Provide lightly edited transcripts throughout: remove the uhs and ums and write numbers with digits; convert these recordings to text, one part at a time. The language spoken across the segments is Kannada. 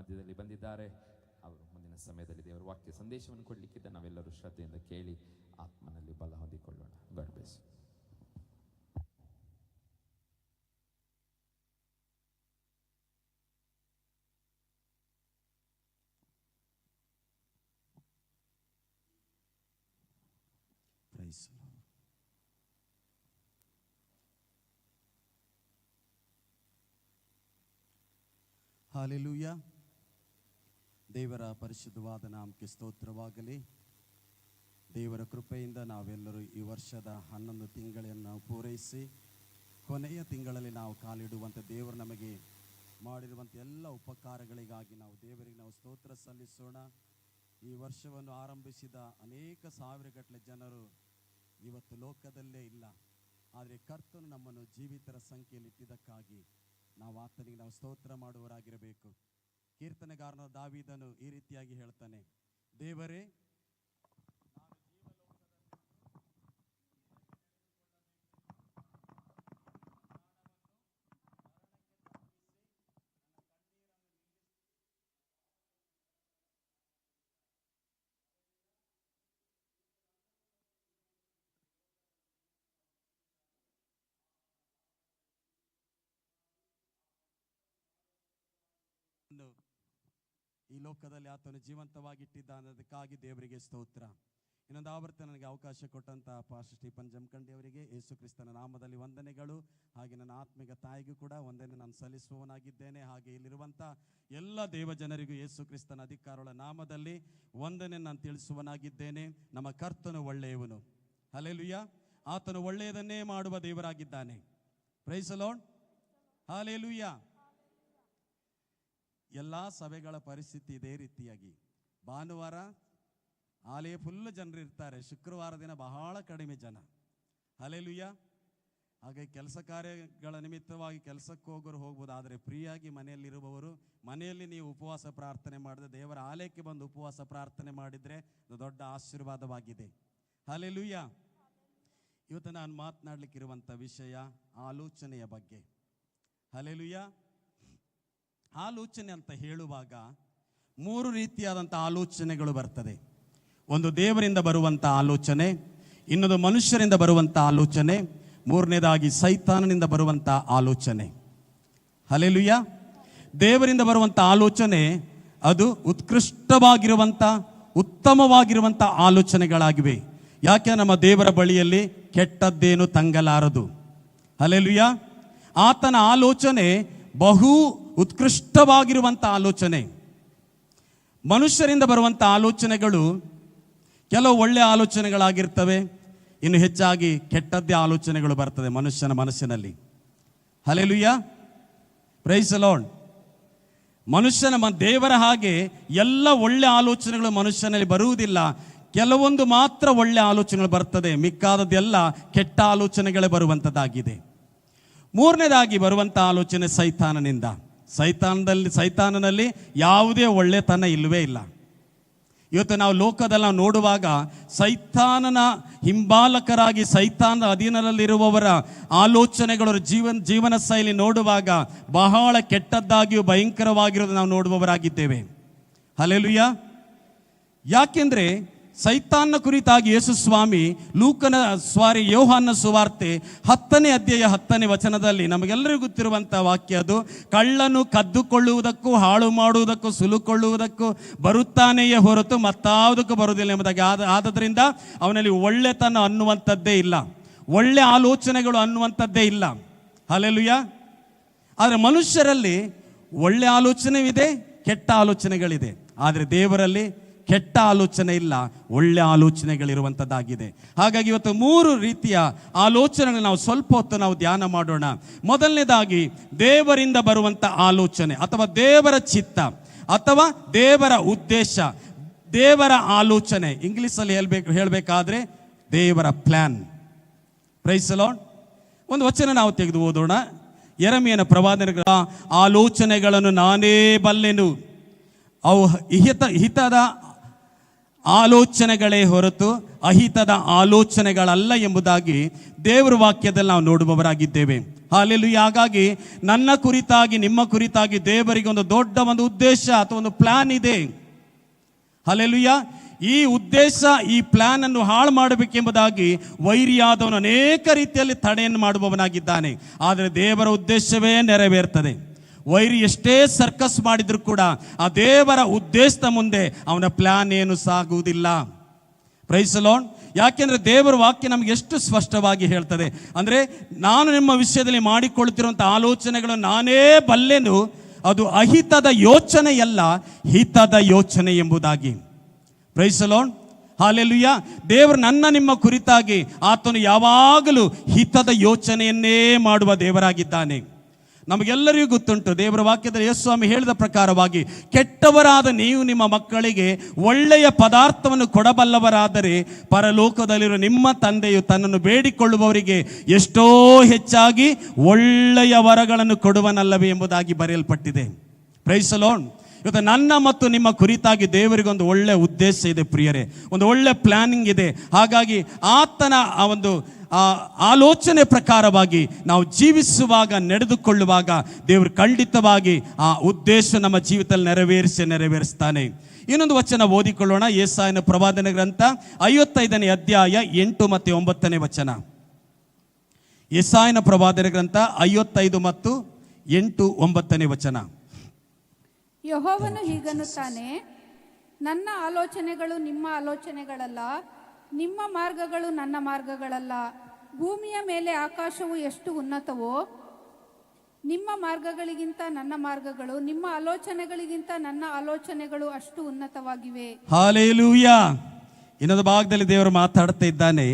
ಮಧ್ಯದಲ್ಲಿ ಬಂದಿದ್ದಾರೆ. ಅವರು ಮುಂದಿನ ಸಮಯದಲ್ಲಿ ದೇವರ ವಾಕ್ಯ ಸಂದೇಶವನ್ನು ಕೊಡಲಿಕ್ಕಿದ್ದ ನಾವೆಲ್ಲರೂ ಶ್ರದ್ಧೆಯಿಂದ ಕೇಳಿ ಆತ್ಮನಲ್ಲಿ ಬಲ ಹೊಂದಿಕೊಳ್ಳೋಣ. God bless. ಹಾಲೆಲೂಯ. ದೇವರ ಪರಿಶುದ್ಧವಾದ ನಾಮಕ್ಕೆ ಸ್ತೋತ್ರವಾಗಲಿ. ದೇವರ ಕೃಪೆಯಿಂದ ನಾವೆಲ್ಲರೂ ಈ ವರ್ಷದ 11 ತಿಂಗಳನ್ನು ಪೂರೈಸಿ ಕೊನೆಯ ತಿಂಗಳಲ್ಲಿ ನಾವು ಕಾಲಿಡುವಂಥ ದೇವರು ನಮಗೆ ಮಾಡಿರುವಂಥ ಎಲ್ಲ ಉಪಕಾರಗಳಿಗಾಗಿ ನಾವು ದೇವರಿಗೆ ಸ್ತೋತ್ರ ಸಲ್ಲಿಸೋಣ. ಈ ವರ್ಷವನ್ನು ಆರಂಭಿಸಿದ ಅನೇಕ ಸಾವಿರಗಟ್ಟಲೆ ಜನರು ಇವತ್ತು ಲೋಕದಲ್ಲೇ ಇಲ್ಲ. ಆದರೆ ಕರ್ತನು ನಮ್ಮನ್ನು ಜೀವಿತರ ಸಂಖ್ಯೆಯಲ್ಲಿ ಇಟ್ಟಿದ್ದಕ್ಕಾಗಿ ನಾವು ಆತನಿಗೆ ಸ್ತೋತ್ರ ಮಾಡುವವರಾಗಿರಬೇಕು. ಕೀರ್ತನೆಗಾರನ ದಾವೀದನು ಈ ರೀತಿಯಾಗಿ ಹೇಳ್ತಾನೆ, ದೇವರೇ ಈ ಲೋಕದಲ್ಲಿ ಆತನು ಜೀವಂತವಾಗಿಟ್ಟಿದ್ದಾನೆ. ಅದಕ್ಕಾಗಿ ದೇವರಿಗೆ ಸ್ತೋತ್ರ. ಇನ್ನೊಂದು ಆವರ್ತಿ ನನಗೆ ಅವಕಾಶ ಕೊಟ್ಟಂತ ಪಾಸ್ಟರ್ ಸ್ಟೀಫನ್ ಜಮಖಂಡಿ ಅವರಿಗೆ ಯೇಸು ಕ್ರಿಸ್ತನ ನಾಮದಲ್ಲಿ ವಂದನೆಗಳು. ಹಾಗೆ ನನ್ನ ಆತ್ಮಿಕ ತಾಯಿಗೂ ಕೂಡ ವಂದನೆ ನಾನು ಸಲ್ಲಿಸುವವನಾಗಿದ್ದೇನೆ. ಹಾಗೆ ಇಲ್ಲಿರುವಂಥ ಎಲ್ಲ ದೇವಜನರಿಗೂ ಯೇಸು ಕ್ರಿಸ್ತನ ಅಧಿಕಾರಗಳ ನಾಮದಲ್ಲಿ ವಂದನೆ ನಾನು ತಿಳಿಸುವನಾಗಿದ್ದೇನೆ. ನಮ್ಮ ಕರ್ತನು ಒಳ್ಳೆಯವನು. ಹಲ್ಲೆಲೂಯಾ. ಆತನು ಒಳ್ಳೆಯದನ್ನೇ ಮಾಡುವ ದೇವರಾಗಿದ್ದಾನೆ. Praise the lord. ಹಲ್ಲೆಲೂಯಾ. ಎಲ್ಲ ಸಭೆಗಳ ಪರಿಸ್ಥಿತಿ ಇದೇ ರೀತಿಯಾಗಿ ಭಾನುವಾರ ಆಲಯ ಫುಲ್ ಜನರು ಇರ್ತಾರೆ, ಶುಕ್ರವಾರ ದಿನ ಬಹಳ ಕಡಿಮೆ ಜನ. ಹಲ್ಲೆಲೂಯಾ. ಹಾಗೆ ಕೆಲಸ ಕಾರ್ಯಗಳ ನಿಮಿತ್ತವಾಗಿ ಕೆಲಸಕ್ಕೆ ಹೋಗೋರು ಹೋಗ್ಬೋದು. ಆದರೆ ಫ್ರೀಯಾಗಿ ಮನೆಯಲ್ಲಿರುವವರು ಮನೆಯಲ್ಲಿ ನೀವು ಉಪವಾಸ ಪ್ರಾರ್ಥನೆ ಮಾಡಿದ್ರೆ, ದೇವರ ಆಲಯಕ್ಕೆ ಬಂದು ಉಪವಾಸ ಪ್ರಾರ್ಥನೆ ಮಾಡಿದರೆ ಅದು ದೊಡ್ಡ ಆಶೀರ್ವಾದವಾಗಿದೆ. ಹಲ್ಲೆಲೂಯಾ. ಇವತ್ತು ನಾನು ಮಾತನಾಡಲಿಕ್ಕಿರುವಂಥ ವಿಷಯ ಆಲೋಚನೆಯ ಬಗ್ಗೆ. ಹಲ್ಲೆಲೂಯಾ. ಆಲೋಚನೆ ಅಂತ ಹೇಳುವಾಗ 3 ರೀತಿಯಾದಂಥ ಆಲೋಚನೆಗಳು ಬರ್ತದೆ. ಒಂದು ದೇವರಿಂದ ಬರುವಂಥ ಆಲೋಚನೆ, ಇನ್ನೊಂದು ಮನುಷ್ಯರಿಂದ ಬರುವಂಥ ಆಲೋಚನೆ, ಮೂರನೇದಾಗಿ ಸೈತಾನನಿಂದ ಬರುವಂಥ ಆಲೋಚನೆ. ಹಲ್ಲೆಲೂಯಾ. ದೇವರಿಂದ ಬರುವಂಥ ಆಲೋಚನೆ ಅದು ಉತ್ಕೃಷ್ಟವಾಗಿರುವಂಥ ಉತ್ತಮವಾಗಿರುವಂಥ ಆಲೋಚನೆಗಳಾಗಿವೆ. ಯಾಕೆ? ನಮ್ಮ ದೇವರ ಬಳಿಯಲ್ಲಿ ಕೆಟ್ಟದ್ದೇನು ತಂಗಲಾರದು. ಹಲ್ಲೆಲೂಯಾ. ಆತನ ಆಲೋಚನೆ ಬಹು ಉತ್ಕೃಷ್ಟವಾಗಿರುವಂಥ ಆಲೋಚನೆ. ಮನುಷ್ಯರಿಂದ ಬರುವಂಥ ಆಲೋಚನೆಗಳು ಕೆಲವು ಒಳ್ಳೆಯ ಆಲೋಚನೆಗಳಾಗಿರ್ತವೆ, ಇನ್ನು ಹೆಚ್ಚಾಗಿ ಕೆಟ್ಟದ್ದೇ ಆಲೋಚನೆಗಳು ಬರ್ತದೆ ಮನುಷ್ಯನ ಮನಸ್ಸಿನಲ್ಲಿ. ಹಲ್ಲೆಲೂಯಾ. Praise the Lord. ಮನುಷ್ಯನ ದೇವರ ಹಾಗೆ ಎಲ್ಲ ಒಳ್ಳೆ ಆಲೋಚನೆಗಳು ಮನುಷ್ಯನಲ್ಲಿ ಬರುವುದಿಲ್ಲ. ಕೆಲವೊಂದು ಮಾತ್ರ ಒಳ್ಳೆ ಆಲೋಚನೆಗಳು ಬರ್ತದೆ, ಮಿಕ್ಕಾದದ್ದೆಲ್ಲ ಕೆಟ್ಟ ಆಲೋಚನೆಗಳೇ ಬರುವಂಥದ್ದಾಗಿದೆ. ಮೂರನೇದಾಗಿ ಬರುವಂಥ ಆಲೋಚನೆ ಸೈತಾನನಿಂದ. ಸೈತಾನನಲ್ಲಿ ಯಾವುದೇ ಒಳ್ಳೆತನ ಇಲ್ಲವೇ ಇಲ್ಲ. ಇವತ್ತು ನಾವು ಲೋಕದಲ್ಲಿ ನೋಡುವಾಗ ಸೈತಾನನ ಹಿಂಬಾಲಕರಾಗಿ ಸೈತಾನದ ಅಧೀನದಲ್ಲಿರುವವರ ಆಲೋಚನೆಗಳ ಜೀವನ ಶೈಲಿ ನೋಡುವಾಗ ಬಹಳ ಕೆಟ್ಟದ್ದಾಗಿಯೂ ಭಯಂಕರವಾಗಿರೋದು ನಾವು ನೋಡುವವರಾಗಿದ್ದೇವೆ. ಹಲ್ಲೆಲೂಯಾ. ಯಾಕೆಂದರೆ ಸೈತಾನ್ನ ಕುರಿತಾಗಿ ಯೇಸು ಸ್ವಾಮಿ ಯೋಹಾನ ಸುವಾರ್ತೆ 10ನೇ ಅಧ್ಯಾಯ 10ನೇ ವಚನದಲ್ಲಿ ನಮಗೆಲ್ಲರಿಗೂ ಗೊತ್ತಿರುವಂಥ ವಾಕ್ಯ ಅದು. ಕಳ್ಳನು ಕದ್ದುಕೊಳ್ಳುವುದಕ್ಕೂ ಹಾಳು ಮಾಡುವುದಕ್ಕೂ ಸುಲುಕೊಳ್ಳುವುದಕ್ಕೂ ಬರುತ್ತಾನೆಯೇ ಹೊರತು ಮತ್ತಾವುದಕ್ಕೂ ಬರುವುದಿಲ್ಲ ಎಂಬುದಾಗಿ. ಆದದ್ರಿಂದ ಅವನಲ್ಲಿ ಒಳ್ಳೆತನ ಅನ್ನುವಂಥದ್ದೇ ಇಲ್ಲ, ಒಳ್ಳೆ ಆಲೋಚನೆಗಳು ಅನ್ನುವಂಥದ್ದೇ ಇಲ್ಲ. ಹಲ್ಲೆಲೂಯಾ. ಆದರೆ ಮನುಷ್ಯರಲ್ಲಿ ಒಳ್ಳೆ ಆಲೋಚನೆ ಇದೆ, ಕೆಟ್ಟ ಆಲೋಚನೆಗಳಿದೆ. ಆದರೆ ದೇವರಲ್ಲಿ ಕೆಟ್ಟ ಆಲೋಚನೆ ಇಲ್ಲ, ಒಳ್ಳೆ ಆಲೋಚನೆಗಳಿರುವಂಥದ್ದಾಗಿದೆ. ಹಾಗಾಗಿ ಇವತ್ತು 3 ರೀತಿಯ ಆಲೋಚನೆಗಳು ನಾವು ಸ್ವಲ್ಪ ಹೊತ್ತು ನಾವು ಧ್ಯಾನ ಮಾಡೋಣ. ಮೊದಲನೇದಾಗಿ ದೇವರಿಂದ ಬರುವಂಥ ಆಲೋಚನೆ ಅಥವಾ ದೇವರ ಚಿತ್ತ ಅಥವಾ ದೇವರ ಉದ್ದೇಶ, ದೇವರ ಆಲೋಚನೆ. ಇಂಗ್ಲಿಷಲ್ಲಿ ಹೇಳಬೇಕಾದ್ರೆ ದೇವರ ಪ್ಲಾನ್. Price the Lord. ಒಂದು ವಚನ ನಾವು ತೆಗೆದು ಓದೋಣ. ಯೆರೆಮೀಯನ ಪ್ರವಾದನೆಗಳ ಆಲೋಚನೆಗಳನ್ನು ನಾನೇ ಬಲ್ಲೆನು, ಅವು ಹಿತದ ಆಲೋಚನೆಗಳೇ ಹೊರತು ಅಹಿತದ ಆಲೋಚನೆಗಳಲ್ಲ ಎಂಬುದಾಗಿ ದೇವರ ವಾಕ್ಯದಲ್ಲಿ ನಾವು ನೋಡುವವರಾಗಿದ್ದೇವೆ. ಹಾಲೆಲೂಯಾ. ಹಾಗಾಗಿ ನನ್ನ ಕುರಿತಾಗಿ ನಿಮ್ಮ ಕುರಿತಾಗಿ ದೇವರಿಗೆ ಒಂದು ದೊಡ್ಡ ಒಂದು ಉದ್ದೇಶ ಅಥವಾ ಒಂದು ಪ್ಲಾನ್ ಇದೆ. ಹಾಲೆಲೂಯಾ. ಈ ಉದ್ದೇಶ, ಈ ಪ್ಲಾನ್ ಅನ್ನು ಹಾಳು ಮಾಡಬೇಕೆಂಬುದಾಗಿ ವೈರಿಯಾದವನು ಅನೇಕ ರೀತಿಯಲ್ಲಿ ತಡೆಯನ್ನು ಮಾಡುವವನಾಗಿದ್ದಾನೆ. ಆದರೆ ದೇವರ ಉದ್ದೇಶವೇ ನೆರವೇರ್ತದೆ. ವೈರಿ ಎಷ್ಟೇ ಸರ್ಕಸ್ ಮಾಡಿದ್ರು ಕೂಡ ಆ ದೇವರ ಉದ್ದೇಶದ ಮುಂದೆ ಅವನ ಪ್ಲಾನ್ ಏನು ಸಾಗುವುದಿಲ್ಲ. Price the lord. ಯಾಕೆಂದ್ರೆ ದೇವರ ವಾಕ್ಯ ನಮಗೆ ಎಷ್ಟು ಸ್ಪಷ್ಟವಾಗಿ ಹೇಳ್ತದೆ ಅಂದ್ರೆ, ನಾನು ನಿಮ್ಮ ವಿಷಯದಲ್ಲಿ ಮಾಡಿಕೊಳ್ಳುತ್ತಿರುವಂಥ ಆಲೋಚನೆಗಳು ನಾನೇ ಬಲ್ಲೆನು, ಅದು ಅಹಿತದ ಯೋಚನೆಯಲ್ಲ, ಹಿತದ ಯೋಚನೆ ಎಂಬುದಾಗಿ. Praise the Lord. ಹಾಲೆಲೂಯಾ. ದೇವರು ನನ್ನ ನಿಮ್ಮ ಕುರಿತಾಗಿ ಆತನು ಯಾವಾಗಲೂ ಹಿತದ ಯೋಚನೆಯನ್ನೇ ಮಾಡುವ ದೇವರಾಗಿದ್ದಾನೆ. ನಮಗೆಲ್ಲರಿಗೂ ಗೊತ್ತುಂಟು, ದೇವರ ವಾಕ್ಯದಲ್ಲಿ ಯೇಸು ಸ್ವಾಮಿ ಹೇಳಿದ ಪ್ರಕಾರವಾಗಿ, ಕೆಟ್ಟವರಾದ ನೀವು ನಿಮ್ಮ ಮಕ್ಕಳಿಗೆ ಒಳ್ಳೆಯ ಪದಾರ್ಥವನ್ನು ಕೊಡಬಲ್ಲವರಾದರೆ ಪರಲೋಕದಲ್ಲಿರುವ ನಿಮ್ಮ ತಂದೆಯು ತನ್ನನ್ನು ಬೇಡಿಕೊಳ್ಳುವವರಿಗೆ ಎಷ್ಟೋ ಹೆಚ್ಚಾಗಿ ಒಳ್ಳೆಯ ವರಗಳನ್ನು ಕೊಡುವನಲ್ಲವೇ ಎಂಬುದಾಗಿ ಬರೆಯಲ್ಪಟ್ಟಿದೆ. Praise the Lord. ಇವತ್ತು ನನ್ನ ಮತ್ತು ನಿಮ್ಮ ಕುರಿತಾಗಿ ದೇವರಿಗೊಂದು ಒಳ್ಳೆ ಉದ್ದೇಶ ಇದೆ ಪ್ರಿಯರೇ, ಒಂದು ಒಳ್ಳೆ ಪ್ಲಾನಿಂಗ್ ಇದೆ. ಹಾಗಾಗಿ ಆತನ ಆ ಒಂದು ಆಲೋಚನೆ ಪ್ರಕಾರವಾಗಿ ನಾವು ಜೀವಿಸುವಾಗ, ನಡೆದುಕೊಳ್ಳುವಾಗ ದೇವರು ಖಂಡಿತವಾಗಿ ಆ ಉದ್ದೇಶ ನಮ್ಮ ಜೀವಿತದಲ್ಲಿ ನೆರವೇರಿಸ್ತಾನೆ. ಇನ್ನೊಂದು ವಚನ ಓದಿಕೊಳ್ಳೋಣ. ಯೆಶಾಯನ ಪ್ರವಾದನೆ ಗ್ರಂಥ 55ನೇ ಅಧ್ಯಾಯ 8 ಮತ್ತು 9ನೇ ವಚನ. ಯೆಶಾಯನ ಪ್ರವಾದನೆ ಗ್ರಂಥ 55 ಮತ್ತು 8, 9ನೇ ವಚನ. ಯೆಹೋವನು ಹೀಗನ್ನುತ್ತಾನೆ, ನನ್ನ ಆಲೋಚನೆಗಳು ನಿಮ್ಮ ಆಲೋಚನೆಗಳಲ್ಲ, ನಿಮ್ಮ ಮಾರ್ಗಗಳು ನನ್ನ ಮಾರ್ಗಗಳಲ್ಲ. ಭೂಮಿಯ ಮೇಲೆ ಆಕಾಶವು ಎಷ್ಟು ಉನ್ನತವೋ ನಿಮ್ಮ ಮಾರ್ಗಗಳಿಗಿಂತ ನನ್ನ ಮಾರ್ಗಗಳು, ನಿಮ್ಮ ಆಲೋಚನೆಗಳಿಗಿಂತ ನನ್ನ ಆಲೋಚನೆಗಳು ಅಷ್ಟು ಉನ್ನತವಾಗಿವೆ. ಹಾಲೆಲೂಯಾ. ಇನ್ನೊಂದು ಭಾಗದಲ್ಲಿ ದೇವರು ಮಾತಾಡ್ತಾ ಇದ್ದಾನೆ,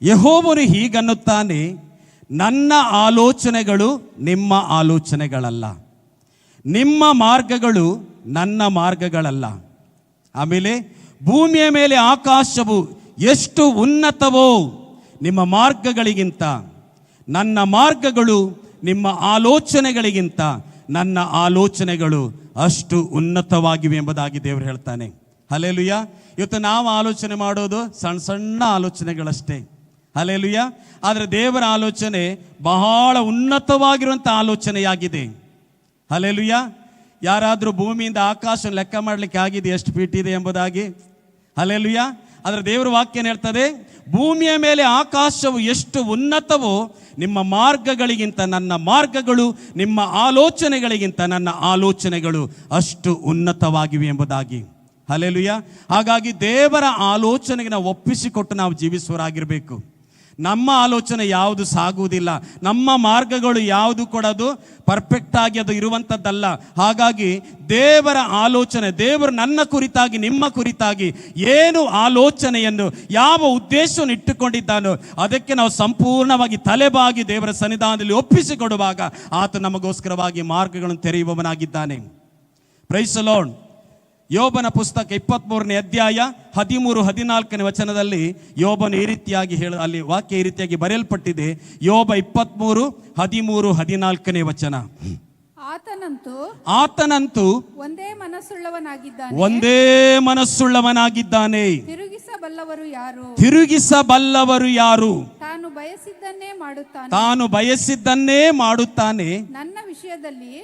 ಯೆಹೋವನು ಹೀಗನ್ನುತ್ತಾನೆ, ನನ್ನ ಆಲೋಚನೆಗಳು ನಿಮ್ಮ ಆಲೋಚನೆಗಳಲ್ಲ, ನಿಮ್ಮ ಮಾರ್ಗಗಳು ನನ್ನ ಮಾರ್ಗಗಳಲ್ಲ. ಆಮೇಲೆ ಭೂಮಿಯ ಮೇಲೆ ಆಕಾಶವು ಎಷ್ಟು ಉನ್ನತವೋ ನಿಮ್ಮ ಮಾರ್ಗಗಳಿಗಿಂತ ನನ್ನ ಮಾರ್ಗಗಳು, ನಿಮ್ಮ ಆಲೋಚನೆಗಳಿಗಿಂತ ನನ್ನ ಆಲೋಚನೆಗಳು ಅಷ್ಟು ಉನ್ನತವಾಗಿವೆ ಎಂಬುದಾಗಿ ದೇವರು ಹೇಳ್ತಾನೆ. ಹಲ್ಲೆಲೂಯಾ. ಇವತ್ತು ನಾವು ಆಲೋಚನೆ ಮಾಡೋದು ಸಣ್ಣ ಸಣ್ಣ ಆಲೋಚನೆಗಳಷ್ಟೇ. ಹಲ್ಲೆಲೂಯಾ. ಆದರೆ ದೇವರ ಆಲೋಚನೆ ಬಹಳ ಉನ್ನತವಾಗಿರುವಂಥ ಆಲೋಚನೆಯಾಗಿದೆ. ಹಲ್ಲೆಲೂಯಾ. ಯಾರಾದರೂ ಭೂಮಿಯಿಂದ ಆಕಾಶ ಲೆಕ್ಕ ಮಾಡಲಿಕ್ಕೆ ಆಗಿದೆ ಎಷ್ಟು ಫೀಟ್ ಇದೆ ಎಂಬುದಾಗಿ? ಹಲ್ಲೆಲೂಯಾ. ಆದರೆ ದೇವರ ವಾಕ್ಯ ಹೇಳ್ತದೆ, ಭೂಮಿಯ ಮೇಲೆ ಆಕಾಶವು ಎಷ್ಟು ಉನ್ನತವೋ ನಿಮ್ಮ ಮಾರ್ಗಗಳಿಗಿಂತ ನನ್ನ ಮಾರ್ಗಗಳು, ನಿಮ್ಮ ಆಲೋಚನೆಗಳಿಗಿಂತ ನನ್ನ ಆಲೋಚನೆಗಳು ಅಷ್ಟು ಉನ್ನತವಾಗಿವೆ ಎಂಬುದಾಗಿ. ಹಲ್ಲೆಲೂಯಾ. ಹಾಗಾಗಿ ದೇವರ ಆಲೋಚನೆಗೆ ನಾವು ಒಪ್ಪಿಸಿಕೊಟ್ಟು ನಾವು ಜೀವಿಸುವರಾಗಿರಬೇಕು. ನಮ್ಮ ಆಲೋಚನೆ ಯಾವುದು ಸಾಗುವುದಿಲ್ಲ, ನಮ್ಮ ಮಾರ್ಗಗಳು ಯಾವುದು ಕೊಡೋದು ಪರ್ಫೆಕ್ಟ್ ಆಗಿ ಅದು ಇರುವಂಥದ್ದಲ್ಲ. ಹಾಗಾಗಿ ದೇವರ ಆಲೋಚನೆ, ದೇವರು ನನ್ನ ಕುರಿತಾಗಿ ನಿಮ್ಮ ಕುರಿತಾಗಿ ಏನು ಆಲೋಚನೆಯನ್ನು, ಯಾವ ಉದ್ದೇಶವನ್ನು ಇಟ್ಟುಕೊಂಡಿದ್ದಾನೋ ಅದಕ್ಕೆ ನಾವು ಸಂಪೂರ್ಣವಾಗಿ ತಲೆಬಾಗಿ ದೇವರ ಸನ್ನಿಧಾನದಲ್ಲಿ ಒಪ್ಪಿಸಿಕೊಡುವಾಗ ಆತ ನಮಗೋಸ್ಕರವಾಗಿ ಮಾರ್ಗಗಳನ್ನು ತೆರೆಯುವವನಾಗಿದ್ದಾನೆ. Price the lord. ಯೋಬನ ಪುಸ್ತಕ 23ನೇ ಅಧ್ಯಾಯ 13, 14ನೇ ವಚನದಲ್ಲಿ ಯೋಬನು ಈ ರೀತಿಯಾಗಿ ಅಲ್ಲಿ ವಾಕ್ಯ ಈ ರೀತಿಯಾಗಿ ಬರೆಯಲ್ಪಟ್ಟಿದೆ. ಯೋಬ 23, 13, 14ನೇ ವಚನ. ಆತನಂತೂ ಒಂದೇ ಮನಸ್ಸುಳ್ಳವನಾಗಿದ್ದಾನೆ. ತಿರುಗಿಸಬಲ್ಲವರು ಯಾರು? ತಾನು ಬಯಸಿದ್ದನ್ನೇ ಮಾಡುತ್ತಾನೆ. ನನ್ನ ವಿಷಯದಲ್ಲಿ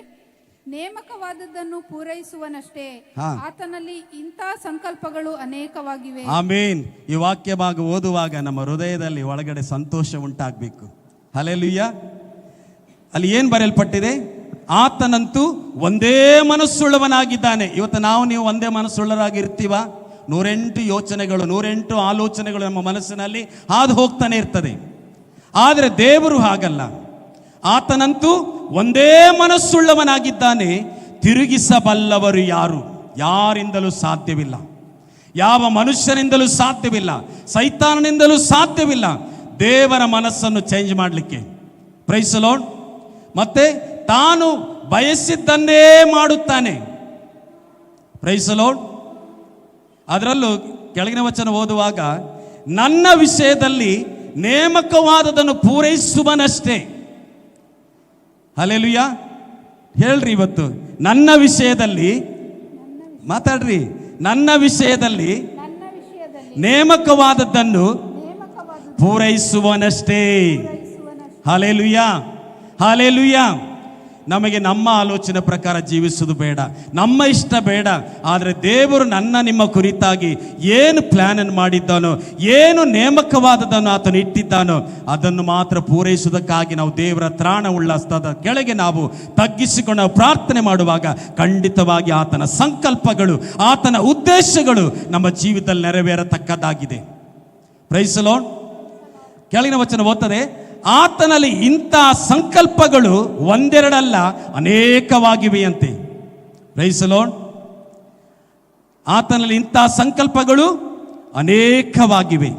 ನೇಮಕವಾದದ್ದನ್ನು ಪೂರೈಸುವನಷ್ಟೇ. ಆತನಲ್ಲಿ ಇಂಥ ಸಂಕಲ್ಪಗಳು ಅನೇಕವಾಗಿವೆ. ಆಮೇನ್. ಈ ವಾಕ್ಯ ಭಾಗ ಓದುವಾಗ ನಮ್ಮ ಹೃದಯದಲ್ಲಿ ಒಳಗಡೆ ಸಂತೋಷ ಉಂಟಾಗಬೇಕು. ಹಲ್ಲೆಲೂಯಾ. ಅಲ್ಲಿ ಏನು ಬರೆಯಲ್ಪಟ್ಟಿದೆ? ಆತನಂತೂ ಒಂದೇ ಮನಸ್ಸುಳ್ಳವನಾಗಿದ್ದಾನೆ. ಇವತ್ತು ನೀವು ಒಂದೇ ಮನಸ್ಸುಳ್ಳರಾಗಿ ಇರ್ತೀವ? 108 ಯೋಚನೆಗಳು, 108 ಆಲೋಚನೆಗಳು ನಮ್ಮ ಮನಸ್ಸಿನಲ್ಲಿ ಹಾದು ಹೋಗ್ತಾನೆ ಇರ್ತದೆ. ಆದರೆ ದೇವರು ಹಾಗಲ್ಲ. ಆತನಂತೂ ಒಂದೇ ಮನಸ್ಸುಳ್ಳವನಾಗಿದ್ದಾನೆ. ತಿರುಗಿಸಬಲ್ಲವರು ಯಾರು? ಯಾರಿಂದಲೂ ಸಾಧ್ಯವಿಲ್ಲ, ಯಾವ ಮನುಷ್ಯನಿಂದಲೂ ಸಾಧ್ಯವಿಲ್ಲ, ಸೈತಾನನಿಂದಲೂ ಸಾಧ್ಯವಿಲ್ಲ ದೇವರ ಮನಸ್ಸನ್ನು ಚೇಂಜ್ ಮಾಡಲಿಕ್ಕೆ. Praise the Lord. ಮತ್ತೆ ತಾನು ಬಯಸಿದ್ದನ್ನೇ ಮಾಡುತ್ತಾನೆ. Praise the Lord. ಅದರಲ್ಲೂ ಕೆಳಗಿನ ವಚನ ಓದುವಾಗ, ನನ್ನ ವಿಷಯದಲ್ಲಿ ನೇಮಕವಾದದನ್ನು ಪೂರೈಸುವನಷ್ಟೇ. ಹಲ್ಲೆಲೂಯಾ. ಹೇಳ್ರಿ, ಇವತ್ತು ನನ್ನ ವಿಷಯದಲ್ಲಿ ಮಾತಾಡ್ರಿ. ನನ್ನ ವಿಷಯದಲ್ಲಿ ನೇಮಕವಾದದ್ದನ್ನು ಪೂರೈಸುವನಷ್ಟೇ. Hallelujah, hallelujah. ನಮಗೆ ನಮ್ಮ ಆಲೋಚನೆ ಪ್ರಕಾರ ಜೀವಿಸುವುದು ಬೇಡ, ನಮ್ಮ ಇಷ್ಟ ಬೇಡ. ಆದರೆ ದೇವರು ನನ್ನ ನಿಮ್ಮ ಕುರಿತಾಗಿ ಏನು ಪ್ಲಾನನ್ನು ಮಾಡಿದ್ದಾನೋ, ಏನು ನೇಮಕವಾದದನ್ನು ಆತನು ಇಟ್ಟಿದ್ದಾನೋ ಅದನ್ನು ಮಾತ್ರ ಪೂರೈಸುವುದಕ್ಕಾಗಿ ನಾವು ದೇವರ ತ್ರಾಣವುಳ್ಳ ಸ್ತದ ಕೆಳಗೆ ನಾವು ತಗ್ಗಿಸಿಕೊಂಡು ನಾವು ಪ್ರಾರ್ಥನೆ ಮಾಡುವಾಗ ಖಂಡಿತವಾಗಿ ಆತನ ಸಂಕಲ್ಪಗಳು, ಆತನ ಉದ್ದೇಶಗಳು ನಮ್ಮ ಜೀವಿತದಲ್ಲಿ ನೆರವೇರತಕ್ಕದ್ದಾಗಿದೆ. Price the lord. ಕೆಳಗಿನ ವಚನ ಓದ್ತದೆ, ಆತನಲ್ಲಿ ಇಂಥ ಸಂಕಲ್ಪಗಳು ಒಂದೆರಡಲ್ಲ ಅನೇಕವಾಗಿವೆಯಂತೆ. Praise the Lord. ಆತನಲ್ಲಿ ಇಂಥ ಸಂಕಲ್ಪಗಳು ಅನೇಕವಾಗಿವೆ.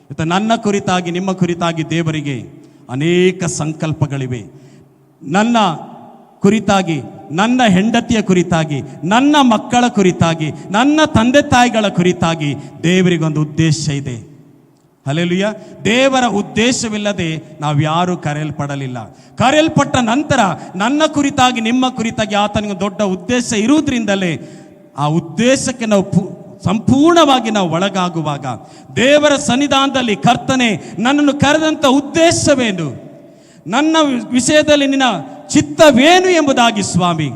ಇವತ್ತು ನನ್ನ ಕುರಿತಾಗಿ, ನಿಮ್ಮ ಕುರಿತಾಗಿ ದೇವರಿಗೆ ಅನೇಕ ಸಂಕಲ್ಪಗಳಿವೆ. ನನ್ನ ಕುರಿತಾಗಿ, ನನ್ನ ಹೆಂಡತಿಯ ಕುರಿತಾಗಿ, ನನ್ನ ಮಕ್ಕಳ ಕುರಿತಾಗಿ, ನನ್ನ ತಂದೆ ತಾಯಿಗಳ ಕುರಿತಾಗಿ ದೇವರಿಗೊಂದು ಉದ್ದೇಶ ಇದೆ. ಹಲ್ಲೆಲೂಯಾ. ದೇವರ ಉದ್ದೇಶವಿಲ್ಲದೆ ನಾವು ಯಾರೂ ಕರೆಯಲ್ಪಡಲಿಲ್ಲ. ಕರೆಯಲ್ಪಟ್ಟ ನಂತರ ನನ್ನ ಕುರಿತಾಗಿ, ನಿಮ್ಮ ಕುರಿತಾಗಿ ಆತನಿಗೆ ದೊಡ್ಡ ಉದ್ದೇಶ ಇರುವುದರಿಂದಲೇ ಆ ಉದ್ದೇಶಕ್ಕೆ ನಾವು ಸಂಪೂರ್ಣವಾಗಿ ನಾವು ಒಳಗಾಗುವಾಗ ದೇವರ ಸನ್ನಿಧಾನದಲ್ಲಿ ಕರ್ತನೆ ನನ್ನನ್ನು ಕರೆದಂಥ ಉದ್ದೇಶವೇನು, ನನ್ನ ವಿಷಯದಲ್ಲಿ ನಿನ್ನ ಚಿತ್ತವೇನು ಎಂಬುದಾಗಿ ಸ್ವಾಮಿ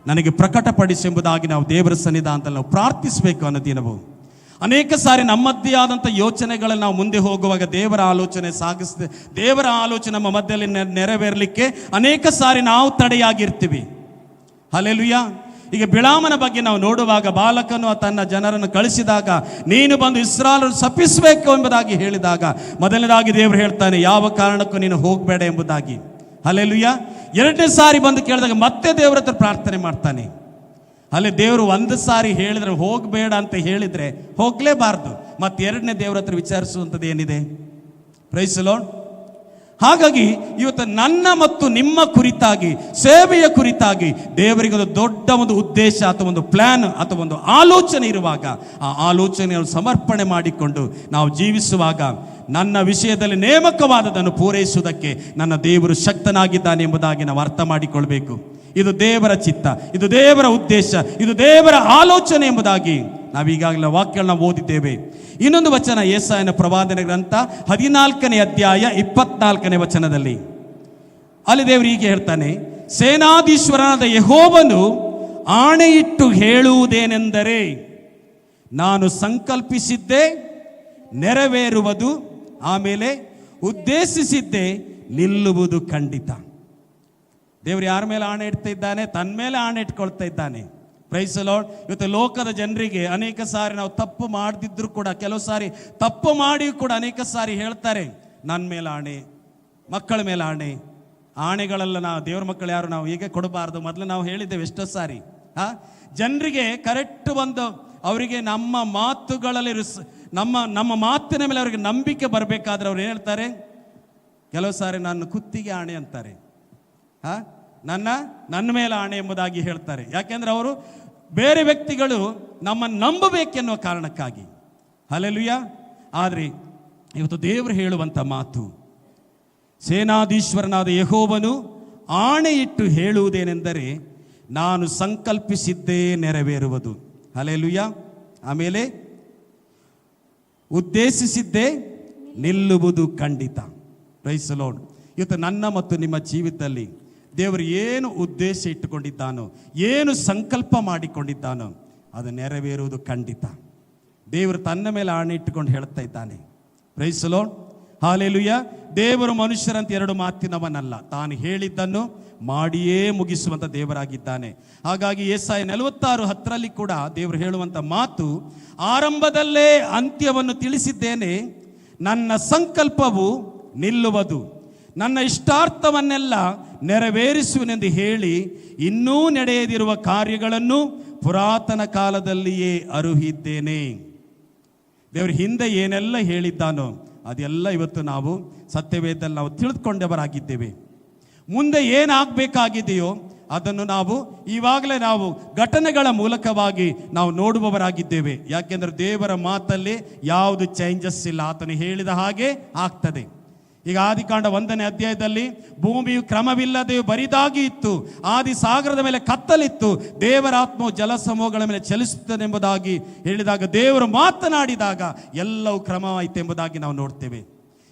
ನನಗೆ ಪ್ರಕಟಪಡಿಸಿ ಎಂಬುದಾಗಿ ನಾವು ದೇವರ ಸನ್ನಿಧಾನದಲ್ಲಿ ನಾವು ಪ್ರಾರ್ಥಿಸಬೇಕು ಅನ್ನೋ ದಿನವು. ಅನೇಕ ಸಾರಿ ನಮ್ಮದೇ ಆದಂಥ ಯೋಚನೆಗಳಲ್ಲಿ ನಾವು ಮುಂದೆ ಹೋಗುವಾಗ ದೇವರ ಆಲೋಚನೆ ದೇವರ ಆಲೋಚನೆ ನಮ್ಮ ಮಧ್ಯದಲ್ಲಿ ನೆರವೇರಲಿಕ್ಕೆ ಅನೇಕ ಸಾರಿ ನಾವು ತಡೆಯಾಗಿರ್ತೀವಿ. ಹಲ್ಲೆಲೂಯಾ. ಈಗ ಬಿಳಾಮನ ಬಗ್ಗೆ ನಾವು ನೋಡುವಾಗ, ಬಾಲಕನು ತನ್ನ ಜನರನ್ನು ಕಳಿಸಿದಾಗ ನೀನು ಬಂದು ಇಸ್ರಾಯೇಲನ್ನು ಶಪಿಸಬೇಕು ಎಂಬುದಾಗಿ ಹೇಳಿದಾಗ ಮೊದಲನೇದಾಗಿ ದೇವರು ಹೇಳ್ತಾನೆ, ಯಾವ ಕಾರಣಕ್ಕೂ ನೀನು ಹೋಗಬೇಡ ಎಂಬುದಾಗಿ. ಹಲ್ಲೆಲೂಯಾ. ಎರಡನೇ ಸಾರಿ ಬಂದು ಕೇಳಿದಾಗ ಮತ್ತೆ ದೇವರ ಹತ್ರ ಪ್ರಾರ್ಥನೆ ಮಾಡ್ತಾನೆ. ಅಲ್ಲಿ ದೇವರು ಒಂದು ಸಾರಿ ಹೇಳಿದ್ರೆ ಹೋಗಬೇಡ ಅಂತ ಹೇಳಿದರೆ ಹೋಗಲೇಬಾರ್ದು. ಮತ್ತೆ ಎರಡನೇ ದೇವರ ಹತ್ರ ವಿಚಾರಿಸುವಂಥದ್ದು ಏನಿದೆ? Praise the lord. ಹಾಗಾಗಿ ಇವತ್ತು ನನ್ನ ಮತ್ತು ನಿಮ್ಮ ಕುರಿತಾಗಿ, ಸೇವೆಯ ಕುರಿತಾಗಿ ದೇವರಿಗೊಂದು ದೊಡ್ಡ ಒಂದು ಉದ್ದೇಶ ಅಥವಾ ಒಂದು ಪ್ಲಾನ್ ಅಥವಾ ಒಂದು ಆಲೋಚನೆ ಇರುವಾಗ ಆ ಆಲೋಚನೆಯನ್ನು ಸಮರ್ಪಣೆ ಮಾಡಿಕೊಂಡು ನಾವು ಜೀವಿಸುವಾಗ ನನ್ನ ವಿಷಯದಲ್ಲಿ ನೇಮಕವಾದದನ್ನು ಪೂರೈಸುವುದಕ್ಕೆ ನನ್ನ ದೇವರು ಶಕ್ತನಾಗಿದ್ದಾನೆ ಎಂಬುದಾಗಿ ನಾವು ಅರ್ಥ ಮಾಡಿಕೊಳ್ಬೇಕು. ಇದು ದೇವರ ಚಿತ್ತ, ಇದು ದೇವರ ಉದ್ದೇಶ, ಇದು ದೇವರ ಆಲೋಚನೆ ಎಂಬುದಾಗಿ ನಾವೀಗಾಗಲೇ ವಾಕ್ಯಗಳನ್ನ ಓದಿದ್ದೇವೆ. ಇನ್ನೊಂದು ವಚನ ಯೆಶಾಯನ ಪ್ರವಾದನೆ ಗ್ರಂಥ 14ನೇ ಅಧ್ಯಾಯ 24ನೇ ವಚನದಲ್ಲಿ, ಅಲ್ಲಿ ದೇವರು ಹೀಗೆ ಹೇಳ್ತಾನೆ, ಸೇನಾಧೀಶ್ವರನಾದ ಯೆಹೋವನು ಆಣೆಯಿಟ್ಟು ಹೇಳುವುದೇನೆಂದರೆ, ನಾನು ಸಂಕಲ್ಪಿಸಿದ್ದೆ ನೆರವೇರುವುದು, ಆಮೇಲೆ ಉದ್ದೇಶಿಸಿದ್ದೆ ನಿಲ್ಲುವುದು ಖಂಡಿತ. ದೇವರು ಯಾರ ಮೇಲೆ ಆಣೆ ಇಡ್ತಾ ಇದ್ದಾನೆ? ತನ್ನ ಮೇಲೆ ಆಣೆ ಇಟ್ಕೊಳ್ತಾ ಇದ್ದಾನೆ. Praise the Lord. ಇವತ್ತು ಲೋಕದ ಜನರಿಗೆ ಅನೇಕ ಸಾರಿ ನಾವು ತಪ್ಪು ಮಾಡದಿದ್ರು ಕೂಡ, ಕೆಲವು ಸಾರಿ ತಪ್ಪು ಮಾಡಿ ಕೂಡ ಅನೇಕ ಸಾರಿ ಹೇಳ್ತಾರೆ, ನನ್ನ ಮೇಲೆ ಆಣೆ, ಮಕ್ಕಳ ಮೇಲೆ ಆಣೆ. ಆಣೆಗಳೆಲ್ಲ ನಾವು ದೇವ್ರ ಮಕ್ಕಳು ಯಾರು ನಾವು ಹೀಗೆ ಕೊಡಬಾರ್ದು. ಮೊದಲು ನಾವು ಹೇಳಿದ್ದೇವೆ ಎಷ್ಟೋ ಸಾರಿ. ಜನರಿಗೆ ಕರೆಕ್ಟ್ ಒಂದು ಅವರಿಗೆ ನಮ್ಮ ಮಾತುಗಳಲ್ಲಿ ನಮ್ಮ ಮಾತಿನ ಮೇಲೆ ಅವರಿಗೆ ನಂಬಿಕೆ ಬರಬೇಕಾದ್ರೆ ಅವ್ರು ಏನು ಹೇಳ್ತಾರೆ? ಕೆಲವು ಸಾರಿ ನನ್ನ ಕುತ್ತಿಗೆ ಆಣೆ ಅಂತಾರೆ, ನನ್ನ ಮೇಲೆ ಆಣೆ ಎಂಬುದಾಗಿ ಹೇಳ್ತಾರೆ. ಯಾಕೆಂದ್ರೆ ಅವರು ಬೇರೆ ವ್ಯಕ್ತಿಗಳು ನಮ್ಮನ್ನು ನಂಬಬೇಕೆನ್ನುವ ಕಾರಣಕ್ಕಾಗಿ. ಹಲ್ಲೆಲೂಯಾ. ಆದರೆ ಇವತ್ತು ದೇವರು ಹೇಳುವಂಥ ಮಾತು, ಸೇನಾಧೀಶ್ವರನಾದ ಯೆಹೋವನು ಆಣೆ ಇಟ್ಟು ಹೇಳುವುದೇನೆಂದರೆ, ನಾನು ಸಂಕಲ್ಪಿಸಿದ್ದೇ ನೆರವೇರುವುದು. ಹಲ್ಲೆಲೂಯಾ. ಆಮೇಲೆ ಉದ್ದೇಶಿಸಿದ್ದೇ ನಿಲ್ಲುವುದು ಖಂಡಿತ. Praise the Lord. ಇವತ್ತು ನನ್ನ ಮತ್ತು ನಿಮ್ಮ ಜೀವಿತದಲ್ಲಿ ದೇವರು ಏನು ಉದ್ದೇಶ ಇಟ್ಟುಕೊಂಡಿದ್ದಾನೋ, ಏನು ಸಂಕಲ್ಪ ಮಾಡಿಕೊಂಡಿದ್ದಾನೋ ಅದು ನೆರವೇರುವುದು ಖಂಡಿತ. ದೇವರು ತನ್ನ ಮೇಲೆ ಆಣೆ ಇಟ್ಟುಕೊಂಡು ಹೇಳ್ತಾ ಇದ್ದಾನೆ. Praise the lord. ಹಲ್ಲೆಲೂಯಾ. ದೇವರು ಮನುಷ್ಯರಂತೆ ಎರಡು ಮಾತಿನವನಲ್ಲ, ತಾನು ಹೇಳಿದ್ದನ್ನು ಮಾಡಿಯೇ ಮುಗಿಸುವಂಥ ದೇವರಾಗಿದ್ದಾನೆ. ಹಾಗಾಗಿ ಯೆಶಾಯ 46:10 ಕೂಡ ದೇವರು ಹೇಳುವಂಥ ಮಾತು, ಆರಂಭದಲ್ಲೇ ಅಂತ್ಯವನ್ನು ತಿಳಿಸಿದ್ದೇನೆ, ನನ್ನ ಸಂಕಲ್ಪವು ನಿಲ್ಲುವುದು, ನನ್ನ ಇಷ್ಟಾರ್ಥವನ್ನೆಲ್ಲ ನೆರವೇರಿಸುವನೆಂದು ಹೇಳಿ ಇನ್ನೂ ನಡೆಯದಿರುವ ಕಾರ್ಯಗಳನ್ನು ಪುರಾತನ ಕಾಲದಲ್ಲಿಯೇ ಅರುಹಿದ್ದೇನೆ. ದೇವರು ಹಿಂದೆ ಏನೆಲ್ಲ ಹೇಳಿದ್ದಾನೋ ಅದೆಲ್ಲ ಇವತ್ತು ನಾವು ಸತ್ಯವೇದದಲ್ಲಿ ನಾವು ತಿಳಿದುಕೊಂಡವರಾಗಿದ್ದೇವೆ. ಮುಂದೆ ಏನಾಗಬೇಕಾಗಿದೆಯೋ ಅದನ್ನು ನಾವು ಈವಾಗಲೇ ನಾವು ಘಟನೆಗಳ ಮೂಲಕವಾಗಿ ನಾವು ನೋಡುವವರಾಗಿದ್ದೇವೆ. ಯಾಕೆಂದರೆ ದೇವರ ಮಾತಲ್ಲಿ ಯಾವುದು ಚೇಂಜಸ್ ಇಲ್ಲ, ಆತನು ಹೇಳಿದ ಹಾಗೆ ಆಗ್ತದೆ. ಈಗ ಆದಿಕಾಂಡ 1ನೇ ಅಧ್ಯಾಯದಲ್ಲಿ ಭೂಮಿಯು ಕ್ರಮವಿಲ್ಲದೆ ಬರಿದಾಗಿ ಇತ್ತು, ಆದಿ ಸಾಗರದ ಮೇಲೆ ಕತ್ತಲಿತ್ತು, ದೇವರ ಆತ್ಮವು ಜಲಸಮೂಹಗಳ ಮೇಲೆ ಚಲಿಸುತ್ತದೆಂಬುದಾಗಿ ಹೇಳಿದಾಗ, ದೇವರು ಮಾತನಾಡಿದಾಗ ಎಲ್ಲವೂ ಕ್ರಮವಾಯಿತೆಂಬುದಾಗಿ ನಾವು ನೋಡ್ತೇವೆ.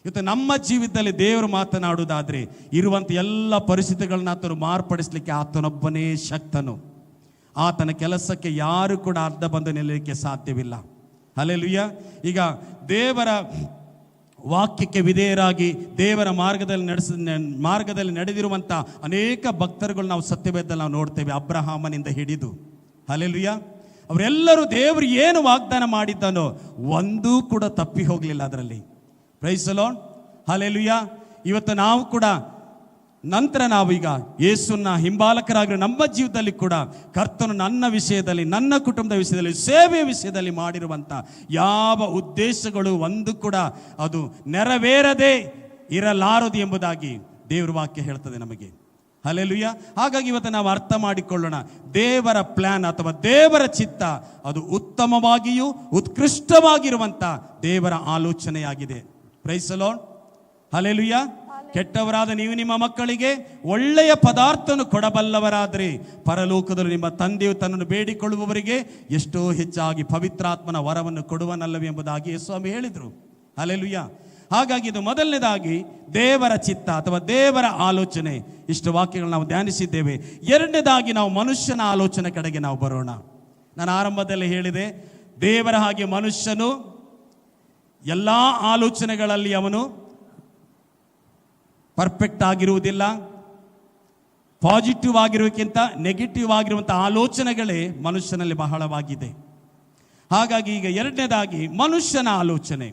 ಇವತ್ತು ನಮ್ಮ ಜೀವಿತದಲ್ಲಿ ದೇವರು ಮಾತನಾಡುವುದಾದ್ರೆ ಇರುವಂಥ ಎಲ್ಲ ಪರಿಸ್ಥಿತಿಗಳನ್ನ ಆತನು ಮಾರ್ಪಡಿಸಲಿಕ್ಕೆ ಆತನೊಬ್ಬನೇ ಶಕ್ತನು. ಆತನ ಕೆಲಸಕ್ಕೆ ಯಾರು ಕೂಡ ಅರ್ಧ ಬಂದು ನಿಲ್ಲಲಿಕ್ಕೆ ಸಾಧ್ಯವಿಲ್ಲ. ಹಲ್ಲೆಲೂಯಾ. ಈಗ ದೇವರ ವಾಕ್ಯಕ್ಕೆ ವಿಧೇಯರಾಗಿ ದೇವರ ಮಾರ್ಗದಲ್ಲಿ ನಡೆದಿರುವಂಥ ಅನೇಕ ಭಕ್ತರುಗಳು ನಾವು ಸತ್ಯವೇದದಲ್ಲಿ ನಾವು ನೋಡ್ತೇವೆ. ಅಬ್ರಹಾಮನಿಂದ ಹಿಡಿದು, ಹಲ್ಲೆಲೂಯಾ, ಅವರೆಲ್ಲರೂ ದೇವರು ಏನು ವಾಗ್ದಾನ ಮಾಡಿದ್ದಾನೋ ಒಂದೂ ಕೂಡ ತಪ್ಪಿ ಹೋಗಲಿಲ್ಲ ಅದರಲ್ಲಿ. Praise the lord, hallelujah. ಇವತ್ತು ನಾವು ಕೂಡ ನಂತರ ನಾವೀಗ ಯೇಸುವಿನ ಹಿಂಬಾಲಕರಾಗಿರೋ ನಮ್ಮ ಜೀವಿತದಲ್ಲಿ ಕೂಡ ಕರ್ತನು ನನ್ನ ವಿಷಯದಲ್ಲಿ, ನನ್ನ ಕುಟುಂಬದ ವಿಷಯದಲ್ಲಿ, ಸೇವೆಯ ವಿಷಯದಲ್ಲಿ ಮಾಡಿರುವಂಥ ಯಾವ ಉದ್ದೇಶಗಳು ಒಂದು ಕೂಡ ಅದು ನೆರವೇರದೇ ಇರಲಾರದು ಎಂಬುದಾಗಿ ದೇವರ ವಾಕ್ಯ ಹೇಳ್ತದೆ ನಮಗೆ. ಹಲ್ಲೆಲೂಯಾ. ಹಾಗಾಗಿ ಇವತ್ತು ನಾವು ಅರ್ಥ ಮಾಡಿಕೊಳ್ಳೋಣ, ದೇವರ ಪ್ಲಾನ್ ಅಥವಾ ದೇವರ ಚಿತ್ತ ಅದು ಉತ್ತಮವಾಗಿಯೂ ಉತ್ಕೃಷ್ಟವಾಗಿರುವಂಥ ದೇವರ ಆಲೋಚನೆಯಾಗಿದೆ. Praise the lord, hallelujah. ಕೆಟ್ಟವರಾದ ನೀವು ನಿಮ್ಮ ಮಕ್ಕಳಿಗೆ ಒಳ್ಳೆಯ ಪದಾರ್ಥವನ್ನು ಕೊಡಬಲ್ಲವರಾದರೆ ಪರಲೋಕದಲ್ಲಿ ನಿಮ್ಮ ತಂದೆಯು ತನ್ನನ್ನು ಬೇಡಿಕೊಳ್ಳುವವರಿಗೆ ಎಷ್ಟೋ ಹೆಚ್ಚಾಗಿ ಪವಿತ್ರಾತ್ಮನ ವರವನ್ನು ಕೊಡುವನಲ್ಲವೇ ಎಂಬುದಾಗಿ ಸ್ವಾಮಿ ಹೇಳಿದರು. ಹಲ್ಲೆಲೂಯಾ. ಹಾಗಾಗಿ ಇದು ಮೊದಲನೇದಾಗಿ ದೇವರ ಚಿತ್ತ ಅಥವಾ ದೇವರ ಆಲೋಚನೆ. ಇಷ್ಟು ವಾಕ್ಯಗಳು ನಾವು ಧ್ಯಾನಿಸಿದ್ದೇವೆ. ಎರಡನೇದಾಗಿ ನಾವು ಮನುಷ್ಯನ ಆಲೋಚನೆ ಕಡೆಗೆ ನಾವು ಬರೋಣ. ನಾನು ಆರಂಭದಲ್ಲಿ ಹೇಳಿದೆ, ದೇವರ ಹಾಗೆ ಮನುಷ್ಯನು ಎಲ್ಲ ಆಲೋಚನೆಗಳಲ್ಲಿ ಅವನು ಪರ್ಫೆಕ್ಟ್ ಆಗಿರುವುದಿಲ್ಲ. ಪಾಸಿಟಿವ್ ಆಗಿರೋಕ್ಕಿಂತ ನೆಗೆಟಿವ್ ಆಗಿರುವಂಥ ಆಲೋಚನೆಗಳೇ ಮನುಷ್ಯನಲ್ಲಿ ಬಹಳವಾಗಿದೆ. ಹಾಗಾಗಿ ಈಗ ಎರಡನೇದಾಗಿ ಮನುಷ್ಯನ ಆಲೋಚನೆ.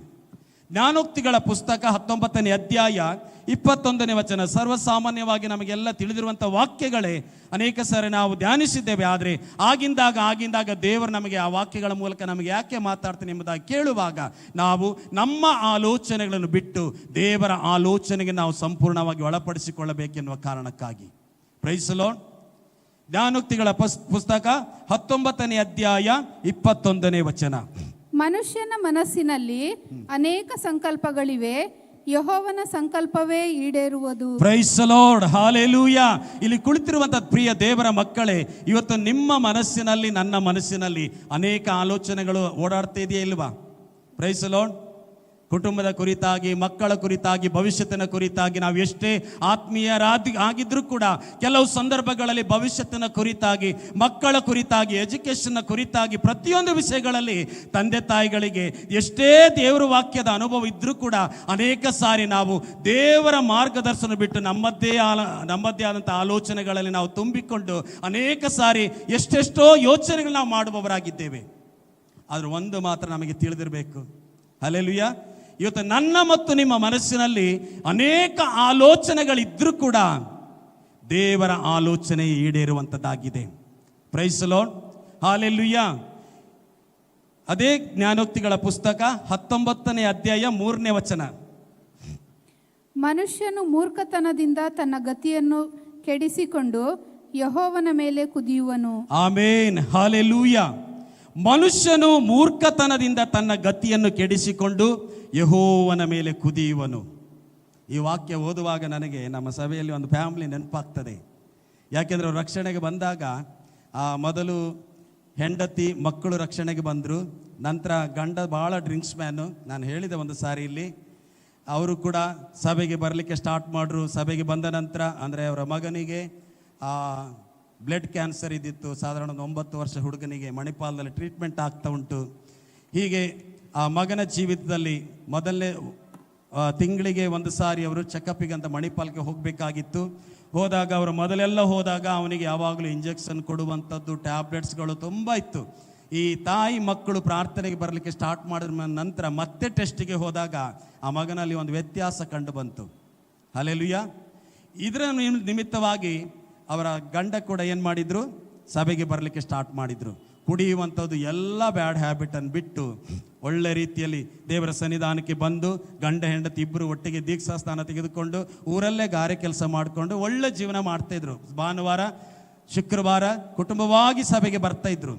ಜ್ಞಾನೋಕ್ತಿಗಳ ಪುಸ್ತಕ 19ನೇ ಅಧ್ಯಾಯ 21ನೇ ವಚನ. ಸರ್ವಸಾಮಾನ್ಯವಾಗಿ ನಮಗೆಲ್ಲ ತಿಳಿದಿರುವಂಥ ವಾಕ್ಯಗಳೇ ಅನೇಕ ಸಾರಿ ನಾವು ಧ್ಯಾನಿಸಿದ್ದೇವೆ. ಆದರೆ ಆಗಿಂದಾಗ ದೇವರು ನಮಗೆ ಆ ವಾಕ್ಯಗಳ ಮೂಲಕ ನಮಗೆ ಯಾಕೆ ಮಾತಾಡ್ತಾನೆ ಎಂಬುದಾಗಿ ಕೇಳುವಾಗ ನಾವು ನಮ್ಮ ಆಲೋಚನೆಗಳನ್ನು ಬಿಟ್ಟು ದೇವರ ಆಲೋಚನೆಗೆ ನಾವು ಸಂಪೂರ್ಣವಾಗಿ ಒಳಪಡಿಸಿಕೊಳ್ಳಬೇಕೆನ್ನುವ ಕಾರಣಕ್ಕಾಗಿ. Price the lord. ಜ್ಞಾನೋಕ್ತಿಗಳ ಪುಸ್ತಕ 19ನೇ ಅಧ್ಯಾಯ 21ನೇ ವಚನ. ಮನುಷ್ಯನ ಮನಸ್ಸಿನಲ್ಲಿ ಅನೇಕ ಸಂಕಲ್ಪಗಳಿವೆ, ಯೆಹೋವನ ಸಂಕಲ್ಪವೇ ಈಡೇರುವುದು. Praise the lord, hallelujah. ಇಲ್ಲಿ ಕುಳಿತಿರುವಂತಹ ಪ್ರಿಯ ದೇವರ ಮಕ್ಕಳೇ, ಇವತ್ತು ನಿಮ್ಮ ಮನಸ್ಸಿನಲ್ಲಿ, ನನ್ನ ಮನಸ್ಸಿನಲ್ಲಿ ಅನೇಕ ಆಲೋಚನೆಗಳು ಓಡಾಡ್ತಾ ಇದೆಯಾ ಇಲ್ವಾ? Praise the Lord. ಕುಟುಂಬದ ಕುರಿತಾಗಿ, ಮಕ್ಕಳ ಕುರಿತಾಗಿ, ಭವಿಷ್ಯತ್ತಿನ ಕುರಿತಾಗಿ ನಾವು ಎಷ್ಟೇ ಆಗಿದ್ರೂ ಕೂಡ ಕೆಲವು ಸಂದರ್ಭಗಳಲ್ಲಿ ಭವಿಷ್ಯತ್ತಿನ ಕುರಿತಾಗಿ, ಮಕ್ಕಳ ಕುರಿತಾಗಿ, ಎಜುಕೇಷನ್ನ ಕುರಿತಾಗಿ, ಪ್ರತಿಯೊಂದು ವಿಷಯಗಳಲ್ಲಿ ತಂದೆ ತಾಯಿಗಳಿಗೆ ಎಷ್ಟೇ ದೇವರ ವಾಕ್ಯದ ಅನುಭವ ಇದ್ರೂ ಕೂಡ ಅನೇಕ ಸಾರಿ ನಾವು ದೇವರ ಮಾರ್ಗದರ್ಶನ ಬಿಟ್ಟು ನಮ್ಮದೇ ಆದಂಥ ಆಲೋಚನೆಗಳಲ್ಲಿ ನಾವು ತುಂಬಿಕೊಂಡು ಅನೇಕ ಸಾರಿ ಎಷ್ಟೆಷ್ಟೋ ಯೋಚನೆಗಳು ನಾವು ಮಾಡುವವರಾಗಿದ್ದೇವೆ. ಆದ್ರೆ ಒಂದು ಮಾತ್ರ ನಮಗೆ ತಿಳಿದಿರಬೇಕು, ಹಲ್ಲೆಲೂಯಾ, ಇವತ್ತು ನನ್ನ ಮತ್ತು ನಿಮ್ಮ ಮನಸ್ಸಿನಲ್ಲಿ ಅನೇಕ ಆಲೋಚನೆಗಳಿದ್ರೂ ಕೂಡ ದೇವರ ಆಲೋಚನೆ ಈಡೇರುವಂಥದ್ದಾಗಿದೆ. Praise the lord, hallelujah. ಅದೇ ಜ್ಞಾನೋಕ್ತಿಗಳ ಪುಸ್ತಕ 19ನೇ ಅಧ್ಯಾಯ 3ನೇ ವಚನ. ಮನುಷ್ಯನು ಮೂರ್ಖತನದಿಂದ ತನ್ನ ಗತಿಯನ್ನು ಕೆಡಿಸಿಕೊಂಡು ಯೆಹೋವನ ಮೇಲೆ ಕುದಿಯುವನು. ಆಮೇನ್, ಹಲ್ಲೆಲೂಯಾ. ಮನುಷ್ಯನು ಮೂರ್ಖತನದಿಂದ ತನ್ನ ಗತಿಯನ್ನು ಕೆಡಿಸಿಕೊಂಡು ಯೆಹೋವನ ಮೇಲೆ ಕುದಿಯುವನು. ಈ ವಾಕ್ಯ ಓದುವಾಗ ನನಗೆ ನಮ್ಮ ಸಭೆಯಲ್ಲಿ ಒಂದು ಫ್ಯಾಮಿಲಿ ನೆನಪಾಗ್ತದೆ. ಯಾಕೆಂದರೆ ರಕ್ಷಣೆಗೆ ಬಂದಾಗ ಮೊದಲು ಹೆಂಡತಿ ಮಕ್ಕಳು ರಕ್ಷಣೆಗೆ ಬಂದರು. ನಂತರ ಗಂಡ ಭಾಳ ಡ್ರಿಂಕ್ಸ್ ಮ್ಯಾನು. ನಾನು ಹೇಳಿದೆ ಒಂದು ಸಾರಿ ಇಲ್ಲಿ, ಅವರು ಕೂಡ ಸಭೆಗೆ ಬರಲಿಕ್ಕೆ ಸ್ಟಾರ್ಟ್ ಮಾಡಿದ್ರು. ಸಭೆಗೆ ಬಂದ ನಂತರ ಅಂದರೆ ಅವರ ಮಗನಿಗೆ ಬ್ಲಡ್ ಕ್ಯಾನ್ಸರ್ ಇದ್ದಿತ್ತು. ಸಾಧಾರಣ 9 ವರ್ಷ ಹುಡುಗನಿಗೆ ಮಣಿಪಾಲದಲ್ಲಿ ಟ್ರೀಟ್ಮೆಂಟ್ ಆಗ್ತಾ ಉಂಟು. ಹೀಗೆ ಆ ಮಗನ ಜೀವಿತದಲ್ಲಿ ಮೊದಲನೇ ತಿಂಗಳಿಗೆ ಒಂದು ಸಾರಿ ಅವರು ಚೆಕಪ್ಪಿಗೆ ಅಂತ ಮಣಿಪಾಲ್ಗೆ ಹೋಗಬೇಕಾಗಿತ್ತು. ಹೋದಾಗ ಅವರು ಮೊದಲೆಲ್ಲ ಹೋದಾಗ ಅವನಿಗೆ ಯಾವಾಗಲೂ ಇಂಜೆಕ್ಷನ್ ಕೊಡುವಂಥದ್ದು, ಟ್ಯಾಬ್ಲೆಟ್ಸ್ಗಳು ತುಂಬ ಇತ್ತು. ಈ ತಾಯಿ ಮಕ್ಕಳು ಪ್ರಾರ್ಥನೆಗೆ ಬರಲಿಕ್ಕೆ ಸ್ಟಾರ್ಟ್ ಮಾಡಿದ ನಂತರ ಮತ್ತೆ ಟೆಸ್ಟಿಗೆ ಹೋದಾಗ ಆ ಮಗನಲ್ಲಿ ಒಂದು ವ್ಯತ್ಯಾಸ ಕಂಡು ಬಂತು. ಹಲ್ಲೆಲೂಯಾ. ಇದರ ನಿಮಿತ್ತವಾಗಿ ಅವರ ಗಂಡ ಕೂಡ ಏನು ಮಾಡಿದರು, ಸಭೆಗೆ ಬರಲಿಕ್ಕೆ ಸ್ಟಾರ್ಟ್ ಮಾಡಿದರು. ಕುಡಿಯುವಂಥದ್ದು ಎಲ್ಲ ಬ್ಯಾಡ್ ಹ್ಯಾಬಿಟನ್ನು ಬಿಟ್ಟು ಒಳ್ಳೆ ರೀತಿಯಲ್ಲಿ ದೇವರ ಸನ್ನಿಧಾನಕ್ಕೆ ಬಂದು ಗಂಡ ಹೆಂಡತಿ ಇಬ್ಬರು ಒಟ್ಟಿಗೆ ದೀಕ್ಷಾ ಸ್ಥಾನ ತೆಗೆದುಕೊಂಡು ಊರಲ್ಲೇ ಗಾರೆ ಕೆಲಸ ಮಾಡಿಕೊಂಡು ಒಳ್ಳೆ ಜೀವನ ಮಾಡ್ತಾಯಿದ್ರು. ಭಾನುವಾರ ಶುಕ್ರವಾರ ಕುಟುಂಬವಾಗಿ ಸಭೆಗೆ ಬರ್ತಾಯಿದ್ರು.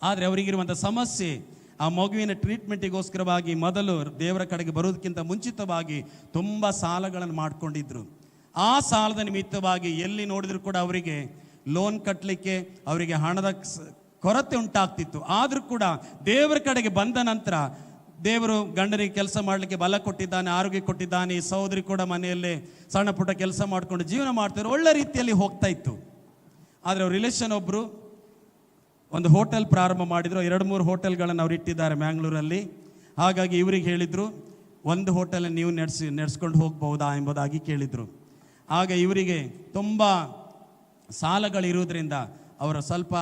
ಆದರೆ ಅವರಿಗಿರುವಂಥ ಸಮಸ್ಯೆ ಆ ಮಗುವಿನ ಟ್ರೀಟ್ಮೆಂಟಿಗೋಸ್ಕರವಾಗಿ ಮೊದಲು ದೇವರ ಕಡೆಗೆ ಬರೋದಕ್ಕಿಂತ ಮುಂಚಿತವಾಗಿ ತುಂಬ ಸಾಲಗಳನ್ನು ಮಾಡಿಕೊಂಡಿದ್ರು. ಆ ಸಾಲದ ನಿಮಿತ್ತವಾಗಿ ಎಲ್ಲಿ ನೋಡಿದ್ರು ಕೂಡ ಅವರಿಗೆ ಲೋನ್ ಕಟ್ಟಲಿಕ್ಕೆ ಅವರಿಗೆ ಹಣದ ಕೊರತೆ ಉಂಟಾಗ್ತಿತ್ತು. ಆದರೂ ಕೂಡ ದೇವರ ಕಡೆಗೆ ಬಂದ ನಂತರ ದೇವರು ಗಂಡನಿಗೆ ಕೆಲಸ ಮಾಡಲಿಕ್ಕೆ ಬಲ ಕೊಟ್ಟಿದ್ದಾನೆ, ಆರೋಗ್ಯ ಕೊಟ್ಟಿದ್ದಾನೆ. ಸಹೋದರಿ ಕೂಡ ಮನೆಯಲ್ಲೇ ಸಣ್ಣ ಪುಟ್ಟ ಕೆಲಸ ಮಾಡಿಕೊಂಡು ಜೀವನ ಮಾಡ್ತಾರೆ, ಒಳ್ಳೆ ರೀತಿಯಲ್ಲಿ ಹೋಗ್ತಾ ಇತ್ತು. ಆದರೆ ಅವ್ರ ರಿಲೇಷನ್ ಒಬ್ಬರು ಒಂದು ಹೋಟೆಲ್ ಪ್ರಾರಂಭ ಮಾಡಿದ್ರು. 2-3 ಹೋಟೆಲ್ಗಳನ್ನು ಅವ್ರು ಇಟ್ಟಿದ್ದಾರೆ ಮ್ಯಾಂಗ್ಳೂರಲ್ಲಿ. ಹಾಗಾಗಿ ಇವರಿಗೆ ಹೇಳಿದರು, ಒಂದು ಹೋಟೆಲ್ ನೀವು ನಡೆಸ್ಕೊಂಡು ಹೋಗ್ಬಹುದಾ ಎಂಬುದಾಗಿ ಕೇಳಿದರು. ಆಗ ಇವರಿಗೆ ತುಂಬ ಸಾಲಗಳಿರುವುದರಿಂದ ಅವರು ಸ್ವಲ್ಪ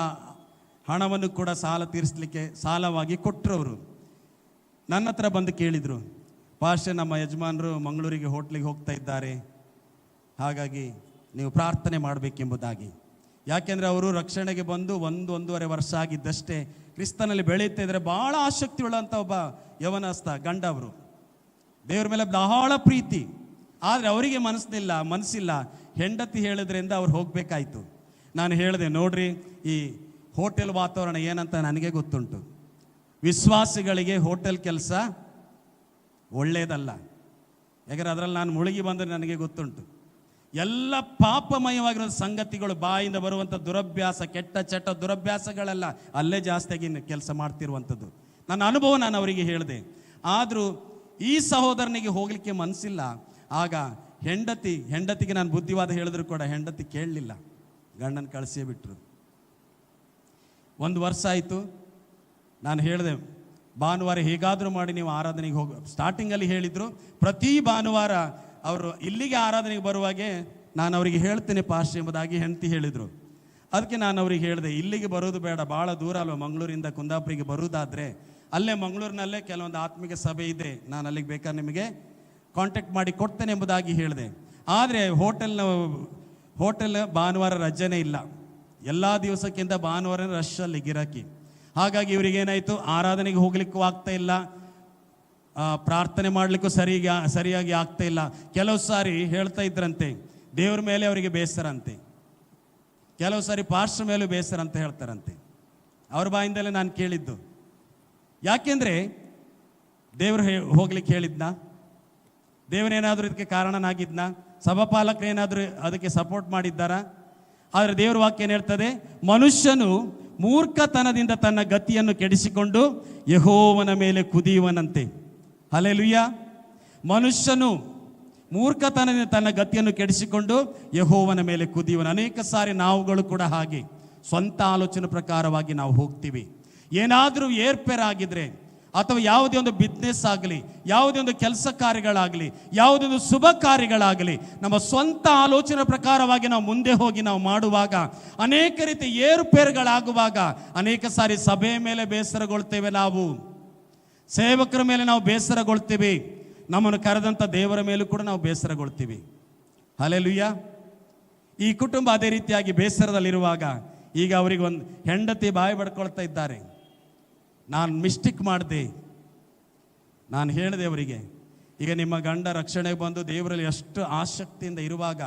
ಹಣವನ್ನು ಕೂಡ ಸಾಲ ತೀರಿಸಲಿಕ್ಕೆ ಸಾಲವಾಗಿ ಕೊಟ್ಟರು. ಅವರು ನನ್ನ ಹತ್ರ ಬಂದು ಕೇಳಿದರು, ಪಾಸ್ಟರ್ ನಮ್ಮ ಯಜಮಾನರು ಮಂಗಳೂರಿಗೆ ಹೋಟ್ಲಿಗೆ ಹೋಗ್ತಾ ಇದ್ದಾರೆ, ಹಾಗಾಗಿ ನೀವು ಪ್ರಾರ್ಥನೆ ಮಾಡಬೇಕೆಂಬುದಾಗಿ. ಯಾಕೆಂದರೆ ಅವರು ರಕ್ಷಣೆಗೆ ಬಂದು 1-1.5 ವರ್ಷ ಆಗಿದ್ದಷ್ಟೇ ಕ್ರಿಸ್ತನಲ್ಲಿ ಬೆಳೆಯುತ್ತಾ ಇದ್ದಾರೆ. ಭಾಳ ಆಸಕ್ತಿ ಉಳ್ಳಂಥ ಒಬ್ಬ ಯವನಸ್ಥ ಗಂಡ. ಅವರು ದೇವ್ರ ಮೇಲೆ ಬಹಳ ಪ್ರೀತಿ, ಆದರೆ ಅವರಿಗೆ ಮನಸ್ಸಿಲ್ಲ. ಹೆಂಡತಿ ಹೇಳಿದ್ರಿಂದ ಅವ್ರು ಹೋಗಬೇಕಾಯ್ತು. ನಾನು ಹೇಳಿದೆ, ನೋಡ್ರಿ, ಈ ಹೋಟೆಲ್ ವಾತಾವರಣ ಏನಂತ ನನಗೆ ಗೊತ್ತುಂಟು. ವಿಶ್ವಾಸಿಗಳಿಗೆ ಹೋಟೆಲ್ ಕೆಲಸ ಒಳ್ಳೆಯದಲ್ಲ. ಯಾಕಂದರೆ ಅದರಲ್ಲಿ ನಾನು ಮುಳುಗಿ ಬಂದರೆ ನನಗೆ ಗೊತ್ತುಂಟು. ಎಲ್ಲ ಪಾಪಮಯವಾಗಿರೋ ಸಂಗತಿಗಳು, ಬಾಯಿಂದ ಬರುವಂಥ ದುರಭ್ಯಾಸ, ಕೆಟ್ಟ ಚಟ್ಟ ದುರಭ್ಯಾಸಗಳೆಲ್ಲ ಅಲ್ಲೇ ಜಾಸ್ತಿಯಾಗಿ ಕೆಲಸ ಮಾಡ್ತಿರುವಂಥದ್ದು. ನನ್ನ ಅನುಭವ ನಾನು ಅವರಿಗೆ ಹೇಳಿದೆ. ಆದರೂ ಈ ಸಹೋದರನಿಗೆ ಹೋಗಲಿಕ್ಕೆ ಮನಸ್ಸಿಲ್ಲ. ಆಗ ಹೆಂಡತಿಗೆ ನಾನು ಬುದ್ಧಿವಾದ ಹೇಳಿದ್ರು ಕೂಡ ಹೆಂಡತಿ ಕೇಳಲಿಲ್ಲ, ಗಂಡನ ಕಳಿಸೇ ಬಿಟ್ರು. 1 ವರ್ಷ ಆಯಿತು. ನಾನು ಹೇಳಿದೆ, ಭಾನುವಾರ ಹೇಗಾದರೂ ಮಾಡಿ ನೀವು ಆರಾಧನೆಗೆ ಹೋಗಿ. ಸ್ಟಾರ್ಟಿಂಗಲ್ಲಿ ಹೇಳಿದರು, ಪ್ರತಿ ಭಾನುವಾರ ಅವರು ಇಲ್ಲಿಗೆ ಆರಾಧನೆಗೆ ಬರುವಾಗೆ ನಾನು ಅವರಿಗೆ ಹೇಳ್ತೇನೆ ಪಾಸ್ಟರ್ ಎಂಬುದಾಗಿ ಹೆಂಡತಿ ಹೇಳಿದರು. ಅದಕ್ಕೆ ನಾನು ಅವ್ರಿಗೆ ಹೇಳಿದೆ, ಇಲ್ಲಿಗೆ ಬರೋದು ಬೇಡ, ಭಾಳ ದೂರ ಅಲ್ವ, ಮಂಗಳೂರಿಂದ ಕುಂದಾಪುರಿಗೆ ಬರೋದಾದರೆ ಅಲ್ಲೇ ಮಂಗಳೂರಿನಲ್ಲೇ ಕೆಲವೊಂದು ಆತ್ಮಿಕ ಸಭೆ ಇದೆ, ನಾನು ಅಲ್ಲಿಗೆ ಬೇಕಾದ್ರೆ ನಿಮಗೆ ಕಾಂಟ್ಯಾಕ್ಟ್ ಮಾಡಿ ಕೊಡ್ತೇನೆ ಎಂಬುದಾಗಿ ಹೇಳಿದೆ. ಆದರೆ ಹೋಟೆಲ್ ಭಾನುವಾರ ರಜೆನೇ ಇಲ್ಲ, ಎಲ್ಲ ದಿವಸಕ್ಕಿಂತ ಭಾನುವಾರ ರಶ್ಶಲ್ಲಿ ಗಿರಾಕಿ. ಹಾಗಾಗಿ ಇವರಿಗೇನಾಯಿತು, ಆರಾಧನೆಗೆ ಹೋಗ್ಲಿಕ್ಕೂ ಆಗ್ತಾ ಇಲ್ಲ, ಪ್ರಾರ್ಥನೆ ಮಾಡಲಿಕ್ಕೂ ಸರಿಯಾಗಿ ಆಗ್ತಾ ಇಲ್ಲ. ಕೆಲವು ಸಾರಿ ಹೇಳ್ತಾ ಇದ್ರಂತೆ, ದೇವ್ರ ಮೇಲೆ ಅವರಿಗೆ ಬೇಸರ ಅಂತೆ, ಕೆಲವು ಸಾರಿ ಪಾಸ್ಟರ್ ಮೇಲೂ ಬೇಸರ ಅಂತ ಹೇಳ್ತಾರಂತೆ. ಅವ್ರ ಬಾಯಿಂದಲೇ ನಾನು ಕೇಳಿದ್ದು, ಯಾಕೆಂದರೆ ದೇವರು ಹೋಗ್ಲಿಕ್ಕೆ ಹೇಳಿದ್ನ? ದೇವರೇನಾದರೂ ಇದಕ್ಕೆ ಕಾರಣನಾಗಿದ್ನ? ಸಭಾಪಾಲಕರೇನಾದರೂ ಅದಕ್ಕೆ ಸಪೋರ್ಟ್ ಮಾಡಿದ್ದಾರಾ? ಆದರೆ ದೇವ್ರ ವಾಕ್ಯ ಏನು ಹೇಳ್ತದೆ? ಮನುಷ್ಯನು ಮೂರ್ಖತನದಿಂದ ತನ್ನ ಗತಿಯನ್ನು ಕೆಡಿಸಿಕೊಂಡು ಯೆಹೋವನ ಮೇಲೆ ಕುದಿಯುವನಂತೆ. ಹಲ್ಲೆಲೂಯ. ಮನುಷ್ಯನು ಮೂರ್ಖತನದಿಂದ ತನ್ನ ಗತಿಯನ್ನು ಕೆಡಿಸಿಕೊಂಡು ಯೆಹೋವನ ಮೇಲೆ ಕುದಿಯುವನು. ಅನೇಕ ಸಾರಿ ನಾವುಗಳು ಕೂಡ ಹಾಗೆ ಸ್ವಂತ ಆಲೋಚನೆ ಪ್ರಕಾರವಾಗಿ ನಾವು ಹೋಗ್ತೀವಿ. ಏನಾದರೂ ಏರ್ಪೇರಾಗಿದ್ರೆ, ಅಥವಾ ಯಾವುದೇ ಒಂದು ಬಿಸ್ನೆಸ್ ಆಗಲಿ, ಯಾವುದೇ ಒಂದು ಕೆಲಸ ಕಾರ್ಯಗಳಾಗಲಿ, ಯಾವುದೇ ಒಂದು ಶುಭ ಕಾರ್ಯಗಳಾಗಲಿ, ನಮ್ಮ ಸ್ವಂತ ಆಲೋಚನೆ ಪ್ರಕಾರವಾಗಿ ನಾವು ಮುಂದೆ ಹೋಗಿ ನಾವು ಮಾಡುವಾಗ ಅನೇಕ ರೀತಿ ಏರುಪೇರುಗಳಾಗುವಾಗ ಅನೇಕ ಸಾರಿ ಸಭೆಯ ಮೇಲೆ ಬೇಸರಗೊಳ್ತೇವೆ, ನಾವು ಸೇವಕರ ಮೇಲೆ ನಾವು ಬೇಸರಗೊಳ್ತೀವಿ, ನಮ್ಮನ್ನು ಕರೆದಂಥ ದೇವರ ಮೇಲೂ ಕೂಡ ನಾವು ಬೇಸರಗೊಳ್ತೀವಿ. ಹಲ್ಲೆಲೂಯಾ. ಈ ಕುಟುಂಬ ಅದೇ ರೀತಿಯಾಗಿ ಬೇಸರದಲ್ಲಿರುವಾಗ ಈಗ ಅವರಿಗೆ ಒಂದು ಹೆಂಡತಿ ಬಾಯಿ ಬಡ್ಕೊಳ್ತಾ ಇದ್ದಾರೆ. ನಾನು ಮಿಸ್ಟೇಕ್ ಮಾಡಿದೆ, ನಾನು ಹೇಳಿದೆ ಅವರಿಗೆ, ಈಗ ನಿಮ್ಮ ಗಂಡ ರಕ್ಷಣೆಗೆ ಬಂದು ದೇವರಲ್ಲಿ ಎಷ್ಟು ಆಸಕ್ತಿಯಿಂದ ಇರುವಾಗ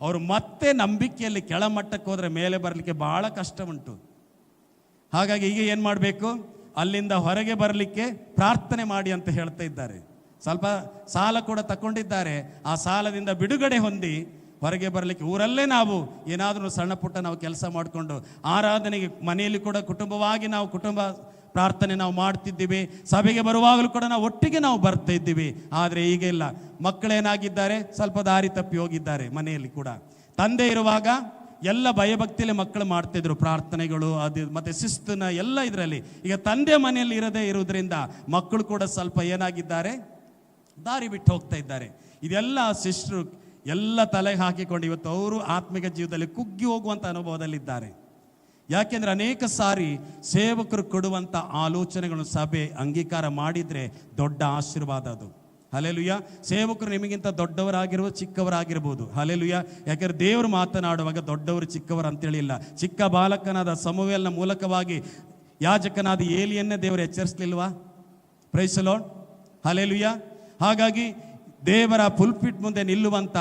ಅವರು ಮತ್ತೆ ನಂಬಿಕೆಯಲ್ಲಿ ಕೆಳಮಟ್ಟಕ್ಕೆ ಹೋದರೆ ಮೇಲೆ ಬರಲಿಕ್ಕೆ ಭಾಳ ಕಷ್ಟ ಉಂಟು. ಹಾಗಾಗಿ ಈಗ ಏನು ಮಾಡಬೇಕು, ಅಲ್ಲಿಂದ ಹೊರಗೆ ಬರಲಿಕ್ಕೆ ಪ್ರಾರ್ಥನೆ ಮಾಡಿ ಅಂತ ಹೇಳ್ತಾ ಇದ್ದಾರೆ. ಸ್ವಲ್ಪ ಸಾಲ ಕೂಡ ತಗೊಂಡಿದ್ದಾರೆ, ಆ ಸಾಲದಿಂದ ಬಿಡುಗಡೆ ಹೊಂದಿ ಹೊರಗೆ ಬರಲಿಕ್ಕೆ ಊರಲ್ಲೇ ನಾವು ಏನಾದರೂ ಸಣ್ಣ ಪುಟ್ಟ ನಾವು ಕೆಲಸ ಮಾಡಿಕೊಂಡು ಆರಾಧನೆಗೆ ಮನೆಯಲ್ಲಿ ಕೂಡ ಕುಟುಂಬವಾಗಿ ನಾವು ಕುಟುಂಬ ಪ್ರಾರ್ಥನೆ ನಾವು ಮಾಡ್ತಿದ್ದೀವಿ. ಸಭೆಗೆ ಬರುವಾಗಲೂ ಕೂಡ ನಾವು ಒಟ್ಟಿಗೆ ನಾವು ಬರ್ತಾ ಇದ್ದೀವಿ. ಆದರೆ ಈಗ ಇಲ್ಲ, ಮಕ್ಕಳೇನಾಗಿದ್ದಾರೆ, ಸ್ವಲ್ಪ ದಾರಿ ತಪ್ಪಿ ಹೋಗಿದ್ದಾರೆ. ಮನೆಯಲ್ಲಿ ಕೂಡ ತಂದೆ ಇರುವಾಗ ಎಲ್ಲ ಭಯಭಕ್ತಿಯಲ್ಲಿ ಮಕ್ಕಳು ಮಾಡ್ತಿದ್ರು ಪ್ರಾರ್ಥನೆಗಳು, ಅದು ಮತ್ತು ಶಿಸ್ತುನ ಎಲ್ಲ ಇದರಲ್ಲಿ. ಈಗ ತಂದೆ ಮನೆಯಲ್ಲಿ ಇರದೇ ಇರುವುದರಿಂದ ಮಕ್ಕಳು ಕೂಡ ಸ್ವಲ್ಪ ಏನಾಗಿದ್ದಾರೆ, ದಾರಿ ಬಿಟ್ಟು ಹೋಗ್ತಾ ಇದ್ದಾರೆ. ಇದೆಲ್ಲ ಸಿಸ್ಟ್ರು ಎಲ್ಲ ತಲೆಗೆ ಹಾಕಿಕೊಂಡು ಇವತ್ತು ಅವರು ಆತ್ಮಿಕ ಜೀವನದಲ್ಲಿ ಕುಗ್ಗಿ ಹೋಗುವಂಥ ಅನುಭವದಲ್ಲಿದ್ದಾರೆ. ಯಾಕೆಂದರೆ ಅನೇಕ ಸಾರಿ ಸೇವಕರು ಕೊಡುವಂಥ ಆಲೋಚನೆಗಳನ್ನು ಸಭೆ ಅಂಗೀಕಾರ ಮಾಡಿದರೆ ದೊಡ್ಡ ಆಶೀರ್ವಾದ ಅದು. ಹಲ್ಲೆಲೂಯಾ. ಸೇವಕರು ನಿಮಗಿಂತ ದೊಡ್ಡವರಾಗಿರ್ಬೋದು, ಚಿಕ್ಕವರಾಗಿರ್ಬೋದು. ಹಲ್ಲೆಲೂಯಾ. ಯಾಕೆಂದರೆ ದೇವರು ಮಾತನಾಡುವಾಗ ದೊಡ್ಡವರು ಚಿಕ್ಕವರು ಅಂತೇಳಿ ಇಲ್ಲ. ಚಿಕ್ಕ ಬಾಲಕನಾದ ಸಮುವೇಲನ ಮೂಲಕವಾಗಿ ಯಾಜಕನಾದ ಏಲಿಯನ್ನೇ ದೇವರು ಎಚ್ಚರಿಸಲಿಲ್ವಾ? Praise the lord. ಹಲ್ಲೆಲೂಯಾ. ಹಾಗಾಗಿ ದೇವರ ಪುಲ್ಪಿಟ್ ಮುಂದೆ ನಿಲ್ಲುವಂಥ